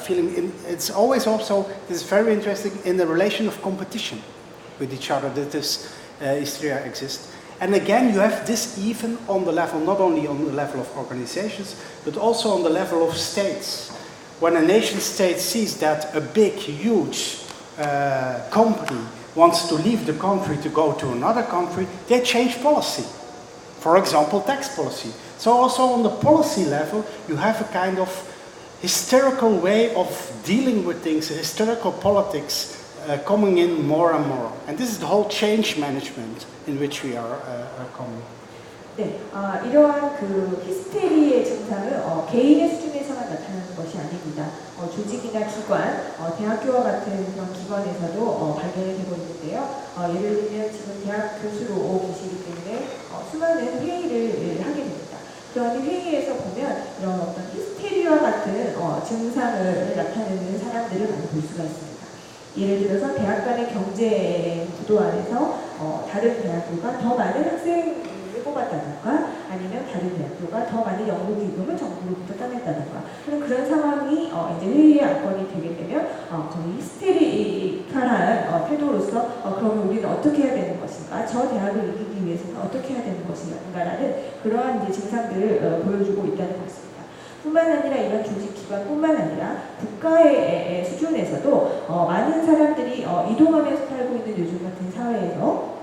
feeling. It's always also, this is very interesting, in the relation of competition with each other that this hysteria exists. And again, you have this even on the level, not only on the level of organizations, but also on the level of states. When a nation state sees that a big, huge company wants to leave the country to go to another country, they change policy. For example, tax policy. So also on the policy level, you have a kind of hysterical way of dealing with things, hysterical politics coming in more and more. And this is the whole change management in which we are coming. 네, 이러한 그 히스테리의 증상은 개인의 수준에서만 나타나는 것이 아닙니다. 조직이나 기관, 대학교와 같은 그런 기관에서도 발견이 되고 있는데요. 예를 들면 지금 대학 교수로 계시기 때문에 수많은 회의를 하게 됩니다. 그런 회의에서 보면 이런 어떤 히스테리와 같은 증상을 나타내는 사람들을 많이 볼 수가 있습니다. 예를 들어서 대학 간의 경쟁 구도 안에서 다른 대학교가 더 많은 학생을 뽑았다던가 아니면 다른 대학교가 더 많은 연구 기금을 정부로부터 따냈다던가 하는 그런 상황이 이제 회의의 안건이 되게 되면 거의 히스테리컬한 태도로서 그러면 우리는 어떻게 해야 되는 것인가, 저 대학을 이기기 위해서는 어떻게 해야 되는 것인가라는 그러한 이제 증상들을 보여주고 있다는 것입니다. 뿐만 아니라 이런 조직 기관뿐만 아니라 국가의 수준에서도 많은 사람들이 이동하면서 살고 있는 요즘 같은 사회에서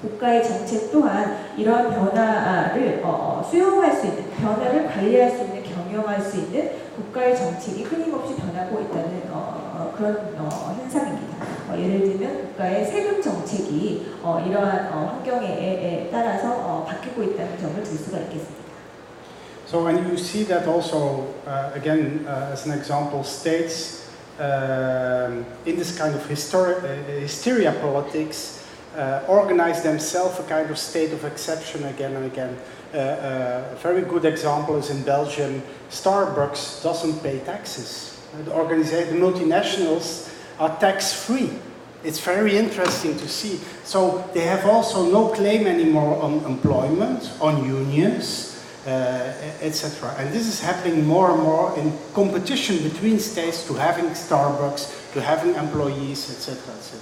국가의 정책 또한 이러한 변화를 수용할 수 있는, 변화를 관리할 수 있는, 경영할 수 있는 국가의 정책이 끊임없이 변하고 있다는 그런 현상입니다. 예를 들면 국가의 세금 정책이 이러한 환경에 따라서 바뀌고 있다는 점을 볼 수가 있겠습니다. So when you see that also, again, as an example, states in this kind of hysteria politics organize themselves a kind of state of exception again and again. A very good example is in Belgium, Starbucks doesn't pay taxes. The multinationals are tax-free. It's very interesting to see. So they have also no claim anymore on employment, on unions, etc. And this is happening more and more in competition between states to having Starbucks, to having employees, etc. etc.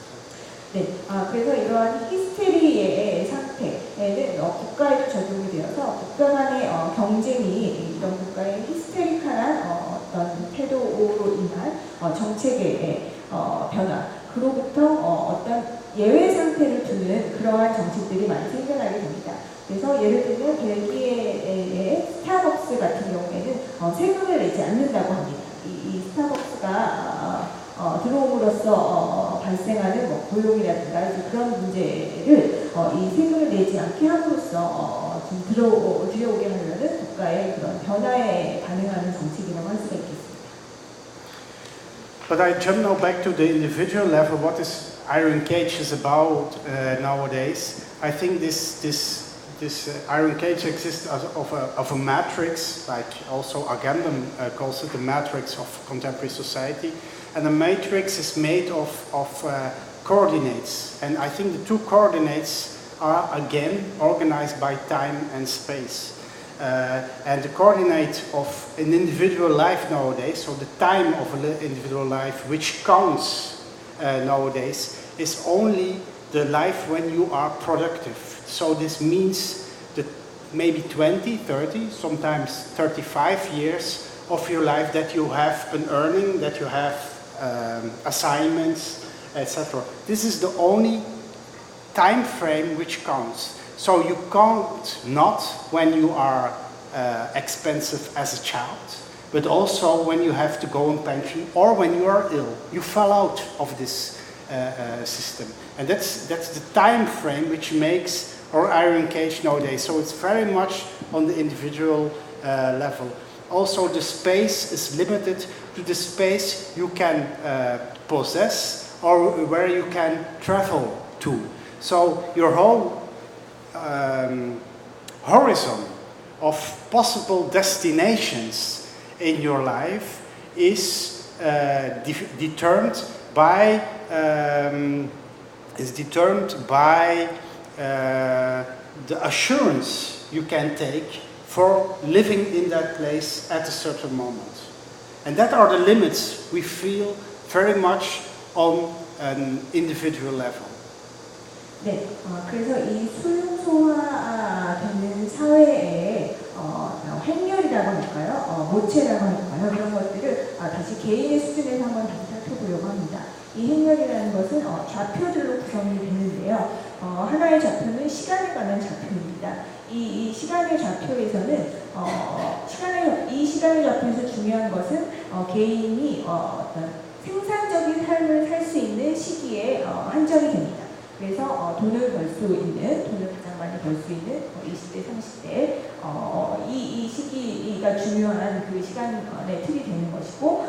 네, 그래서 이러한 히스테리의 상태에는 국가에도 적용이 되어서 국가 간의 경쟁이 이런 국가의 히스테리컬한 어떤 태도로 인한 정책의 변화, 그로부터 어떤 예외 상태를 두는 그러한 정책들이 많이 생겨나게 됩니다. 그래서 예를 들면 벨기에의 스타벅스 같은 경우에는 세금을 내지 않는다고 합니다. 이 스타벅스가 들어옴으로써 발생하는 고용이라든가 그런 문제를 이 세금을 내지 않게 함으로써 좀 들여오게 하려는 국가의 그런 변화에 반응하는 정책이라고 할 수가 있겠습니다. But I jump now back to the individual level. What is iron cage is about nowadays? I think this iron cage exists as of a matrix, like also Agamben calls it the matrix of contemporary society. And the matrix is made of coordinates. And I think the two coordinates are again organized by time and space. And the coordinate of an individual life nowadays, so the time of an individual life which counts nowadays, is only the life when you are productive. So this means that maybe 20, 30, sometimes 35 years of your life that you have an earning, that you have assignments, etc. This is the only time frame which counts. So you count not when you are expensive as a child, but also when you have to go on pension or when you are ill. You fall out of this system. And that's the time frame which makes our iron cage nowadays. So it's very much on the individual level. Also the space is limited to the space you can possess or where you can travel to. So your whole horizon of possible destinations in your life is determined by the assurance you can take for living in that place at a certain moment. And that are the limits we feel very much on an individual level. 네, 그래서 이 수용소화되는 사회에 행렬이라고 할까요? 모체라고 할까요? 그런 것들을 다시 개인의 수준에서 한번 다시 살펴보려고 합니다. 이 행렬이라는 것은 좌표들로 구성이 되는데요. 하나의 좌표는 시간에 관한 좌표입니다. 이 시간의 좌표에서는 이 시간의 좌표에서 중요한 것은 개인이 어떤 생산적인 삶을 살 수 있는 시기에 한정이 됩니다. 그래서 돈을 벌 수 있는, 돈을 가장 많이 벌 수 있는 20대, 30대 이 시기가 중요한 그 시간의 틀이 되는 것이고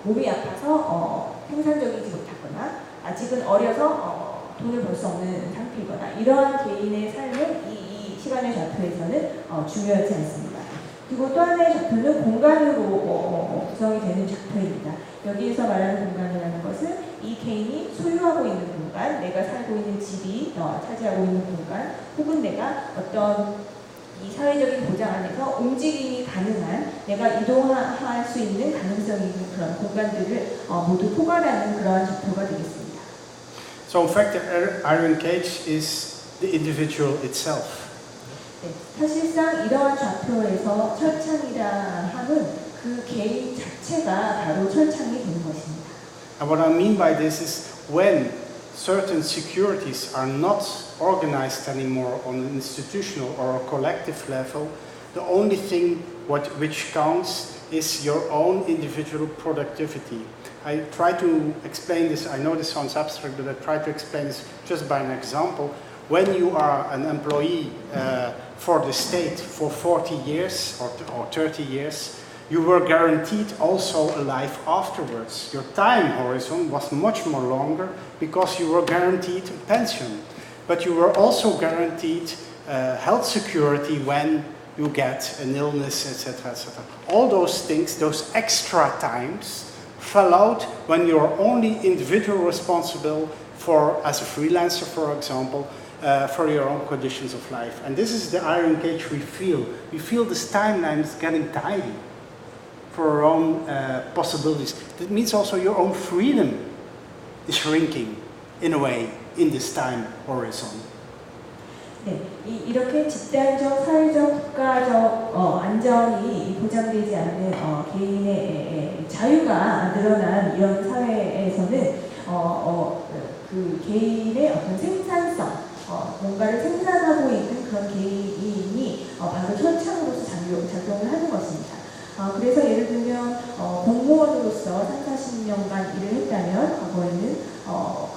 몸이 아파서 생산적이지 못하거나 아직은 어려서 돈을 벌 수 없는 상태이거나 이러한 개인의 삶은 이 시간의 좌표에서는 중요하지 않습니다. 그리고 또 하나의 좌표는 공간으로 구성이 되는 좌표입니다. 여기에서 말하는 공간이라는 것은 이 개인이 소유하고 있는 공간, 내가 살고 있는 집이 차지하고 있는 공간, 혹은 내가 어떤 이 사회적인 보장 안에서 움직임이 가능한, 내가 이동할 수 있는 가능성이 있는 그런 공간들을 모두 포괄하는 그러한 좌표가 되겠습니다. So in fact, the iron cage is the individual itself. 네, 사실상 이러한 좌표에서 철창이라 함은 그 개인 자체가 바로 철창이 되는 것입니다. And what I mean by this is when certain securities are not organized anymore on an institutional or a collective level, the only thing which counts is your own individual productivity. I try to explain this, I know this sounds abstract, but I try to explain this just by an example. When you are an employee for the state for 40 years or 30 years, you were guaranteed also a life afterwards. Your time horizon was much more longer because you were guaranteed a pension. But you were also guaranteed health security when you get an illness, etc., etc. All those things, those extra times, fell out when you're only individual responsible for, as a freelancer, for example, for your own conditions of life. And this is the iron cage we feel. We feel this timeline is getting tidy for our own possibilities. That means also your own freedom is shrinking in a way in this time horizon. 네, 이렇게 집단적, 사회적, 국가적 안전이 보장되지 않는 개인의 자유가 늘어난 이런 사회에서는 그 개인의 어떤 생산성, 뭔가를 생산하고 있는 그런 개인이 바로 철창으로서 작용을 하는 것입니다. 그래서 예를 들면 공무원으로서 노동자로서 30-40년간 일을 했다면 과거에는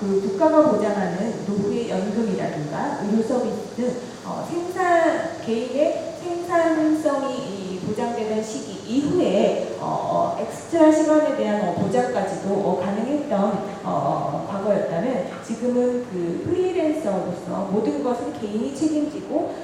그 국가가 보장하는 노후연금이라든가 의료 서비스 등 개인의 생산성이 보장되는 시기 이후에 엑스트라 시간에 대한 보장까지도 가능했던 과거였다면 지금은 그 프리랜서로서 모든 것을 개인이 책임지고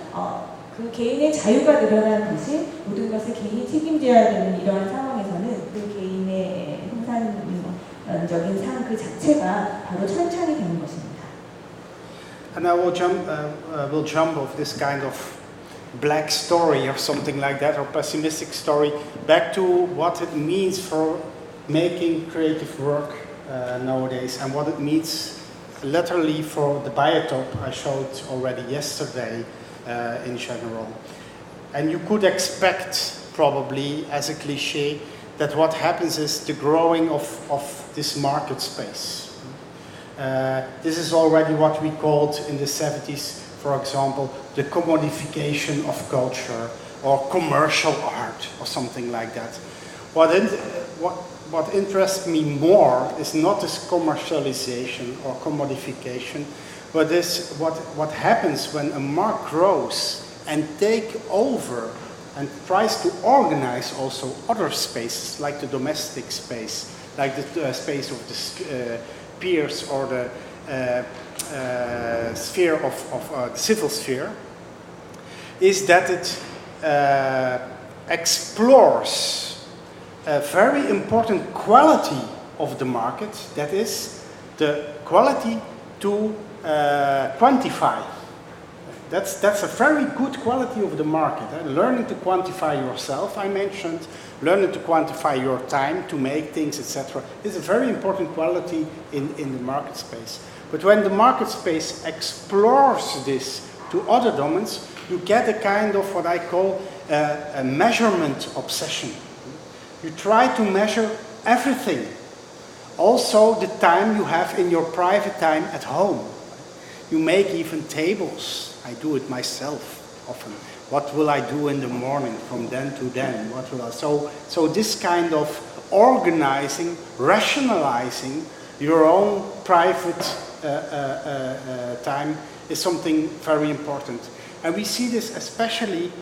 그 개인의 자유가 늘어나는 대신 모든 것을 개인이 책임져야 되는 이러한 상황에서는 그 개인의 생산적인 삶 그 자체가 바로 철창이 되는 것입니다. And I will jump off this kind of black story or something like that, or pessimistic story, back to what it means for making creative work nowadays, and what it means literally for the biotope I showed already yesterday in general. And you could expect, probably as a cliche, that what happens is the growing of this market space. This is already what we called in the 70s, for example, the commodification of culture or commercial art or something like that. What interests me more is not this commercialization or commodification, but this what happens when a market grows and take over and tries to organize also other spaces, like the domestic space, like the space of the peers or the sphere of the civil sphere, is that it explores a very important quality of the market, that is the quality to quantify. That's a very good quality of the market. Learning to quantify yourself, I mentioned, learning to quantify your time to make things, etc., is a very important quality in the market space. But when the market space explores this to other domains, you get a kind of what I call a measurement obsession. You try to measure everything. Also the time you have in your private time at home. You make even tables. I do it myself often. What will I do in the morning from then to then? What will I? So this kind of organizing, rationalizing your own private time is something very important. And we see this especially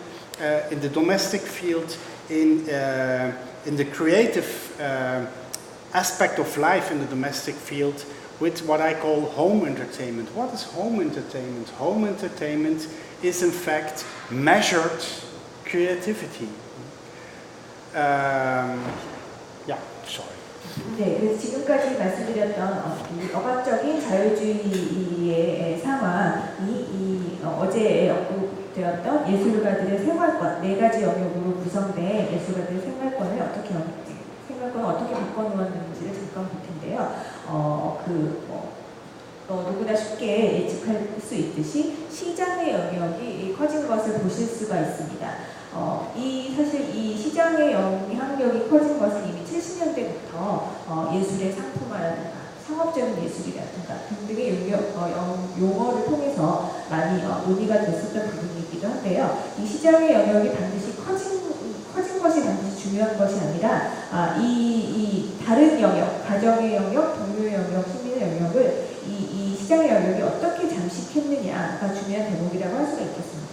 in the domestic field, in the creative aspect of life in the domestic field, with what I call home entertainment. What is home entertainment? Home entertainment is in fact measured creativity. Sorry. 네, 그래서 지금까지 말씀드렸던 이 억압적인 자유주의의 상황이 어제 언급되었던 예술가들의 생활권, 4가지 영역으로 구성된 예술가들의 생활권을 어떻게 바꿔놓았는지를 잠깐 볼 텐데요. 누구나 쉽게 예측할 수 있듯이 시장의 영역이 커진 것을 보실 수가 있습니다. 사실 이 시장의 영향력이 커진 것은 이미 70년대부터 예술의 상품화라든가 상업적인 예술이라든가 등등의 용어를 통해서 많이 논의가 됐었던 부분이기도 한데요. 이 시장의 영역이 반드시 커진 것이 반드시 중요한 것이 아니라 이 다른 영역, 가정의 영역, 동료 영역, 시민의 영역을 이 시장의 영역이 어떻게 잠식했느냐가 중요한 대목이라고 할 수가 있겠습니다.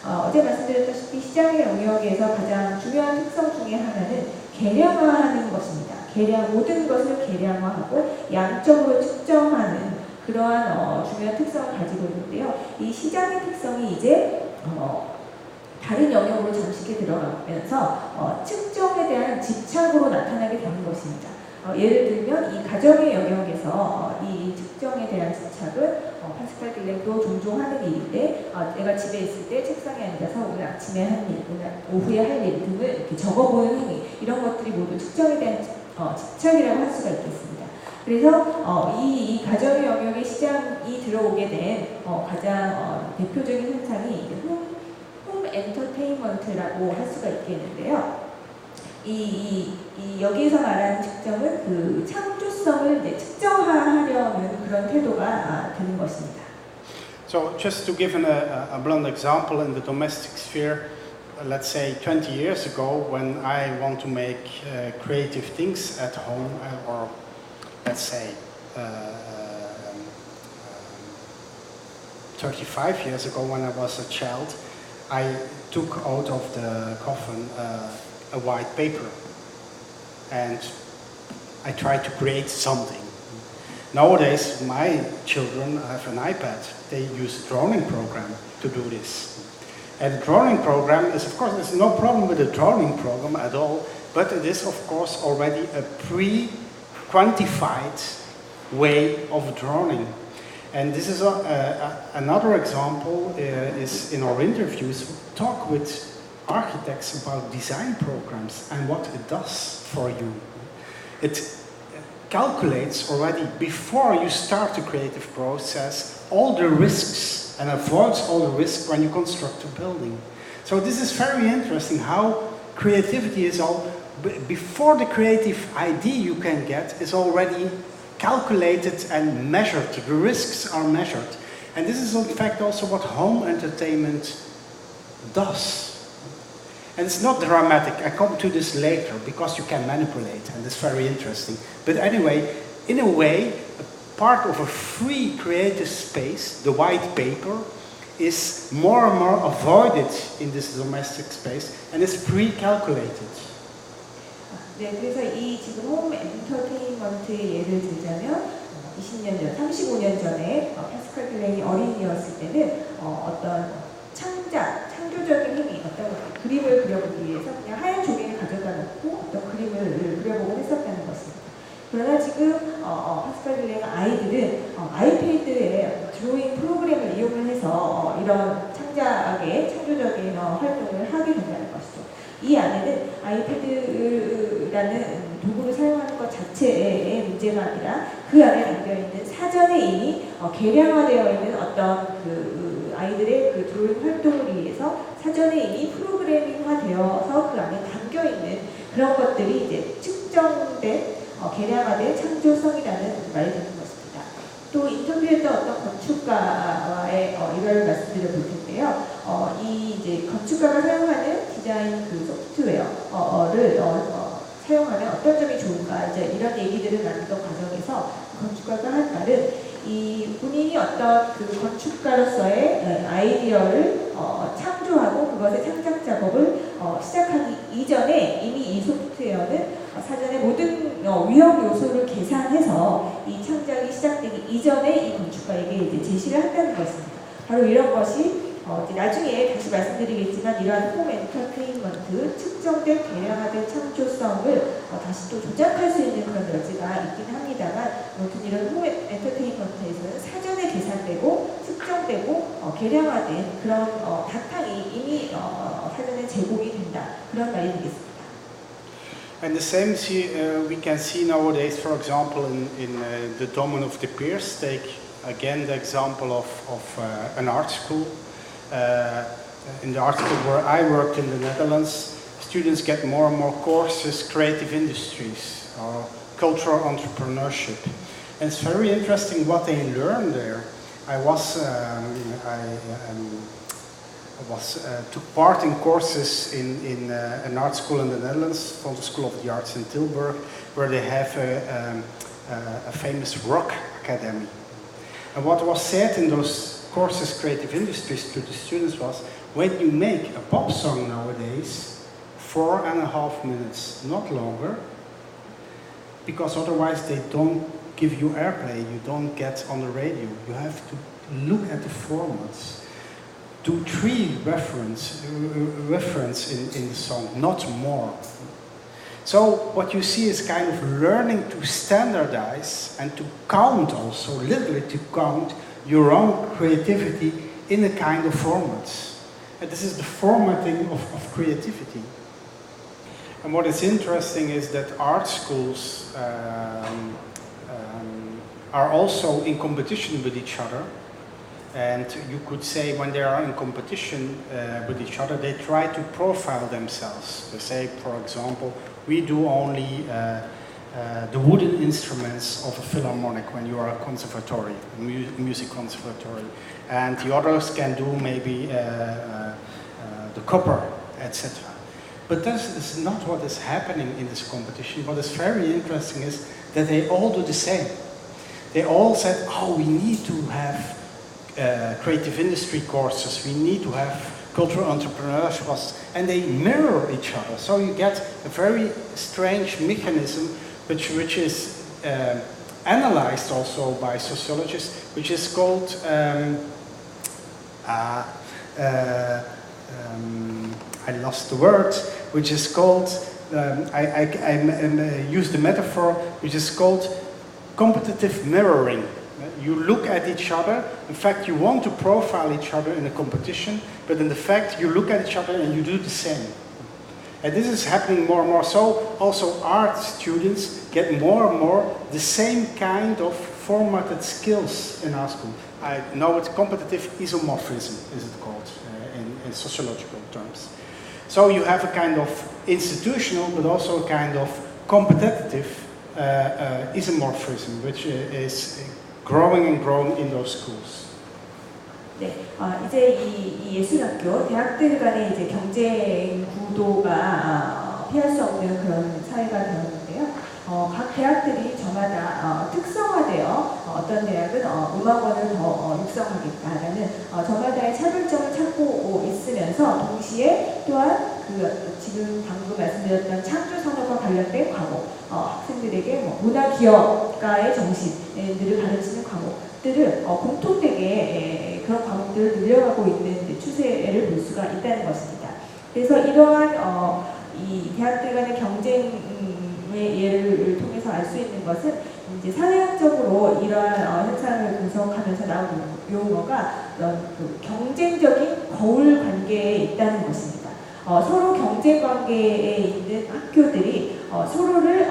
어제 말씀드렸다시피 시장의 영역에서 가장 중요한 특성 중에 하나는 계량화하는 것입니다. 모든 것을 계량화하고 양적으로 측정하는 그러한 중요한 특성을 가지고 있는데요. 이 시장의 특성이 이제 다른 영역으로 잠식해 들어가면서 측정에 대한 집착으로 나타나게 되는 것입니다. 예를 들면 이 가정의 영역에서 이 측정에 대한 집착은 파스칼 길렌도 종종 하는 일인데 내가 집에 있을 때 책상에 앉아서 오늘 아침에 한 일, 오늘 오후에 할 일 등을 이렇게 적어보는 행위, 이런 것들이 모두 측정에 대한 집착이라고 할 수가 있겠습니다. 그래서 이 가정의 영역에 시장이 들어오게 된 가장 대표적인 현상이 홈 엔터테인먼트라고 할 수가 있겠는데요. 여기에서 말하는 측정은 그 창조성을 이제 측정하려는 그런 태도가 되는 것입니다. So just to give a blunt example in the domestic sphere, let's say 20 years ago, when I want to make creative things at home, or let's say 35 years ago when I was a child, I took out of the coffin a white paper and I tried to create something. Nowadays, my children have an iPad. They use a drawing program to do this. And the drawing program is, of course, there's no problem with the drawing program at all, but it is, of course, already a pre-quantified way of drawing. And this is another example is in our interviews, we talk with architects about design programs and what it does for you. It calculates already before you start the creative process all the risks and avoids all the risks when you construct a building. So this is very interesting how creativity is all, before the creative idea you can get is already calculated and measured. The risks are measured. And this is in fact also what home entertainment does. And it's not dramatic. I come to this later because you can manipulate and it's very interesting. But anyway, in a way, a part of a free creative space, the white paper, is more and more avoided in this domestic space and is pre-calculated. 네, 그래서 이 지금 홈 엔터테인먼트의 예를 들자면 20년 전, 35년 전에 파스칼 길렌이 어린이였을 때는 어떤 창조적인 힘이 어떤 그림을 그려보기 위해서 그냥 하얀 종이를 가져다 놓고 어떤 그림을 그려보고 했었다는 것입니다. 그러나 지금 파스칼 길렌 아이들은 아이패드의 드로잉 프로그램을 이용을 해서 이런 창조적인 활동을 하게 된다는 것이죠. 이 안에는 아이패드라는 도구를 사용하는 것 자체의 문제가 아니라 그 안에 담겨있는 사전에 이미 계량화되어 있는 어떤 그 아이들의 그 드로잉 활동을 위해서 사전에 이미 프로그래밍화되어서 그 안에 담겨있는 그런 것들이 이제 측정된 계량화된 창조성이라는 말이 되는 것입니다. 또 인터뷰했던 어떤 건축가와의 이걸 말씀드려 볼 텐데요. 이 이제 건축가가 사용하는 디자인 그 소프트웨어를 사용하면 어떤 점이 좋을까 이제 이런 얘기들을 나누던 과정에서 건축가가 한 말은 이 본인이 어떤 그 건축가로서의 아이디어를 창조하고 그것의 창작 작업을 시작하기 이전에 이미 이 소프트웨어는 사전에 모든 위험 요소를 계산해서 이 창작이 시작되기 이전에 이 건축가에게 이제 제시를 한다는 것입니다. 바로 이런 것이 이제 나중에 다시 말씀드리겠지만 이러한 홈 엔터테인먼트 측정된 계량화된 창조성을 다시 또 조작할 수 있는 그런 여지가 있긴 합니다만 아무튼 이런 홈 엔터테인먼트에서는 사전에 계산되고 측정되고 계량화된 그런 바탕이 이미 사전에 제공이 된다 그런 말이 되겠습니다. And the same we can see nowadays, for example, in the domain of the peers. Take again the example of an art school. In the art school where I worked in the Netherlands, students get more and more courses, creative industries or cultural entrepreneurship. And it's very interesting what they learn there. I took part in courses in an art school in the Netherlands, from the School of the Arts in Tilburg, where they have a famous rock academy. And what was said in those courses, creative industries, to the students was, when you make a pop song nowadays, 4.5 minutes, not longer, because otherwise they don't give you airplay, you don't get on the radio. You have to look at the formats. Do 3 reference in the song, not more. So what you see is kind of learning to standardize and to count also, literally to count your own creativity in a kind of formats. And this is the formatting of creativity. And what is interesting is that art schools are also in competition with each other. And you could say when they are in competition with each other, they try to profile themselves. They say, for example, we do only the wooden instruments of a philharmonic when you are a conservatory, a music conservatory. And the others can do maybe the copper etc. But this is not what is happening in this competition. What is very interesting is that they all do the same. They all said, oh, we need to have creative industry courses, we need to have cultural entrepreneurship courses, and they mirror each other. So you get a very strange mechanism which is analyzed also by sociologists, which is called I lost the word, which is called, I use the metaphor, which is called competitive mirroring. You look at each other, in fact you want to profile each other in a competition, but in the fact you look at each other and you do the same. And this is happening more and more, so also art students get more and more the same kind of formatted skills in our school. I know it's competitive isomorphism, is it called, in sociological terms. So you have a kind of institutional, but also a kind of competitive isomorphism, which is growing and growing in those schools. 네, 이제 이 예술학교, 대학들 간의 이제 경쟁 구도가 피할 수 없는 그런 사회가 되었는데요. 각 대학들이 저마다 특성화되어 어떤 대학은 음악원을 더 육성하겠다라는 저마다의 차별점을 찾고 있으면서 동시에 또한 지금 방금 말씀드렸던 창조 산업과 관련된 과목, 학생들에게 문화 기업가의 정신들을 가르치는 과목들을 공통되게 그런 과목들을 늘려가고 있는 추세를 볼 수가 있다는 것입니다. 그래서 이러한 이 대학들 간의 경쟁 예를 통해서 알 수 있는 것은 이제 사회학적으로 이러한 현상을 분석하면서 나온 용어가 그 경쟁적인 거울 관계에 있다는 것입니다. 서로 경쟁 관계에 있는 학교들이 서로를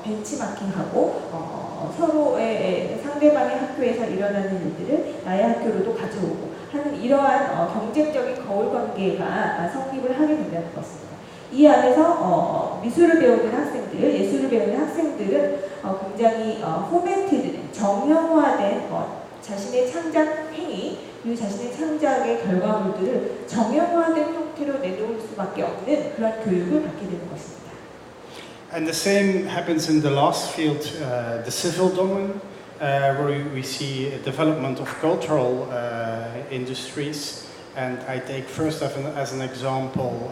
벤치마킹하고 서로의 상대방의 학교에서 일어나는 일들을 나의 학교로도 가져오고 하는 이러한 경쟁적인 거울 관계가 성립을 하게 된다는 것입니다. 이 안에서 미술을 배우는 학생들, 예술을 배우는 학생들은 굉장히 포맷티드, 정형화된 자신의 창작 행위, 그리고 자신의 창작의 결과물들을 정형화된 형태로 내놓을 수밖에 없는 그런 교육을 받게 되는 것입니다. And the same happens in the last field, the civil domain, where we see a development of cultural industries. And I take first as an example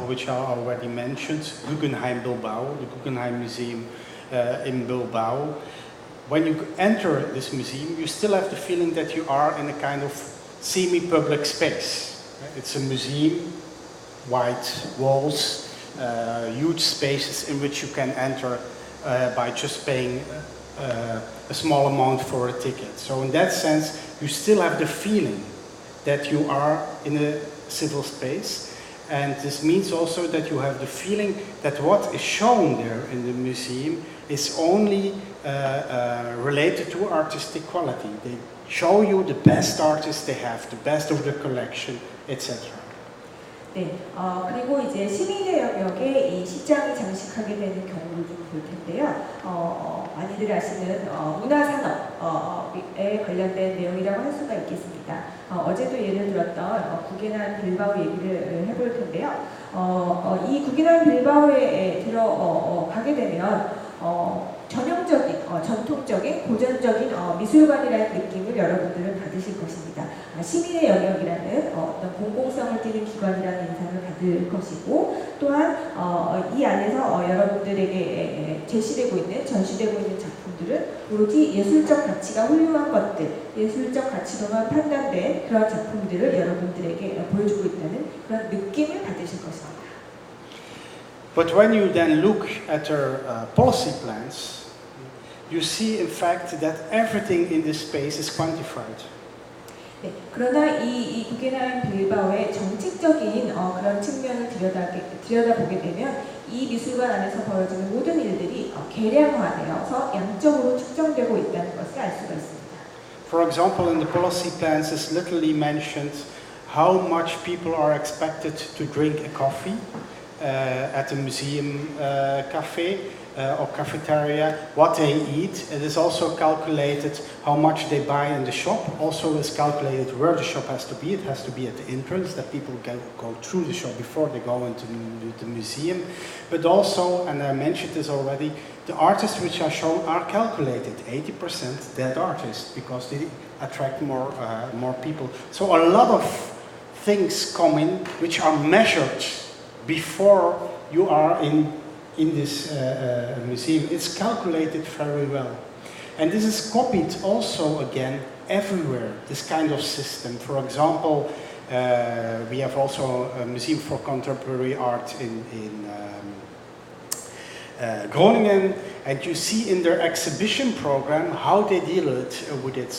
which I already mentioned, Guggenheim Bilbao, the Guggenheim Museum in Bilbao. When you enter this museum, you still have the feeling that you are in a kind of semi-public space. It's a museum, white walls, huge spaces in which you can enter by just paying a small amount for a ticket. So in that sense, you still have the feeling that you are in a civil space. And this means also that you have the feeling that what is shown there in the museum is only related to artistic quality. They show you the best artists they have, the best of the collection, etc. 네, 그리고 이제 시민의 영역에 이 시장이 장식하게 되는 경우를 좀 볼 텐데요. 많이들 아시는 문화산업에 관련된 내용이라고 할 수가 있겠습니다. 어제도 예를 들었던 구겐하임 빌바오 얘기를 해볼 텐데요. 이 구겐하임 빌바오에 들어가게 되면 전형적인, 전통적인, 고전적인 미술관이라는 느낌을 여러분들은 받으실 것입니다. 시민의 영역이라는 어떤 공공성을 띠는 기관이라는 인상을 받을 것이고, 또한 이 안에서 여러분들에게 제시되고 있는, 전시되고 있는 작품들은 오로지 예술적 가치가 훌륭한 것들, 예술적 가치로만 판단된 그런 작품들을 여러분들에게 보여주고 있다는 그런 느낌을 받으실 것입니다. But when you then look at their policy plans, you see in fact that everything in this space is quantified. 네, 그러나 이 구겐하임 빌바오의 정책적인 그런 측면을 들여다보게 되면 이 미술관 안에서 벌어지는 모든 일들이 계량화되어서 양적으로 측정되고 있다는 것을 알 수가 있습니다. For example, in the policy plans is literally mentioned how much people are expected to drink a coffee, at the museum cafe or cafeteria, what they eat. It is also calculated how much they buy in the shop. Also is calculated where the shop has to be. It has to be at the entrance, that people go through the shop before they go into the museum. But also, and I mentioned this already, the artists which are shown are calculated, 80% dead artists, because they attract more people. So a lot of things come in which are measured before you are in this museum. It's calculated very well. And this is copied also again everywhere, this kind of system. For example, we have also a museum for contemporary art in Groningen, and you see in their exhibition program how they deal with it.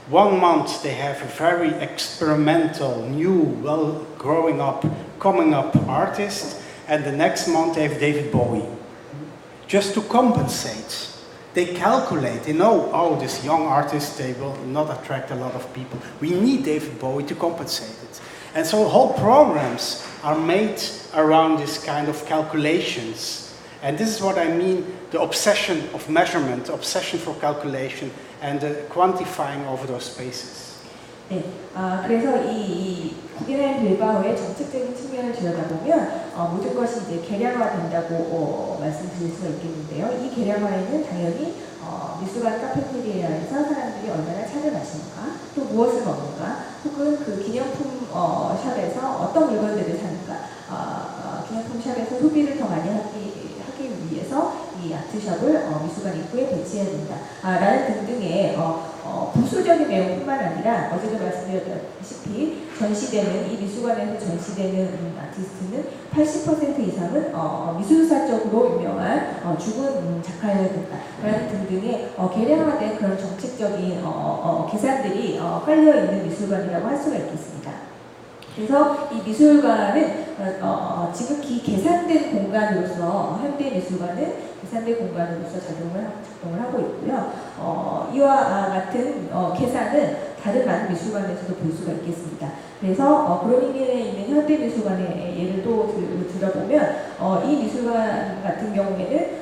1 month they have a very experimental, new, well growing up, coming up artist, and the next month they have David Bowie. Just to compensate. They calculate, they know, oh, this young artist, they will not attract a lot of people. We need David Bowie to compensate it. And so whole programs are made around this kind of calculations. And this is what I mean, the obsession of measurement, obsession for calculation, and the quantifying over those spaces. 네, 그래서 이 기elen 빌바오의 정책적인 측면을 들여다보면 모든 것이 이제 계량화된다고 말씀드릴 수가 있겠는데요. 이 계량화에는 당연히 미술관 카페테리아에서 사람들이 얼마나 차를 마시는가, 또 무엇을 먹는가, 혹은 그 기념품 샵에서 어떤 물건들을 사는가, 기념품 샵에서 소비를 더 많이 하기 위해서 이 아트샵을 미술관 입구에 배치해야 된다. 라는 등등의 부수적인 내용뿐만 아니라 어제도 말씀드렸다시피 전시되는 이 미술관에서 전시되는 아티스트는 80% 이상은 미술사적으로 유명한 죽은 작가여야 된다. 라는 등등의 계량화된 그런 정책적인 계산들이 깔려 있는 미술관이라고 할 수가 있겠습니다. 그래서 이 미술관은 지극히 계산된 공간으로서 현대 미술관은 계산된 공간으로서 작동을 하고 있고요. 이와 같은 계산은 다른 많은 미술관에서도 볼 수가 있겠습니다. 그래서 그로닝겐에 있는 현대 미술관의 예를 또 들어보면 이 미술관 같은 경우에는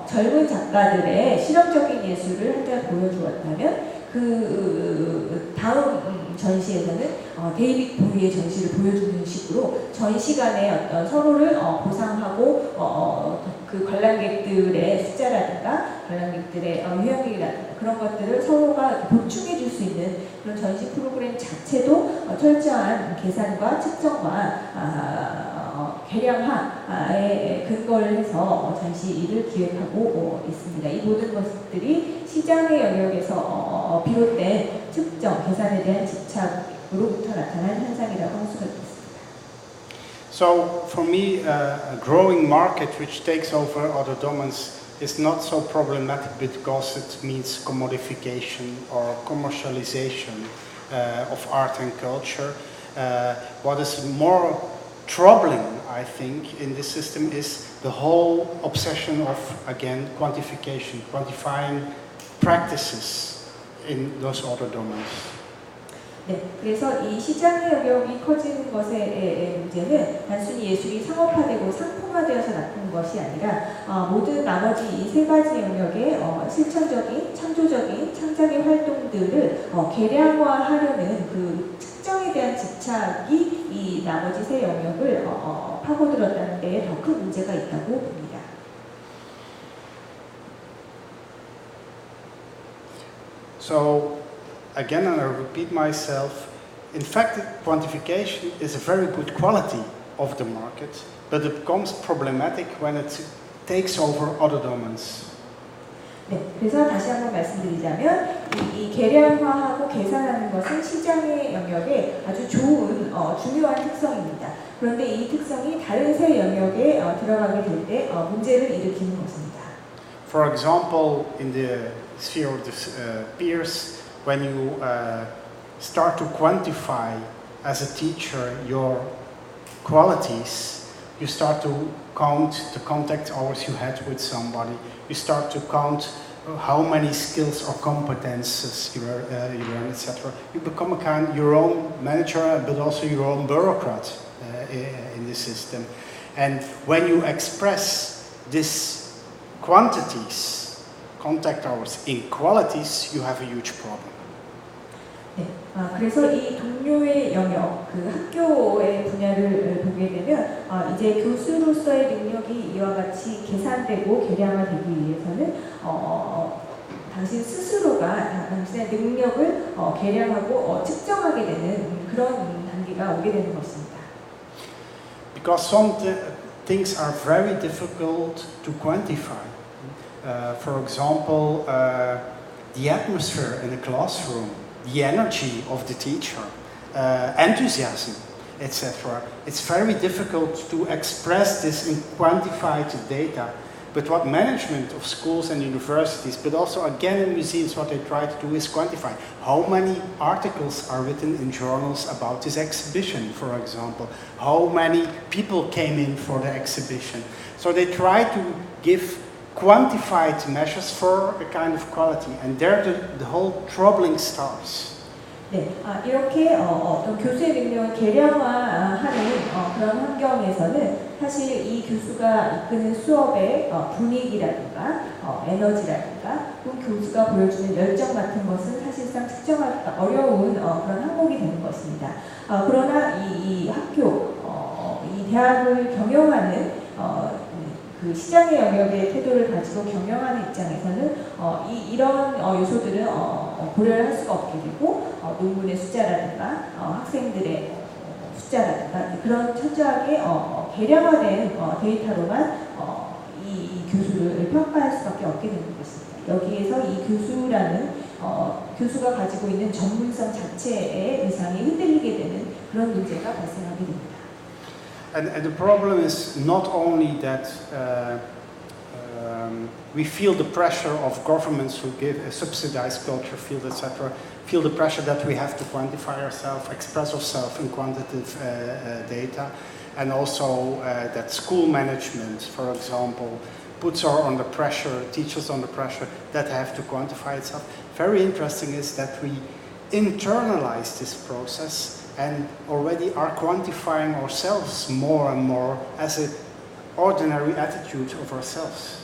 젊은 작가들의 실험적인 예술을 한 장 보여주었다면 그 다음 전시에서는 데이빗 보위의 전시를 보여주는 식으로 전시간에 어떤 서로를 보상하고 그 관람객들의 숫자라든가 관람객들의 유형이라든가 그런 것들을 서로가 보충해 줄 수 있는 그런 전시 프로그램 자체도 철저한 계산과 측정과 계량화에 근거를 해서 전시를 기획하고 있습니다. 이 모든 것들이 시장의 영역에서 비롯된 측정, 계산에 대한 집착으로부터 나타난 현상이라고 할 수가 있습니다. So for me, a growing market which takes over other domains is not so problematic because it means commodification or commercialization of art and culture. What is more troubling, I think, in this system is the whole obsession of, again, quantification, quantifying practices in those other domains. 네, 그래서 이 시장의 영역이 커지는 것의 문제는 단순히 예술이 상업화되고 상품화되어서 나쁜 것이 아니라 모든 나머지 이 세 가지 영역의 실천적인, 창조적인, 창작의 활동들을 계량화하려는 그 측정에 대한 집착이 이 나머지 세 영역을 파고들었다는 데에 더 큰 문제가 있다고 봅니다. So, again, and I repeat myself, in fact, quantification is a very good quality of the market, but it becomes problematic when it takes over other domains. 네, 그래서 다시 한번 말씀드리자면 이 계량화하고 계산하는 것은 시장의 영역에 아주 좋은 중요한 특성입니다. 그런데 이 특성이 다른 세 영역에 들어가게 될 때 문제를 일으키는 것입니다. For example, in the sphere of the peers, when you start to quantify as a teacher your qualities, you start to count the contact hours you had with somebody. You start to count how many skills or competences you learn, etc. You become a kind your own manager, but also your own bureaucrat in the system. And when you express these quantities, contact hours, in qualities, you have a huge problem. 네, 그래서 이 동료의 영역, 그 학교의 분야를 보게 되면 이제 교수로서의 능력이 이와 같이 계산되고 계량화되기 위해서는 당신 스스로가 당신의 능력을 계량하고 측정하게 되는 그런 단계가 오게 되는 것입니다. Because some things are very difficult to quantify. For example, the atmosphere in a classroom, the energy of the teacher, enthusiasm, etc. It's very difficult to express this in quantified data. But what management of schools and universities, but also again in museums, what they try to do is quantify how many articles are written in journals about this exhibition, for example. How many people came in for the exhibition. So they try to give quantified measures for a kind of quality, and there the whole troubling starts. 네, 이렇게 어떤 교수의 능력을 계량화하는 그런 환경에서는 사실 이 교수가 이끄는 수업의 분위기라든가 에너지라든가 혹은 교수가 보여주는 열정 같은 것은 사실상 측정하기가 어려운 그런 항목이 되는 것입니다. 그러나 이 학교, 이 대학을 경영하는 그 시장의 영역의 태도를 가지고 경영하는 입장에서는 이런 요소들은 고려를 할 수가 없게 되고 논문의 숫자라든가 학생들의 숫자라든가 그런 철저하게 계량화된 데이터로만 이 교수를 평가할 수밖에 없게 되는 것입니다. 여기에서 이 교수라는 교수가 가지고 있는 전문성 자체의 의상이 흔들리게 되는 그런 문제가 발생하게 됩니다. And the problem is not only that we feel the pressure of governments who give a subsidized culture field, etc., feel the pressure that we have to quantify ourselves, express ourselves in quantitative data, and also that school management, for example, puts us under pressure, teachers under pressure, that have to quantify itself. Very interesting is that we internalize this process and already are quantifying ourselves more and more as an ordinary attitude of ourselves.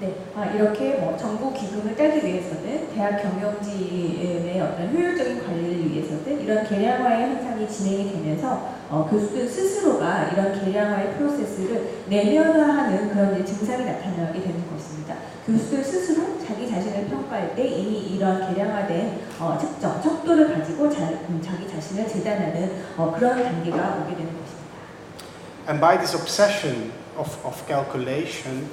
네, 이렇게 정부 기금을 따기 위해서는 대학 경영진의 어떤 효율적인 관리를 위해서든 이런 계량화의 현상이 진행이 되면서 교수들 스스로가 이런 계량화의 프로세스를 내면화하는 그런 증상이 나타나게 되는 것입니다. 교수들 스스로 자기 자신을 평가할 때 이미 이런 계량화된 측정, 척도를 가지고 자기 자신을 재단하는 그런 단계가 오게 되는 것입니다. And by this obsession of calculation,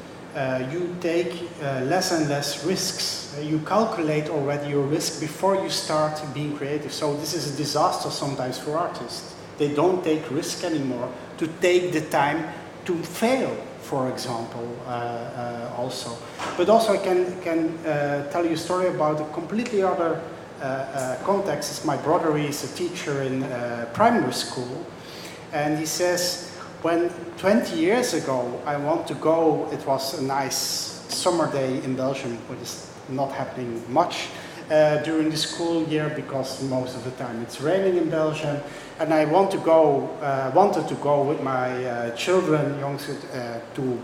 you take less and less risks. You calculate already your risk before you start being creative. So this is a disaster sometimes for artists. They don't take risk anymore to take the time to fail, for example, also. But also I can tell you a story about a completely other context. My brother is a teacher in primary school, and he says, when 20 years ago I want to go, it was a nice summer day in Belgium, but it's not happening much during the school year because most of the time it's raining in Belgium. And I wanted to go with my children, to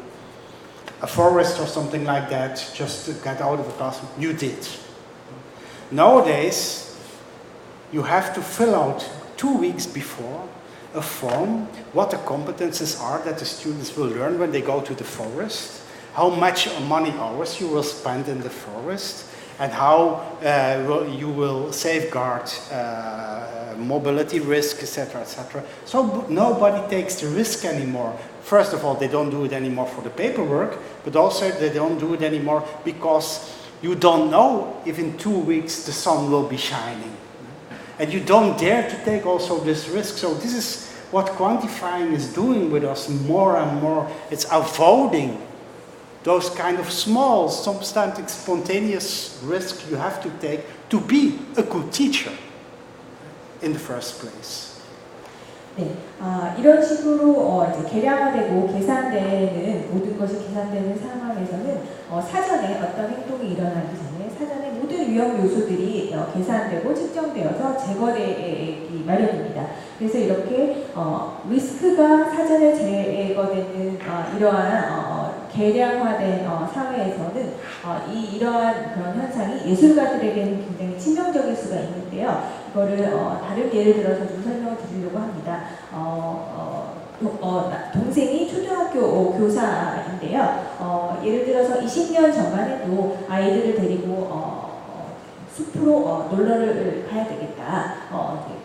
a forest or something like that, just to get out of the classroom. You did. Nowadays, you have to fill out 2 weeks before a form, what the competences are that the students will learn when they go to the forest, how much money hours you will spend in the forest, and how you will safeguard mobility risk, etc., etc. So nobody takes the risk anymore. First of all, they don't do it anymore for the paperwork, but also they don't do it anymore because you don't know if in 2 weeks the sun will be shining. And you don't dare to take also this risk. So this is what quantifying is doing with us more and more. It's avoiding those kind of small, sometimes spontaneous risks you have to take to be a good teacher in the first place. 네, 이런 식으로 이제 계량화되고 계산되는 모든 것이 계산되는 상황 한편에서는 사전에 어떤 행동이 일어나기 전에 사전에 모든 위험 요소들이 계산되고 측정되어서 제거되기 마련입니다. 그래서 이렇게 리스크가 사전에 제거되는 이러한 개량화된 사회에서는 이러한 그런 현상이 예술가들에게는 굉장히 치명적일 수가 있는데요. 이거를 다른 예를 들어서 좀 설명을 드리려고 합니다. 동생이 초등학교 교사인데요. 예를 들어서 20년 전만 해도 아이들을 데리고 숲으로 놀러를 가야 되겠다.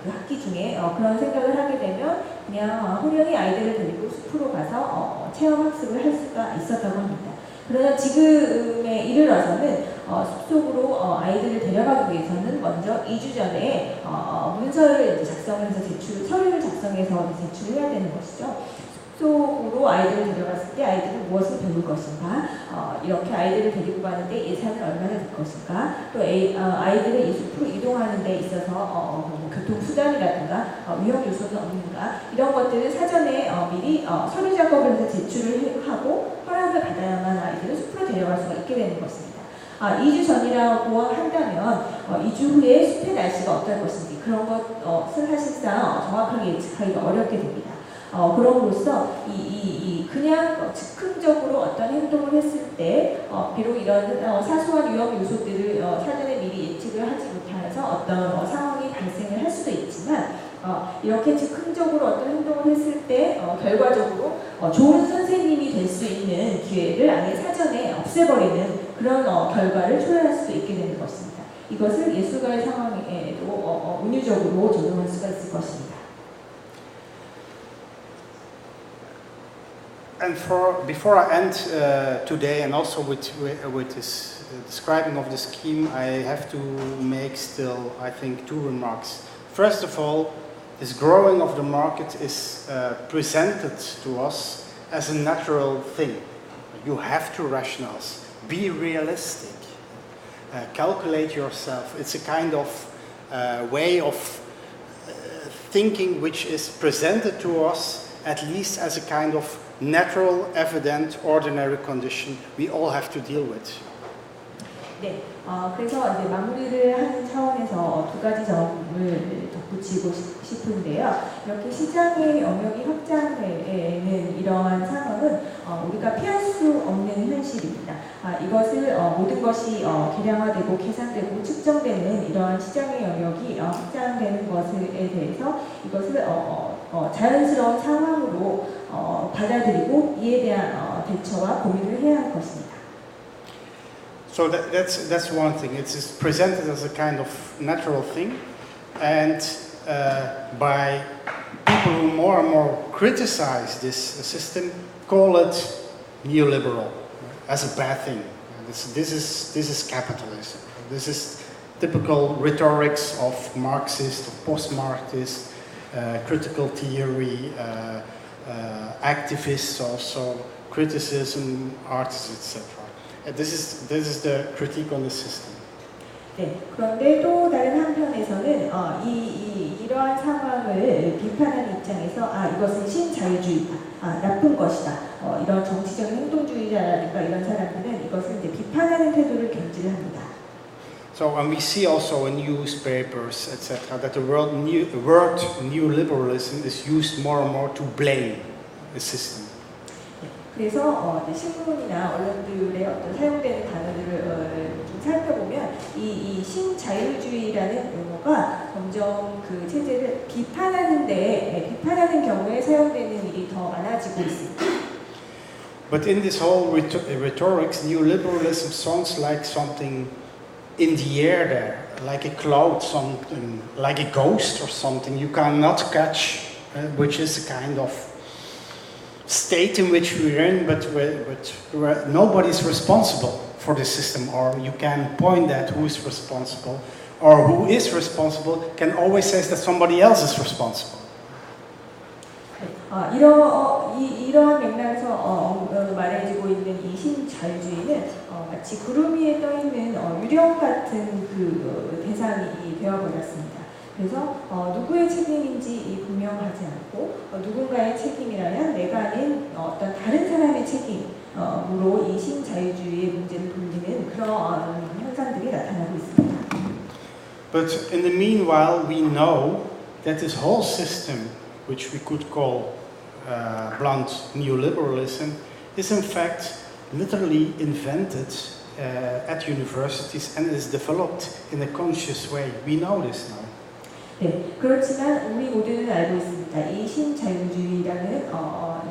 그 학기 중에 그런 생각을 하게 되면 그냥 호련히 아이들을 데리고 숲으로 가서 체험학습을 할 수가 있었다고 합니다. 그러나 지금에 이르러서는 숲속으로 아이들을 데려가기 위해서는 먼저 2주 전에 문서를 이제 작성을 해서 서류를 작성해서 제출해야 되는 것이죠. 숲속으로 아이들을 데려갔을 때 아이들은 무엇을 배울 것인가, 이렇게 아이들을 데리고 가는데 예산은 얼마나 들 것인가, 또 아이들을 이 숲으로 이동하는 데 있어서 교통수단이라든가 위험 요소는 없는가, 이런 것들을 사전에 미리 서류 작업을 해서 제출을 하고 허락을 받아야만 아이들을 숲으로 데려갈 수가 있게 되는 것입니다. 2주 전이라고 한다면 2주 후에 숲의 날씨가 어떨 것인지 그런 것을 사실상 정확하게 예측하기가 어렵게 됩니다. 그럼으로써 그냥 즉흥적으로 어떤 행동을 했을 때 비록 이런 사소한 위험 요소들을 사전에 미리 예측을 하지 못해서 어떤 상황이 발생을 할 수도 있지만 이렇게 즉흥적으로 어떤 행동을 했을 때 결과적으로 좋은 선생님이 될 수 있는 기회를 아예 사전에 없애버리는 그런 결과를 초래할 수도 있게 되는 것입니다. 이것을 예술가의 상황에도 운유적으로 적용할 수가 있을 것입니다. And before I end today, and also with this describing of the scheme, I have to make still, I think, 2 remarks. First of all, this growing of the market is presented to us as a natural thing. You have to rationalize, be realistic, calculate yourself. It's a kind of way of thinking which is presented to us at least as a kind of natural, evident, ordinary condition we all have to deal with. 네, 그래서 이제 마무리를 하는 차원에서 2가지 점을 덧붙이고 싶은데요. 이렇게 시장의 영역이 확장되는 이러한 상황은 우리가 피할 수 없는 현실입니다. 이것을 모든 것이 계량화되고 계산되고 측정되는 이러한 시장의 영역이 확장되는 것에 대해서 이것을 자연스러운 상황으로 받아들이고 이에 대한 대처와 고민을 해야 할 것입니다. So that's one thing. It's presented as a kind of natural thing, and by people who more and more criticize this system, call it neoliberal as a bad thing. This is capitalism. This is typical rhetorics of Marxist, of post-Marxist, critical theory, activists also, criticism, artists, etc. This is the critique on the system. 네, 그런데 또 다른 한편에서는 이러한 상황을 비판하는 입장에서 이것은 신자유주의다, 나쁜 것이다, 이런 정치적인 행동주의자라든가 이런 사람들은 이것을 이제 비판하는 태도를 견지를 합니다. So, and we see also in newspapers, etc., that the word neoliberalism is used more and more to blame the system. 그래서 신문이나 언론들의 어떤 사용되는 단어들을 좀 살펴보면 이 신자유주의라는 용어가 점점 그 체제를 비판하는 경우에 사용되는 일이 더 많아지고 있습니다. But in this whole rhetorics, neoliberalism sounds like something in the air there, like a cloud, something like a ghost or something you cannot catch, which is a kind of state in which we're in, but where nobody's responsible for the system, or you can point at who is responsible, or who is responsible can always say that somebody else is responsible. 이러한 맥락에서 말해지고 있는 이 신자유주의는 마치 구름 위에 떠 있는 유령 같은 그 대상이 되어버렸습니다. 그래서 누구의 책임인지 분명하지 않고 누군가의 책임이라면 내가 아닌 어떤 다른 사람의 책임, 으로 이 신자유주의의 문제를 돌리는 그런 현상들이 나타나고 있습니다. But in the meanwhile, we know that this whole system, which we could call blunt neoliberalism, is in fact literally invented at universities and is developed in a conscious way. We know this now. 네, 그렇지만 우리 모두는 알고 있습니다. 이 신자유주의라는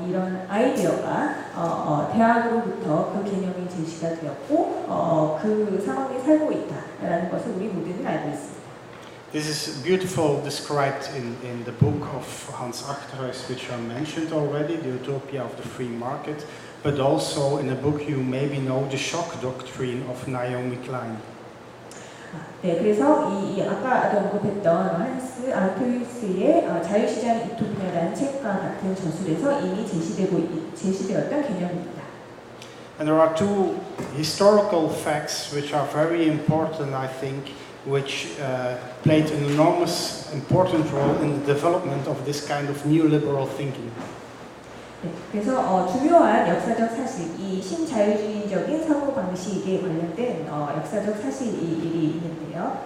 이런 아이디어가 대학으로부터 그 개념이 제시가 되었고 그 상황에 살고 있다라는 것을 우리 모두는 알고 있습니다. This is beautiful described in the book of Hans Achterhuis, which I mentioned already, The Utopia of the Free Market, but also in a book you maybe know, The Shock Doctrine of Naomi Klein. 네, 그래서 이 아까도 언급했던 한스 아르투이스의 자유시장 이토피아라는 책과 같은 저술에서 이미 제시되었던 개념입니다. And there are two historical facts which are very important, I think, which played an enormous important role in the development of this kind of neoliberal thinking. 네, 그래서 중요한 역사적 사실, 이 신자유주의적인 사고 방식에 관련된 역사적 사실이 있는데요.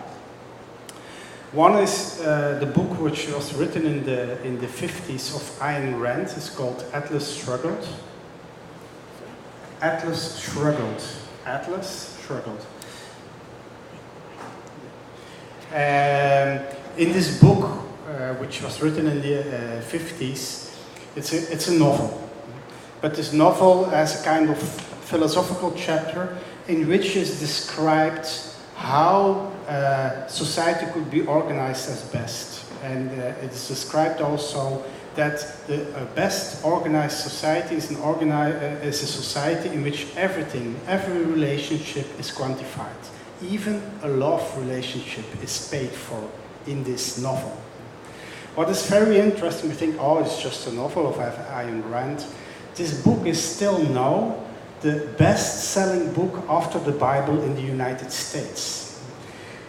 One is the book which was written in the 50s of Ayn Rand. It's called Atlas Shrugged. Atlas Shrugged. Atlas Shrugged. In this book, which was written in the 50s, it's a novel. But this novel has a kind of philosophical chapter in which is described how society could be organized as best. And it is described also that the best organized society is a society in which every relationship is quantified. Even a love relationship is paid for in this novel. What is very interesting, we think, oh, it's just a novel of Ayn Rand. This book is still now the best-selling book after the Bible in the United States.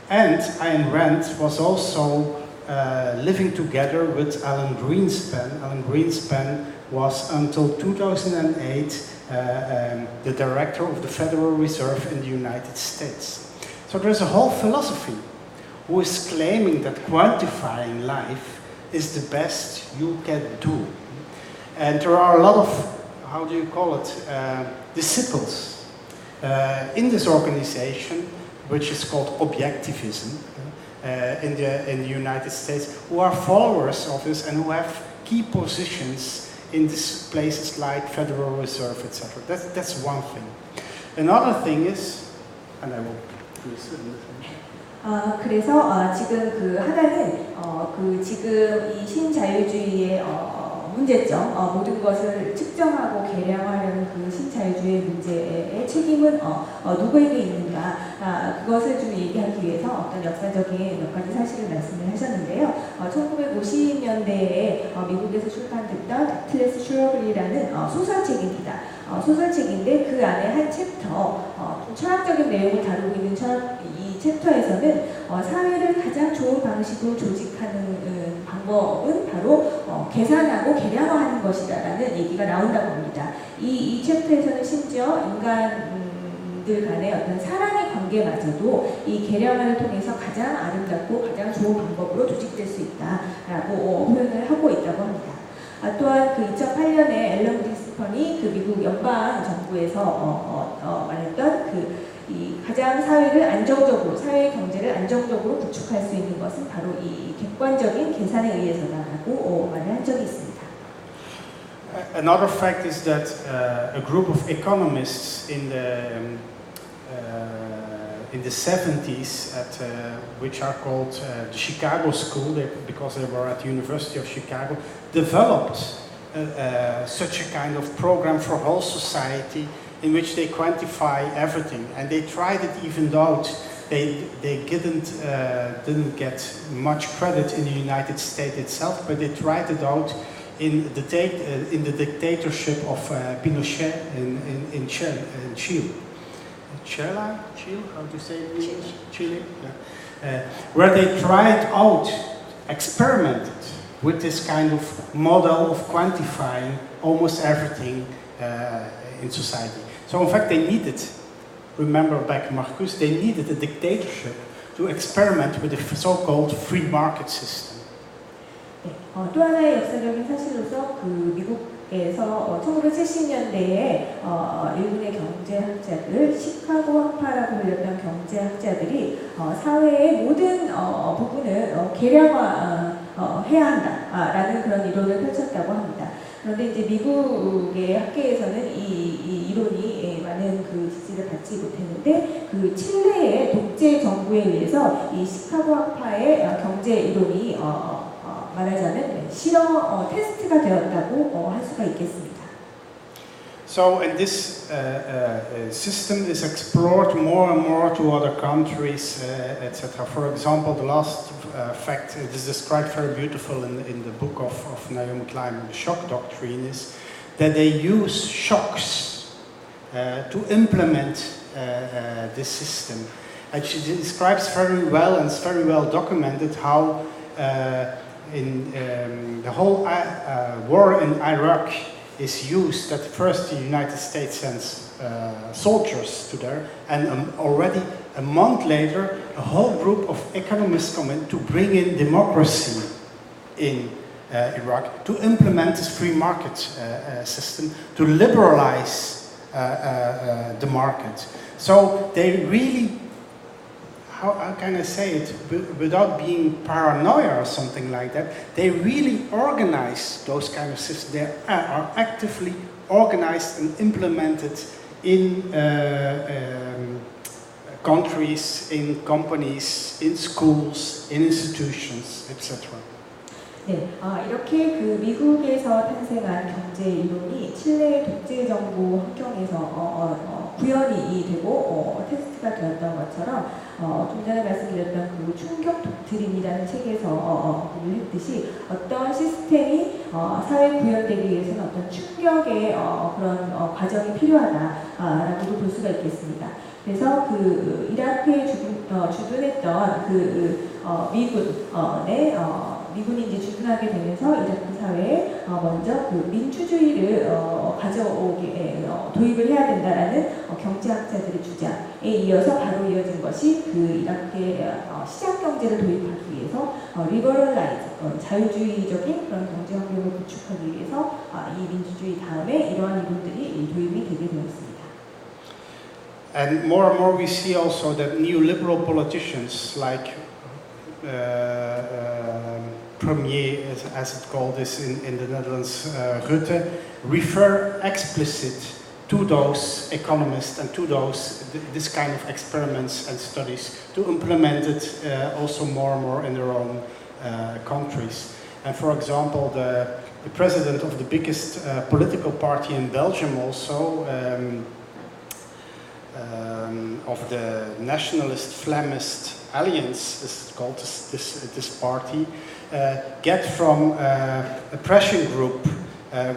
And Ayn Rand was also living together with Alan Greenspan. Alan Greenspan was until 2008 the director of the Federal Reserve in the United States. So there's a whole philosophy who is claiming that quantifying life is the best you can do. And there are a lot of, how do you call it, disciples in this organization, which is called objectivism in the United States, who are followers of this and who have key positions in these places like Federal Reserve, etc. That's one thing. Another thing is, and I will do this in the 그래서 지금 그 하나는 그 지금 이 신자유주의의 문제점, 모든 것을 측정하고 계량하려는 그 신자유주의 문제의 책임은 누구에게 있는가, 그것을 좀 얘기하기 위해서 어떤 역사적인 몇 가지 사실을 말씀을 하셨는데요. 1950년대에 미국에서 출간됐던 애틀래스 슈러글이라는 소설책입니다. 소설책인데 그 안에 한 챕터, 좀 철학적인 내용을 다루고 있는 이 챕터에서는 사회를 가장 좋은 방식으로 조직하는 방법은 바로 계산하고 계량화하는 것이다라는 얘기가 나온다고 합니다. 이 챕터에서는 심지어 인간들 간의 어떤 사랑의 관계마저도 이 계량화를 통해서 가장 아름답고 가장 좋은 방법으로 조직될 수 있다라고 표현을 하고 있다고 합니다. 또한 그 2008년에 앨런 그린스펀이 그 미국 연방 정부에서 말했던 이 가장 사회를 안정적으로, 사회 경제를 안정적으로 구축할 수 있는 것은 바로 이 객관적인 계산에 의해서다라고 말을 한 적이 있습니다. Another fact is that a group of economists in the 70s, which are called the Chicago School, because they were at the University of Chicago, developed such a kind of program for whole society in which they quantify everything, and they tried it even though they didn't get much credit in the United States itself, but they tried it out in the dictatorship of Pinochet in Chile. Chile? How do you say it in English? Chile. Yeah. Where they tried out, experimented with this kind of model of quantifying almost everything in society. So in fact they needed, remember back Marcus, they needed a dictatorship to experiment with the so-called free market system. 네, 또 하나의 역사적인 사실로서 그 미국에서 1970년대에 일본의 경제학자들, 시카고 학파라고 불렸던 경제학자들이 사회의 모든 부분을 계량화해야 한다라는 그런 이론을 펼쳤다고 합니다. 그런데 이제 미국의 학계에서는 이 이론이 많은 그 지지를 받지 못했는데 그 칠레의 독재 정부에 의해서 이 시카고 학파의 경제 이론이 말하자면 실험 테스트가 되었다고 할 수가 있겠습니다. So, and this system is explored more and more to other countries, etc. For example, the last fact, it is described very beautiful in the book of Naomi Klein, the shock doctrine, is that they use shocks to implement this system. And she describes very well, and it's very well documented, how in the whole war in Iraq is used that first the United States sends soldiers to there, and already a month later a whole group of economists come in to bring in democracy in Iraq, to implement this free market system, to liberalize the market. So they really, how can I say it, without being paranoia or something like that, they really organize those kind of systems. They are actively organized and implemented in countries, in companies, in schools, in institutions, etc. 네, 이렇게 그 미국에서 탄생한 경제 이론이 칠레의 독재 정부 환경에서 구현이 되고 테스트가 되었던 것처럼 좀 전에 말씀드렸던 그 충격 독트린이라는 책에서 했듯이 어떤 시스템이 사회 구현되기 위해서는 어떤 충격의 그런 과정이 필요하다라고도 볼 수가 있겠습니다. 그래서 그 이라크에 주둔했던 그 미군의 미군이 이제 주둔하게 되면서 이라크 사회에 먼저 그 민주주의를 가져오게 도입을 해야 된다라는 경제학자들의 주장에 이어서 바로 이어진 것이 그 이라크의 시장 경제를 도입하기 위해서 리버럴라이즈 자유주의적인 그런 경제 환경을 구축하기 위해서 이 민주주의 다음에 이러한 이론들이 도입이 되게 되었습니다. And more we see also that neoliberal politicians like Premier, as it called this in the Netherlands, Rutte, refer explicit to those economists and to this kind of experiments and studies to implement it also more and more in their own countries. And for example, the president of the biggest political party in Belgium also, of the nationalist Flamist Alliance, this is called this party, get from a pressure group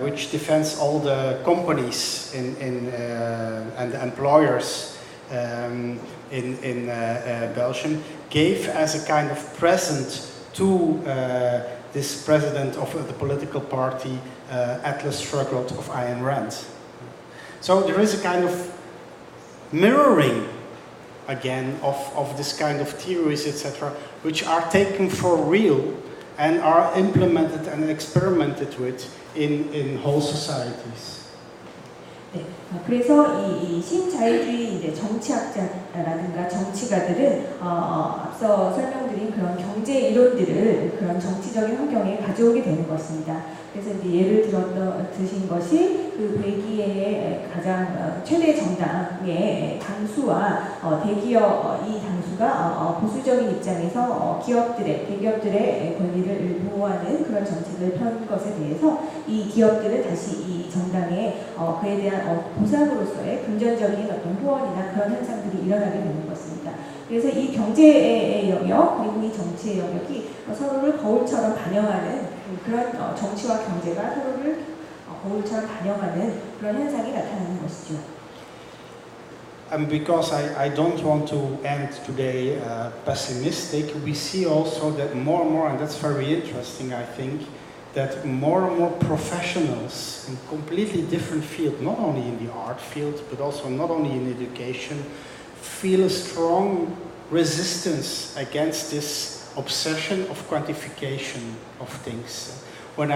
which defends all the companies and the employers in Belgium, gave as a kind of present to this president of the political party, Atlas Shrugged of Ayn Rand. So there is a kind of mirroring again of this kind of theories, etc., which are taken for real and are implemented and experimented with in whole societies. 네, 그래서 이 신자유주의 이제 정치학자라든가 정치가들은 앞서 설명드린 그런 경제 이론들을 그런 정치적인 환경에 가져오게 되는 것입니다. 그래서 이제 예를 드신 것이 그 벨기에의 가장 최대 정당의 당수와 대기업 이 당수가 보수적인 입장에서 대기업들의 권리를 보호하는 그런 정책을 편 것에 대해서 이 기업들은 다시 이 정당에 그에 대한 보상으로서의 금전적인 어떤 후원이나 그런 현상들이 일어나게 되는 것입니다. 그래서 이 경제의 영역 그리고 이 정치의 영역이 서로를 거울처럼 반영하는 그런 정치와 경제가 서로를 거울처럼 반영하는 그런 현상이 나타나는 것이죠. And because I don't want to end today pessimistic, we see also that more and more, and that's very interesting, I think, that more and more professionals in completely different fields, not only in the art field, but also not only in education, feel a strong resistance against this obsession of quantification of things. When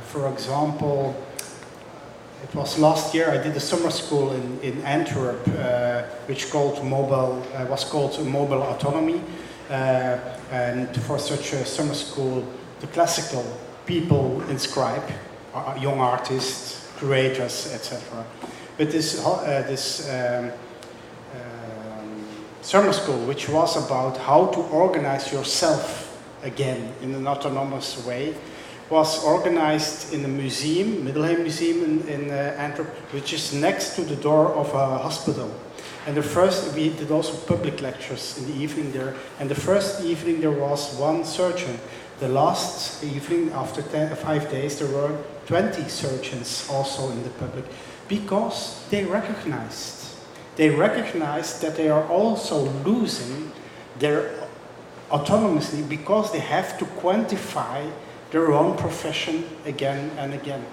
for example, it was last year, I did a summer school in Antwerp, which was called Mobile Autonomy. And for such a summer school, the classical people inscribe, young artists, creators, etc. But this summer school, which was about how to organize yourself again in an autonomous way, was organized in a museum, Middelheim Museum in Antwerp, which is next to the door of a hospital. And we did also public lectures in the evening there. And the first evening there was one surgeon. The last evening, after 5 days, there were 20 surgeons also in the public, because they recognized that they are also losing their autonomously, because they have to quantify their own profession again and again.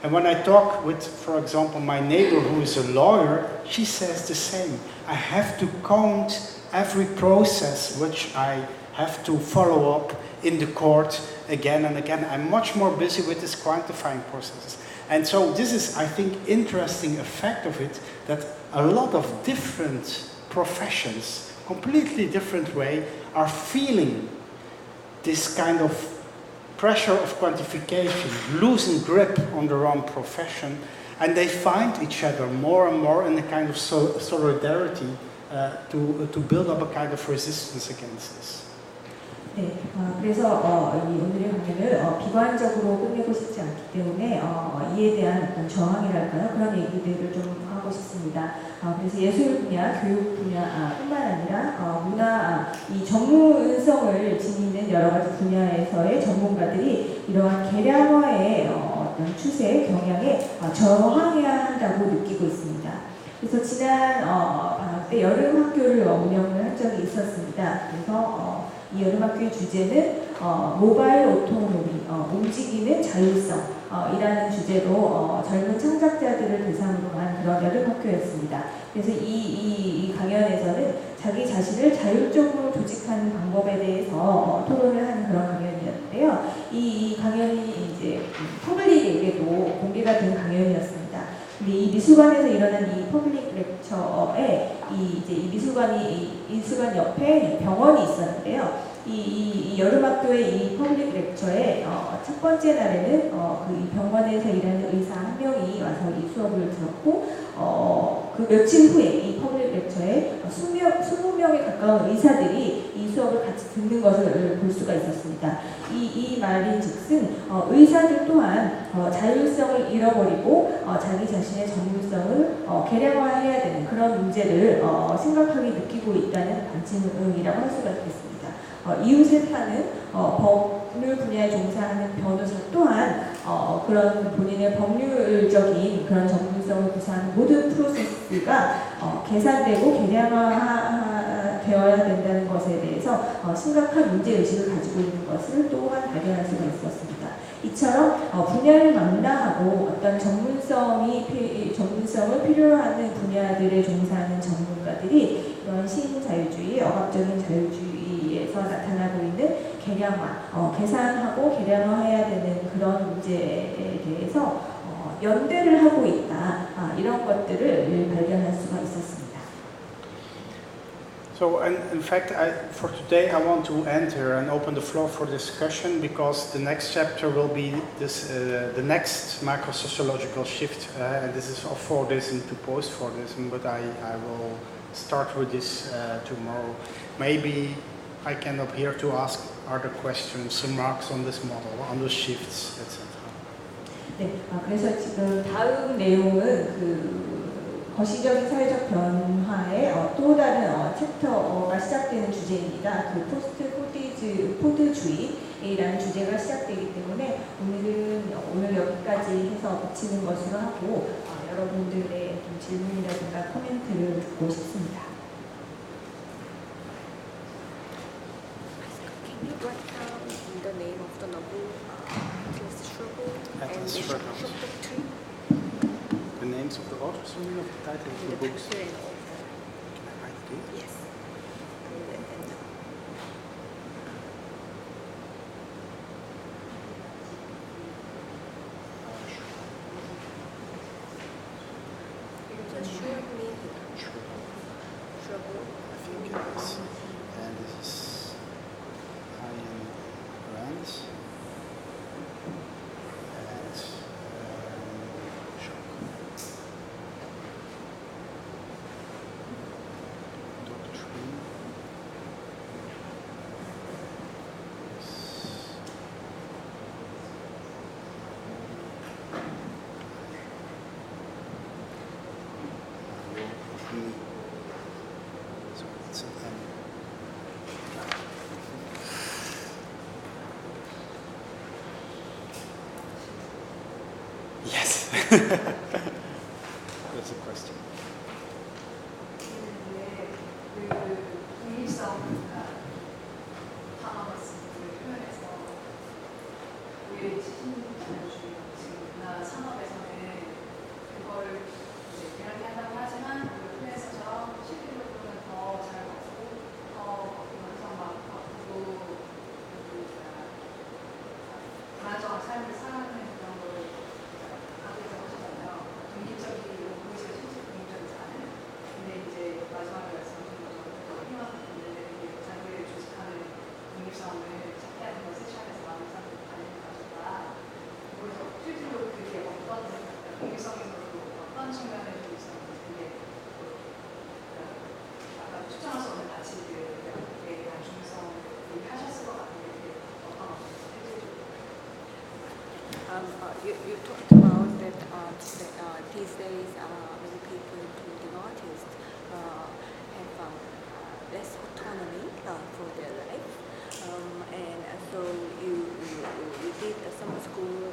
And when I talk with, for example, my neighbor who is a lawyer, she says the same. I have to count every process which I have to follow up in the court again and again. I'm much more busy with this quantifying processes. And so this is, I think, interesting effect of it, that a lot of different professions, completely different way, are feeling this kind of pressure of quantification, losing grip on their own profession, and they find each other more and more in a kind of solidarity to build up a kind of resistance against this. 네, 그래서 이 오늘의 강연을 비관적으로 끝내고 싶지 않기 때문에 이에 대한 어떤 저항이랄까요? 그런 얘기들을 좀 하고 싶습니다. 그래서 예술 분야, 교육 분야뿐만 아니라 문화, 이 전문성을 지니는 여러 가지 분야에서의 전문가들이 이러한 개량화의 어떤 추세, 경향에 저항해야 한다고 느끼고 있습니다. 그래서 지난 방학 때 여름 학교를 운영을 한 적이 있었습니다. 그래서 이 여름학교의 주제는 모바일 오토노미, 움직이는 자율성 이라는 주제로 젊은 창작자들을 대상으로 한 그런 여름학교였습니다. 그래서 이 강연에서는 자기 자신을 자율적으로 조직하는 방법에 대해서 토론을 하는 그런 강연이었는데요. 이 강연이 이제 퍼블릭에게도 공개가 된 강연이었습니다. 근데 이 미술관에서 일어난 이 퍼블릭 렉처에 이 미술관 옆에 병원이 있었는데요. 이 여름학교의 이 퍼블릭 렉처의 첫 번째 날에는 이 병원에서 일하는 의사 한 명이 와서 이 수업을 들었고 그 며칠 후에 이 퍼블릭 렉처에 20명에 가까운 의사들이 이 수업을 같이 듣는 것을 볼 수가 있었습니다. 이 말인 즉슨 의사들 또한 자율성을 잃어버리고 자기 자신의 전문성을 개량화해야 되는 그런 문제를 심각하게 느끼고 있다는 반증이라고 할 수가 있겠습니다. 이웃을 타는 법률 분야에 종사하는 변호사 또한 그런 본인의 법률적인 그런 전문성을 구사하는 모든 프로세스가 계산되고 개량화되어야 된다는 것에 대해서 심각한 문제의식을 가지고 있는 것을 또한 발견할 수가 있었습니다. 이처럼 분야를 망라하고 어떤 전문성을 필요로 하는 분야들에 종사하는 전문가들이 이런 신자유주의, 억압적인 자유주의에서 나타나고 있는 개량화, 계산하고 개량화해야 되는 그런 문제에 대해서 연대를 하고 있다. 이런 것들을 발견할 수가 있었습니다. So, in fact, for today I want to end here and open the floor for discussion, because the next chapter will be the next macro-sociological shift, and this is of 4 days into post-Fordism, but I will start with this tomorrow. Maybe I can up here to ask other questions, remarks on this model, on the shifts, etc. 네, 그래서 지금 다음 내용은 거시적인 사회적 변화의 또 다른 챕터가 시작되는 주제입니다. 포스트 포드주의라는 주제가 시작되기 때문에 오늘 여기까지 해서 마치는 것으로 하고 여러분들의 질문이라든가 코멘트를 듣고 싶습니다. Can you write down the name of Atlas Shrugged. The names of the authors, you mean, of the titles of the books? Can I write it here? Yes. I think it is. And this is Ian Rand. And Shock. Doctrine. So it's an M. Yes. That's a question. You talked about that these days many people, including artists, have less autonomy for their life. And so you did a summer school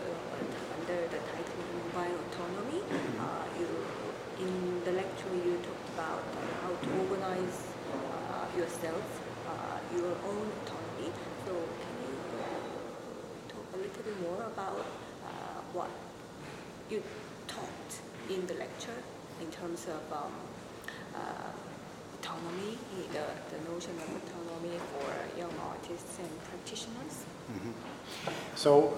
under the title Mobile Autonomy. In the lecture you talked about how to organize yourself, your own autonomy. So can you talk a little bit more about what you taught in the lecture in terms of autonomy, the notion of autonomy for young artists and practitioners? Mm-hmm. So,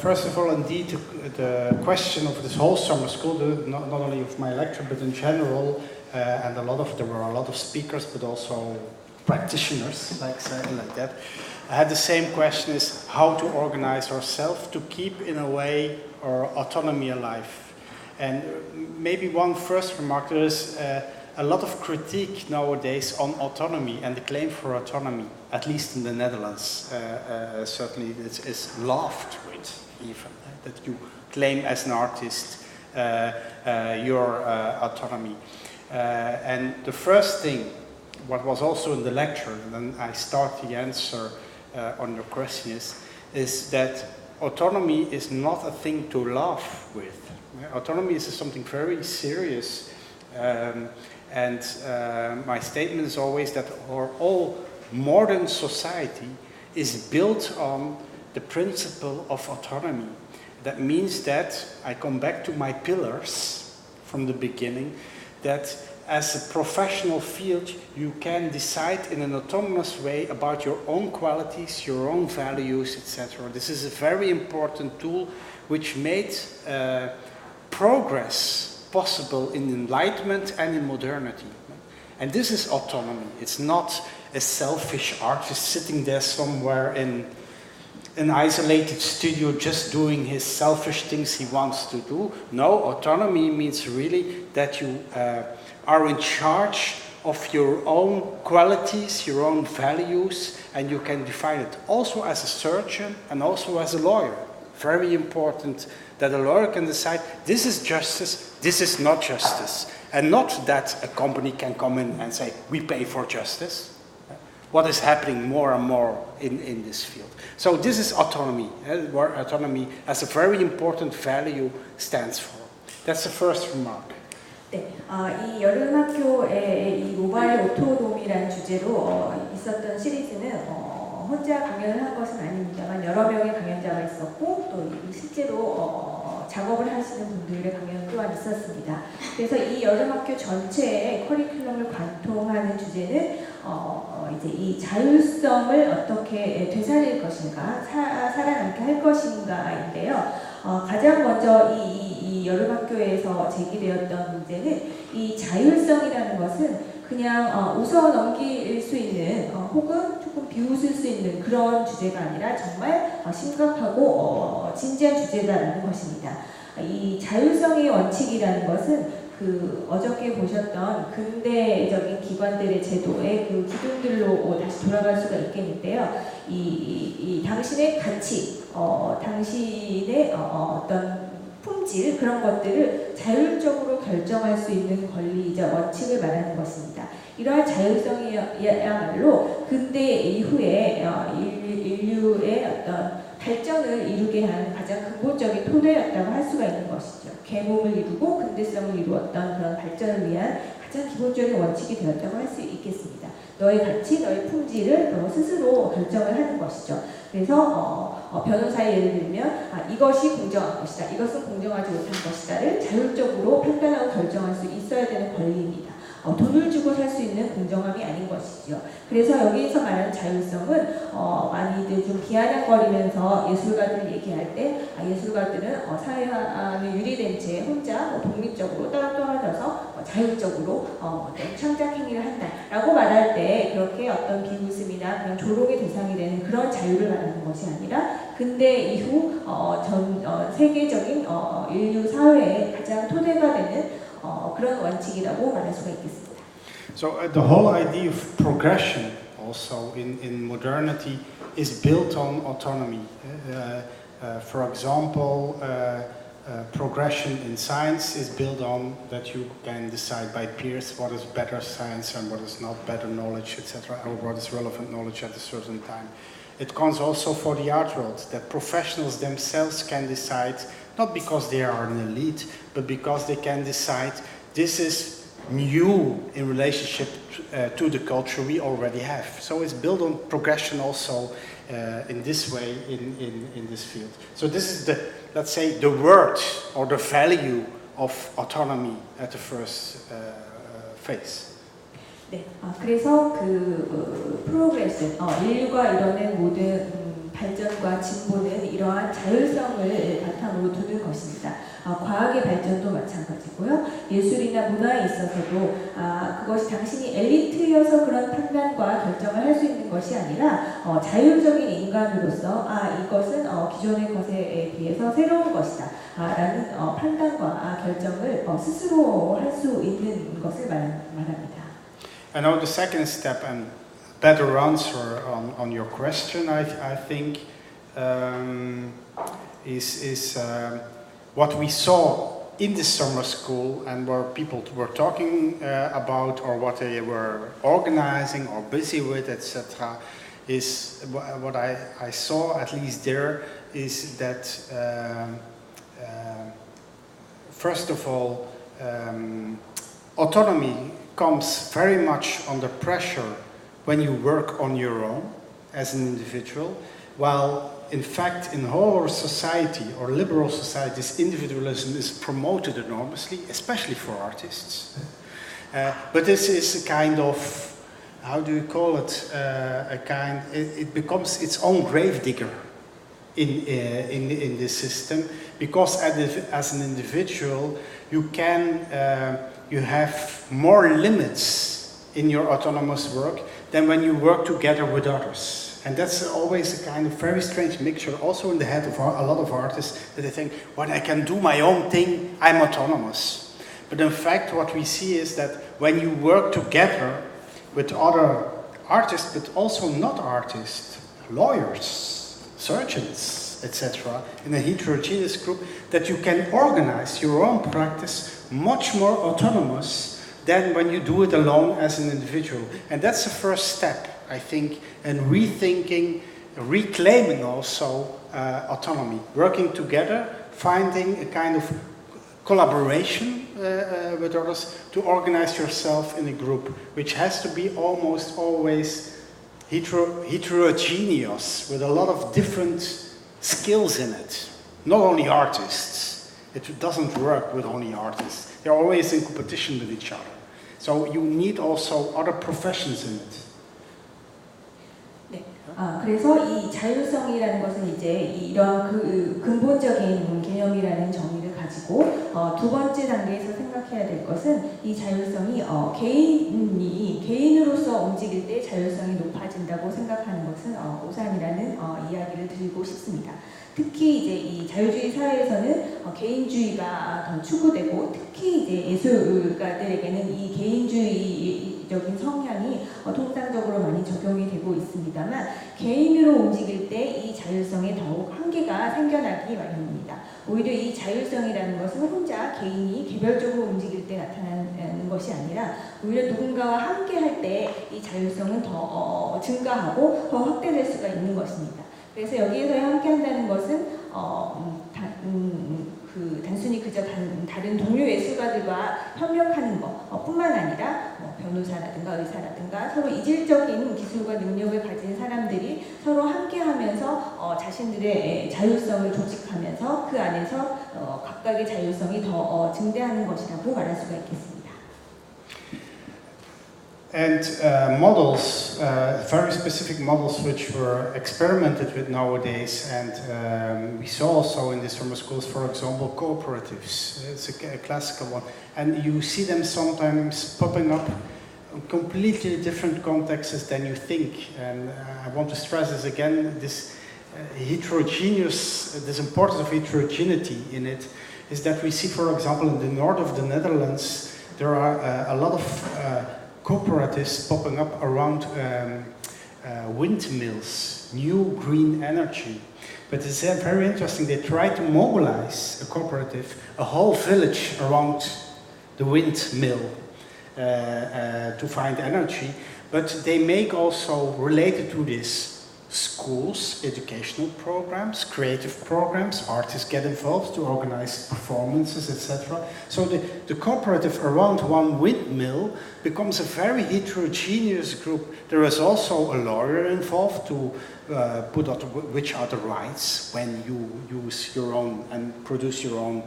first of all, indeed, the question of this whole summer school, not only of my lecture, but in general, and there were a lot of speakers, but also practitioners, like that. I had the same question: is how to organize ourselves to keep, in a way, our autonomy alive. And maybe one first remark: there is a lot of critique nowadays on autonomy and the claim for autonomy, at least in the Netherlands. Certainly it is laughed with, even, that you claim as an artist your autonomy. And the first thing, what was also in the lecture, and then I start the answer on your question, is that autonomy is not a thing to laugh with. Autonomy is something very serious. And my statement is always that our whole modern society is built on the principle of autonomy. That means that, I come back to my pillars from the beginning, that as a professional field you can decide in an autonomous way about your own qualities, your own values, etc. This is a very important tool which made progress possible in enlightenment and in modernity. And this is autonomy. It's not a selfish artist sitting there somewhere in an isolated studio just doing his selfish things he wants to do. No, autonomy means really that you are in charge of your own qualities, your own values, and you can define it also as a surgeon and also as a lawyer. Very important that a lawyer can decide this is justice, this is not justice. And not that a company can come in and say, we pay for justice. What is happening more and more in this field. So this is autonomy, where autonomy as a very important value stands for. That's the first remark. 네, 이 여름학교의 이 모바일 오토노미라는 주제로 있었던 시리즈는 혼자 강연을 한 것은 아닙니다만 여러 명의 강연자가 있었고 또 실제로 작업을 하시는 분들의 강연 또한 있었습니다. 그래서 이 여름학교 전체의 커리큘럼을 관통하는 주제는 이제 이 자율성을 어떻게 되살릴 것인가, 살아남게 할 것인가인데요. 가장 먼저 이 여름학교에서 제기되었던 문제는 이 자율성이라는 것은 그냥 웃어 넘길 수 있는 혹은 조금 비웃을 수 있는 그런 주제가 아니라 정말 심각하고 진지한 주제다라는 것입니다. 이 자율성의 원칙이라는 것은 그 어저께 보셨던 근대적인 기관들의 제도의 그 기준들로 다시 돌아갈 수가 있겠는데요. 이 당신의 가치, 당신의 어떤 품질 그런 것들을 자율적으로 결정할 수 있는 권리이자 원칙을 말하는 것입니다. 이러한 자율성이야말로 근대 이후에 인류의 어떤 발전을 이루게 한 가장 근본적인 토대였다고 할 수가 있는 것이죠. 계몽을 이루고 근대성을 이루었던 그런 발전을 위한 가장 기본적인 원칙이 되었다고 할 수 있겠습니다. 너의 가치, 너의 품질을 너 스스로 결정을 하는 것이죠. 그래서 변호사의 예를 들면 이것이 공정한 것이다, 이것은 공정하지 못한 것이다를 자율적으로 판단하고 결정할 수 있어야 되는 권리입니다. 돈을 주고 살 수 있는 공정함이 아닌 것이죠. 그래서 여기에서 말하는 자율성은 많이들 좀 비아냥거리면서 예술가들 얘기할 때 예술가들은 사회화에 유리된 채 혼자 독립적으로 떨어져서 자율적으로 어떤 창작 행위를 한다라고 말할 때 그렇게 어떤 비웃음이나 그런 조롱의 대상이 되는 그런 자유를 말하는 것이 아니라 근대 이후 세계적인 인류 사회의 가장 토대가 되는 그런 원칙이라고 말할 수가 있겠습니다. So the whole idea of progression also in modernity is built on autonomy. For example, progression in science is built on that you can decide by peers what is better science and what is not better knowledge, etc., or what is relevant knowledge at a certain time. It comes also for the art world, that professionals themselves can decide, not because they are an elite, but because they can decide this is new in relationship to the culture we already have. So it's built on progression also in this way in this field. So this is the, let's say, the word or the value of autonomy at the first phase. 네, 그래서 그 프로그레스, 인류가 이뤄낸 모든 발전과 진보는 이러한 자율성을 바탕으로 두는 것입니다. 과학의 발전도 마찬가지고요. 예술이나 문화에 있어서도 그것이 당신이 엘리트여서 그런 판단과 결정을 할 수 있는 것이 아니라 자율적인 인간으로서 이것은 기존의 것에 비해서 새로운 것이다 라는 판단과 결정을 스스로 할 수 있는 것을 말합니다. And now the second step and better answer on your question, I think, is what we saw in the summer school and where people were talking about or what they were organizing or busy with, etc. Is what I saw at least there is that first of all, autonomy comes very much under pressure when you work on your own as an individual, while in fact in our society or liberal societies individualism is promoted enormously, especially for artists. But this is a kind of, how do you call it, it becomes its own gravedigger in this system, because as an individual you have more limits in your autonomous work than when you work together with others. And that's always a kind of very strange mixture also in the head of a lot of artists, that they think, when I can do my own thing, I'm autonomous. But in fact what we see is that when you work together with other artists, but also not artists, lawyers, surgeons, etc., in a heterogeneous group, that you can organize your own practice much more autonomous than when you do it alone as an individual. And that's the first step, I think, in rethinking, reclaiming also autonomy, working together, finding a kind of collaboration with others to organize yourself in a group, which has to be almost always heterogeneous with a lot of different skills in it. Not only artists. It doesn't work with only artists. They're always in competition with each other. So you need also other professions in it. 네. 그래서 이 자율성이라는 것은 이제 이런 그 근본적인 개념이라는 정의를 가지고 두 번째 단계에서 생각해야 될 것은 이 자율성이 개인으로서 움직일 때 자율성이 높아진다고 생각하는 것은 오산이라는 이야기를 드리고 싶습니다. 특히 이제 이 자유주의 사회에서는 개인주의가 더 추구되고 특히 이제 예술가들에게는 이 개인주의적인 성향이 통상적으로 많이 적용이 되고 있습니다만 개인으로 움직일 때 이 자율성에 더욱 한계가 생겨나기 마련입니다. 오히려 이 자율성이라는 것은 혼자 개인이 개별적으로 움직일 때 나타나는 것이 아니라 오히려 누군가와 함께 할 때 이 자율성은 더 증가하고 더 확대될 수가 있는 것입니다. 그래서 여기에서 함께 한다는 것은 단순히 그저 다른 동료 예술가들과 협력하는 것 뿐만 아니라 변호사라든가 의사라든가 서로 이질적인 기술과 능력을 가진 사람들이 서로 함께하면서 자신들의 자율성을 조직하면서 그 안에서 각각의 자율성이 더 증대하는 것이라고 말할 수가 있겠습니다. And models, very specific models which were experimented with nowadays, and we saw also in the summer schools, for example, cooperatives. It's a classical one. And you see them sometimes popping up in completely different contexts than you think. And I want to stress this again, this this importance of heterogeneity in it, is that we see, for example, in the north of the Netherlands, there are a lot of cooperatives popping up around windmills, new green energy. But it's very interesting, they try to mobilize a cooperative, a whole village around the windmill to find energy. But they make also, related to this, schools, educational programs, creative programs, artists get involved to organize performances, etc. So the cooperative around one windmill becomes a very heterogeneous group. There is also a lawyer involved to put out which are the rights when you use your own and produce your own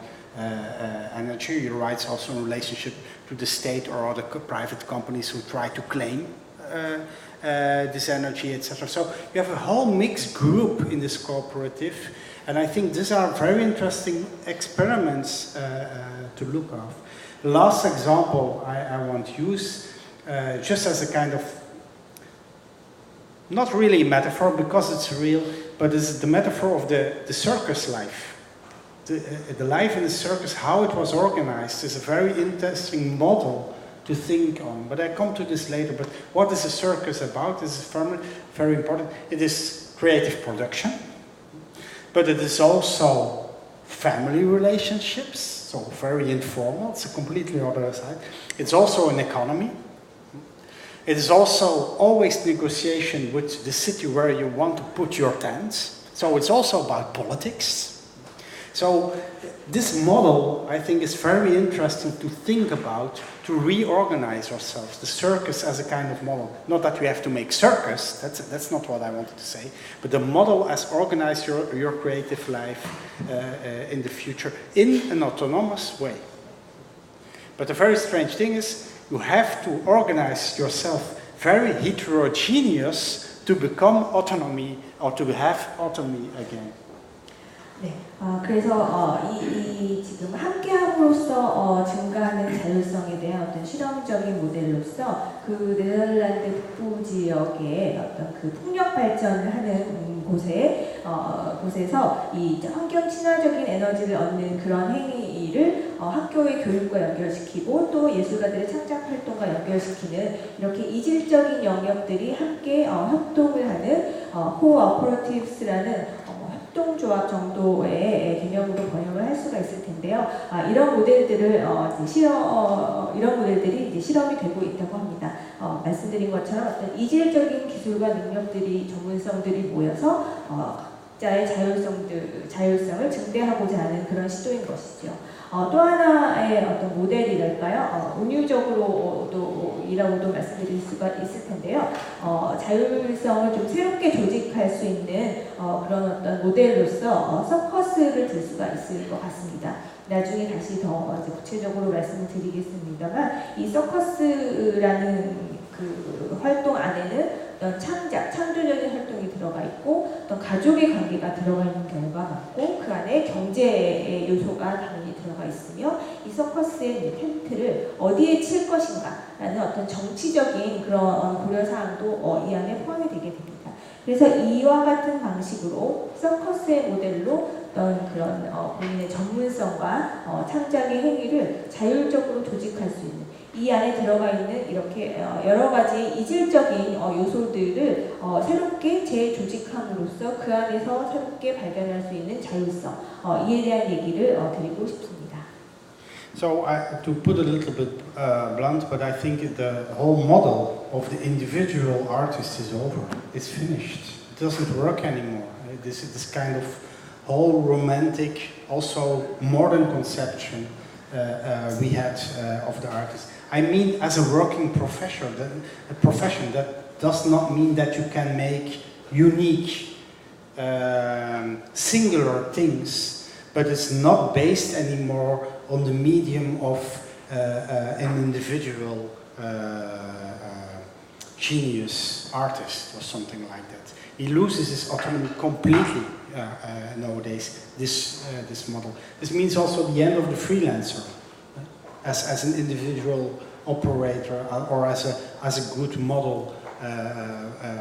energy, your rights also in relationship to the state or other private companies who try to claim this energy, etc. So you have a whole mixed group in this cooperative, and I think these are very interesting experiments to look at. The last example I want to use, just as a kind of, not really a metaphor because it's real, but it's the metaphor of the circus life. The life in the circus, how it was organized, is a very interesting model to think on, but I come to this later. But what is a circus about? This is very important. It is creative production, but it is also family relationships, so very informal. It's a completely other side. It's also an economy. It is also always negotiation with the city where you want to put your tents. So it's also about politics. So this model, I think, is very interesting to think about, to reorganize ourselves. The circus as a kind of model. Not that we have to make circus, that's not what I wanted to say, but the model as organize your creative life in the future in an autonomous way. But the very strange thing is, you have to organize yourself very heterogeneous to become autonomy or to have autonomy again. 네, 그래서 지금 함께함으로써 증가하는 자율성에 대한 어떤 실험적인 모델로서 그 네덜란드 북부 지역의 어떤 그 풍력 발전을 하는 곳에서 이 환경 친화적인 에너지를 얻는 그런 행위를 학교의 교육과 연결시키고 또 예술가들의 창작 활동과 연결시키는 이렇게 이질적인 영역들이 함께 협동을 하는 코어퍼레이티브스라는 협동조합 정도의 개념으로 번역을 할 수가 있을 텐데요. 이런 모델들이 이제 실험이 되고 있다고 합니다. 말씀드린 것처럼 어떤 이질적인 기술과 능력들이 전문성들이 모여서 각자의 자율성을 증대하고자 하는 그런 시도인 것이죠. 또 하나의 어떤 모델이랄까요? 운유적으로도 말씀드릴 수가 있을 텐데요. 자율성을 좀 새롭게 조직할 수 있는 그런 어떤 모델로서 서커스를 들 수가 있을 것 같습니다. 나중에 다시 더 구체적으로 말씀을 드리겠습니다만 이 서커스라는 그 활동 안에는 어떤 창조적인 활동이 들어가 있고 어떤 가족의 관계가 들어가 있는 경우가 많고 그 안에 경제의 요소가 당연히 들어가 있으며 이 서커스의 텐트를 어디에 칠 것인가라는 어떤 정치적인 그런 고려사항도 이 안에 포함이 되게 됩니다. 그래서 이와 같은 방식으로 서커스의 모델로 어떤 그런 본인의 전문성과 창작의 행위를 자율적으로 조직할 수 있는 이 안에 들어가 있는 이렇게 여러 가지 이질적인 요소들을 새롭게 재조직함으로써 그 안에서 새롭게 발견할 수 있는 자율성 이에 대한 얘기를 드리고 싶습니다. So to put it a little bit blunt, but I think the whole model of the individual artist is over. It's finished. It doesn't work anymore. This kind of whole romantic, also modern conception we had of the artist. I mean, as a working profession, that does not mean that you can make unique, singular things, but it's not based anymore on the medium of an individual genius artist or something like that. He loses his autonomy completely nowadays, this model. This means also the end of the freelancer as an individual operator or as a good model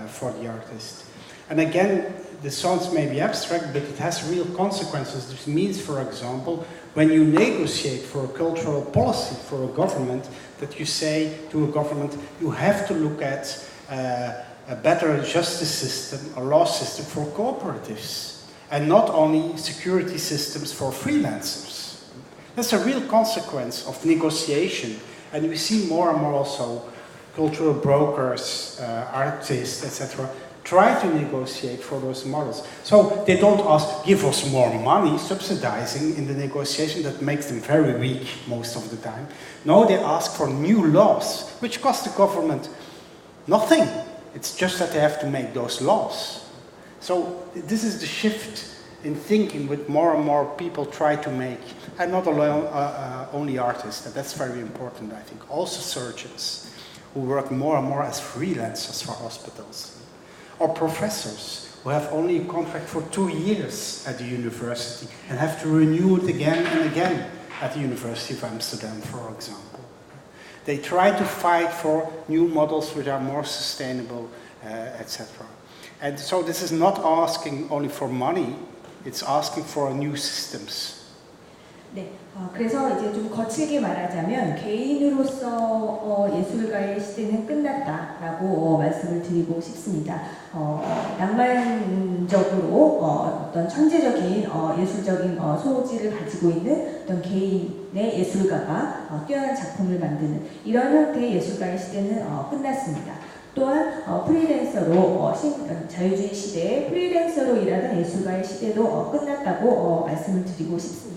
for the artist. And again, this sounds maybe abstract, but it has real consequences. This means, for example, when you negotiate for a cultural policy for a government, that you say to a government, you have to look at a better justice system, a law system for cooperatives, and not only security systems for freelancers. That's a real consequence of negotiation, and we see more and more also cultural brokers, artists, etc., try to negotiate for those models. So they don't ask, give us more money, subsidizing in the negotiation that makes them very weak most of the time. No, they ask for new laws, which cost the government nothing. It's just that they have to make those laws. So this is the shift in thinking with more and more people try to make, and not alone, only artists, and that's very important, I think. Also surgeons who work more and more as freelancers for hospitals, or professors who have only a contract for 2 years at the university and have to renew it again and again at the University of Amsterdam, for example. They try to fight for new models which are more sustainable, etc. And so this is not asking only for money, it's asking for new systems. 네, 그래서 이제 좀 거칠게 말하자면 개인으로서 예술가의 시대는 끝났다라고 말씀을 드리고 싶습니다. 낭만적으로 어떤 천재적인 예술적인 소질을 가지고 있는 어떤 개인의 예술가가 뛰어난 작품을 만드는 이런 형태의 예술가의 시대는 끝났습니다. 또한 프리랜서로 자유주의 시대에 프리랜서로 일하는 예술가의 시대도 끝났다고 말씀을 드리고 싶습니다.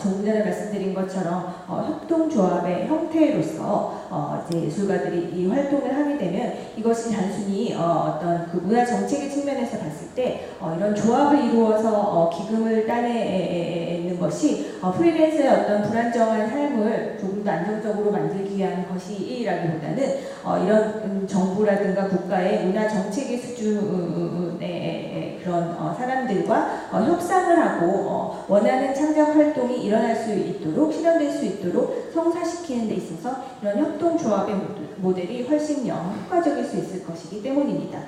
조금 전에 말씀드린 것처럼 협동조합의 형태로서 이제 예술가들이 이 활동을 하게 되면 이것이 단순히 어떤 그 문화 정책의 측면에서 봤을 때 이런 조합을 이루어서 기금을 따내는 것이 프리랜서의 어떤 불안정한 삶을 조금 더 안정적으로 만들기 위한 것이라기보다는 이런 정부라든가 국가의 문화 정책의 수준의 그런 사람들과 협상을 하고 원하는 창작 활동이 일어날 수 있도록 실현될 수 있도록 성사시키는 데 있어서 이런 협동조합의 모델이 훨씬 효과적일 수 있을 것이기 때문입니다.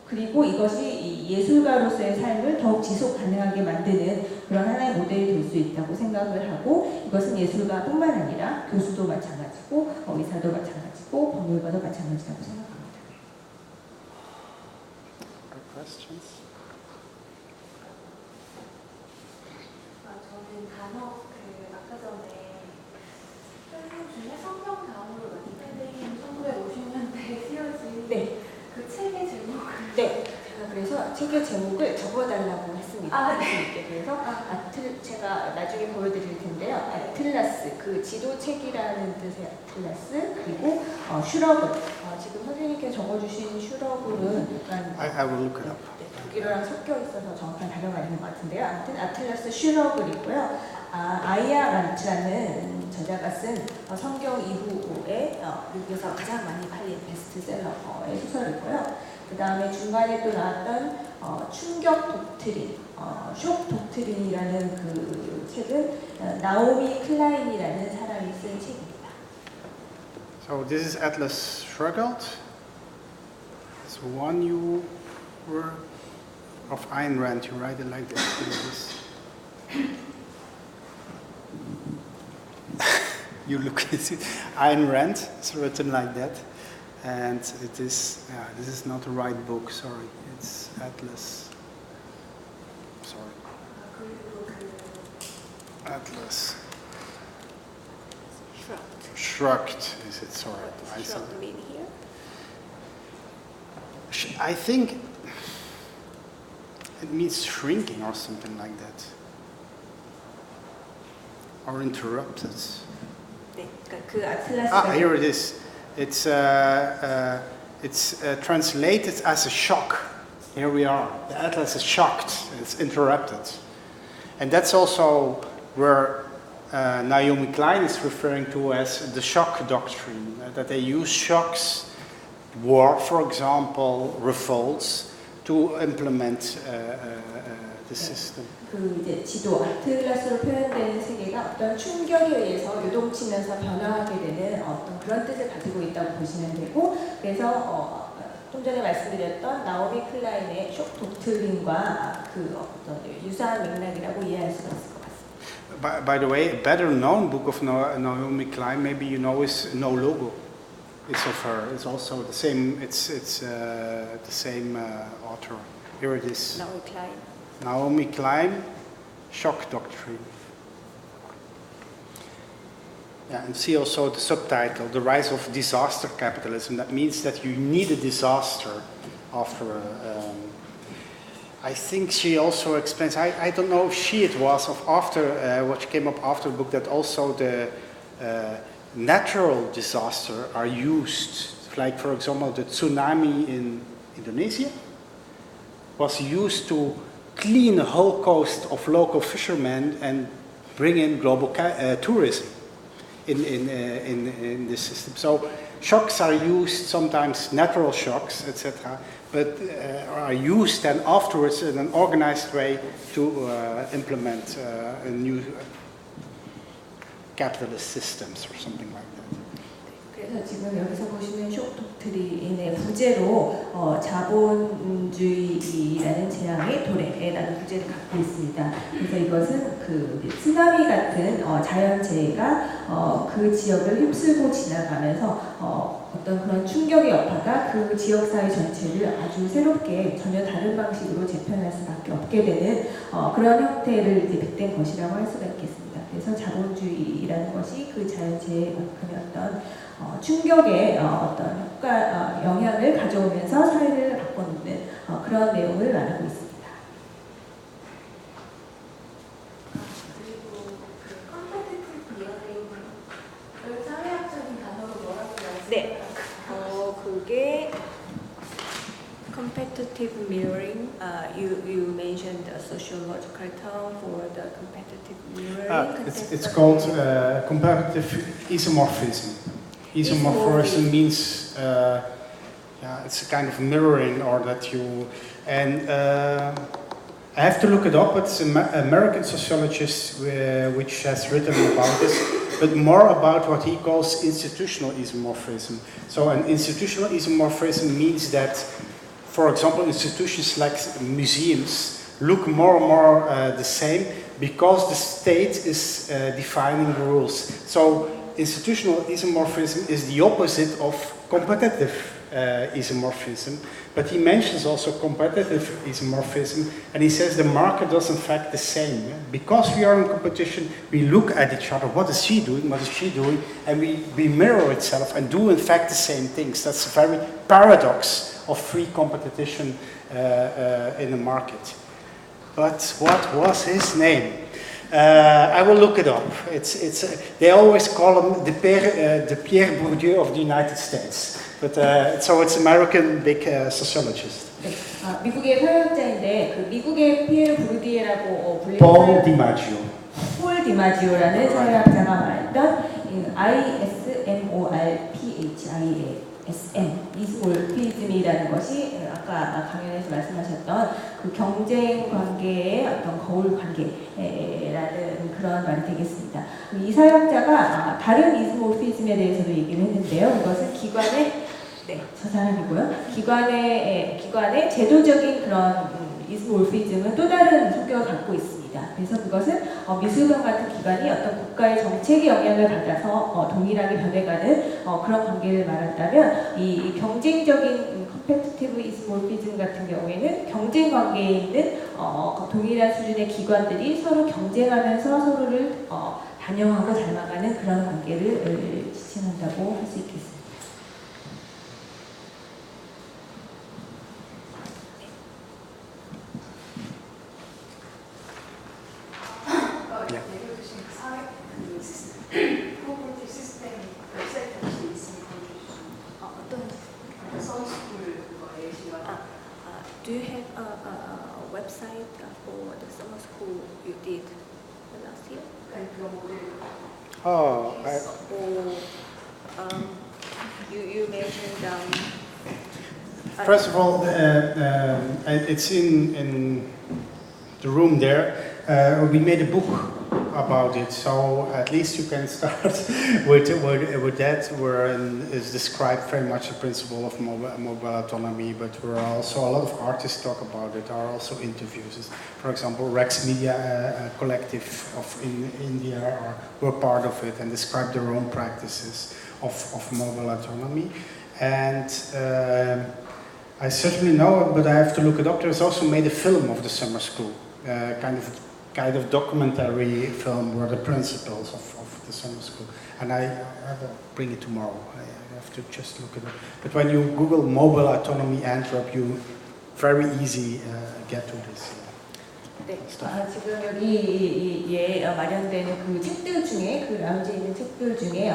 그리고 이것이 예술가로서의 삶을 더욱 지속 가능하게 만드는 그런 하나의 모델이 될 수 있다고 생각을 하고 이것은 예술가뿐만 아니라 교수도 마찬가지고 의사도 마찬가지고 법률가도 마찬가지라고 생각합니다. 저는 단어 아까 전에 선생님 중에 성경 다음으로 선생님 1950년대에 쓰여진 네. 그 책의 제목을 네. 제가 그래서 책의 제목을 적어달라고 했습니다. 아, 네. 교수님께. 그래서 제가 나중에 보여드릴 텐데요. 아틀라스, 그 지도책이라는 뜻의 아틀라스, 그리고 슈러글. 지금 선생님께서 적어주신 슈러글은 약간 I will look it up. 독일어랑 섞여 있어서 정확한 단어가 아닌 것 같은데요. 아무튼 아틀라스 슈러글이고요. 아이아란트라는 저자가 쓴 성경 이후에 미국에서 가장 많이 팔린 베스트셀러의 소설이고요. 그 다음에 중간에 또 나왔던 충격 독트린, 쇼 독트린이라는 그 책은 나오미 클라인이라는 사람이 쓴 책입니다. So this is Atlas Shrugged. It's one you were of Ayn Rand. You write it like this. You look at it. Ayn Rand. It's written like that, and it is. This is not the right book. Sorry, it's Atlas. Sorry. Atlas. Shrugged, is it? Sorry. What does shrugged mean here? I think it means shrinking or something like that. Or interrupted. 네, 그러니까 그 아틀라스가 here it is. It's translated as a shock. Here we are. The atlas is shocked. It's interrupted, and that's also where Naomi Klein is referring to as the shock doctrine. That they use shocks, war, for example, revolts, to implement the system. 그 이제 지도 아틀라스로 표현되는 세계가 어떤 충격에 의해서 요동치면서 변화하게 되는 어떤 그런 뜻을 가지고 있다고 보시면 되고, 그래서 좀 전에 말씀드렸던 나오미 클라인의 쇼 독트린과 그 어떤 유사한 맥락이라고 이해할 수가 있을 것 같습니다. By the way, a better known book of Naomi Klein, maybe you know, is No Logo. It's of her. It's also the same. It's the same author. Here it is. 나오미 클라인. Naomi Klein, Shock Doctrine. Yeah, and see also the subtitle, The Rise of Disaster Capitalism. That means that you need a disaster after I think she also explains, I don't know if it was, of after what came up after the book, that also the natural disaster are used, like for example the tsunami in Indonesia was used to clean the whole coast of local fishermen and bring in global tourism in this system. So shocks are used, sometimes natural shocks, etc., but are used then afterwards in an organized way to implement a new capitalist systems or something like that. 그래서 지금 여기서 보시는 쇼 독트린의 부제로 자본주의라는 재앙의 도래라는 부제를 갖고 있습니다. 그래서 이것은 그 쓰나미 같은 자연재해가 그 지역을 휩쓸고 지나가면서 어떤 그런 충격의 여파가 그 지역 사회 전체를 아주 새롭게 전혀 다른 방식으로 재편할 수밖에 없게 되는 그런 형태를 이제 빗댄 것이라고 할 수가 있겠습니다. 그래서 자본주의라는 것이 그 자연재해만큼의 어떤 충격의 어떤 영향을 가져오면서 사회를 바꿔놓는 그런 내용을 말하고 있습니다. 그리고 그 컴페티티브 리어링을 사회학적인 단어로 뭐라고 말씀하셨어요? 네, 그게 competitive mirroring. You mentioned a sociological term for the competitive mirroring. It's called comparative isomorphism. Isomorphism means it's a kind of mirroring, or that you and I have to look it up. It's an American sociologist which has written about this, but more about what he calls institutional isomorphism. So an institutional isomorphism means that, for example, institutions like museums look more and more the same because the state is defining the rules. So institutional isomorphism is the opposite of competitive isomorphism, but he mentions also competitive isomorphism, and he says the market does in fact the same. Yeah? Because we are in competition, we look at each other, what is she doing, what is she doing, and we mirror itself and do in fact the same things. That's a very paradox of free competition in the market. But what was his name? I will look it up. They always call him the Pierre Bourdieu of the United States. But so it's American big sociologist. 네, 미국의 서양학자인데 그 미국의 피에르 부르디에라고 불리는 Paul DiMaggio. 폴 디마지오라는 서양학자가 말했던 ISMORPHIASM 이스몰피즘이라는 것이 아까 강연에서 말씀하셨던 그 경쟁 관계의 어떤 거울 관계라는 그런 말이 되겠습니다. 이 서양학자가 다른 이스몰피즘에 대해서도 얘기를 했는데요. 이것은 기관의 저 사람이고요. 기관의 제도적인 그런 이스몰피즘은 또 다른 성격을 갖고 있습니다. 그래서 그것은 미술관 같은 기관이 어떤 국가의 정책의 영향을 받아서 동일하게 변해가는 그런 관계를 말한다면 이 경쟁적인 컴페티티브 이스몰피즘 같은 경우에는 경쟁 관계에 있는 동일한 수준의 기관들이 서로 경쟁하면서 서로를 반영하고 닮아가는 그런 관계를 지칭한다고 할 수 있겠습니다. 프로퍼티 시스템 웹사이트 혹시 있으면 보여주시면 어떤 서울스쿨 그거에 Do you have a website for the summer school you did last year? 그거 모델 Oh, You mentioned first of all, it's in the room there. We made a book about it, so at least you can start with that, where is described very much the principle of mobile autonomy, but where also a lot of artists talk about it. There are also interviews. For example, Rex Media Collective in India were part of it and described their own practices of mobile autonomy. And I certainly know it, but I have to look it up. There's also made a film of the summer school, kind of documentary film where the principles of the summer school, and I will bring it tomorrow. I have to just look it up. But when you Google mobile autonomy Antwerp, you very easy get to this. 네, 지금 여기에 마련되는 그 책들 중에 그 라운지에 있는 책들 중에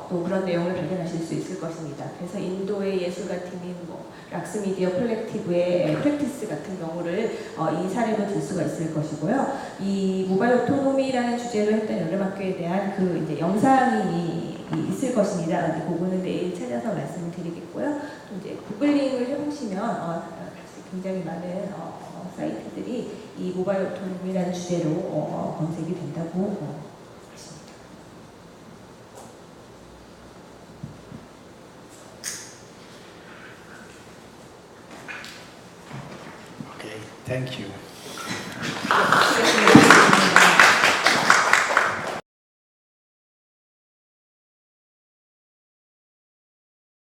또 그런 내용을 발견하실 수 있을 것입니다. 그래서 인도의 예술가팀인 락스미디어 콜렉티브의 프랙티스 같은 경우를 이 사례로 들 수가 있을 것이고요. 이 모바일 오토노미라는 주제로 했던 여름학교에 대한 그 이제 영상이 있을 것입니다. 그거는 내일 찾아서 말씀을 드리겠고요. 또 이제 구글링을 해보시면 굉장히 많은 사이트들이 이 모바일 오토노미라는 주제로 검색이 된다고 하십니다. Okay, thank you.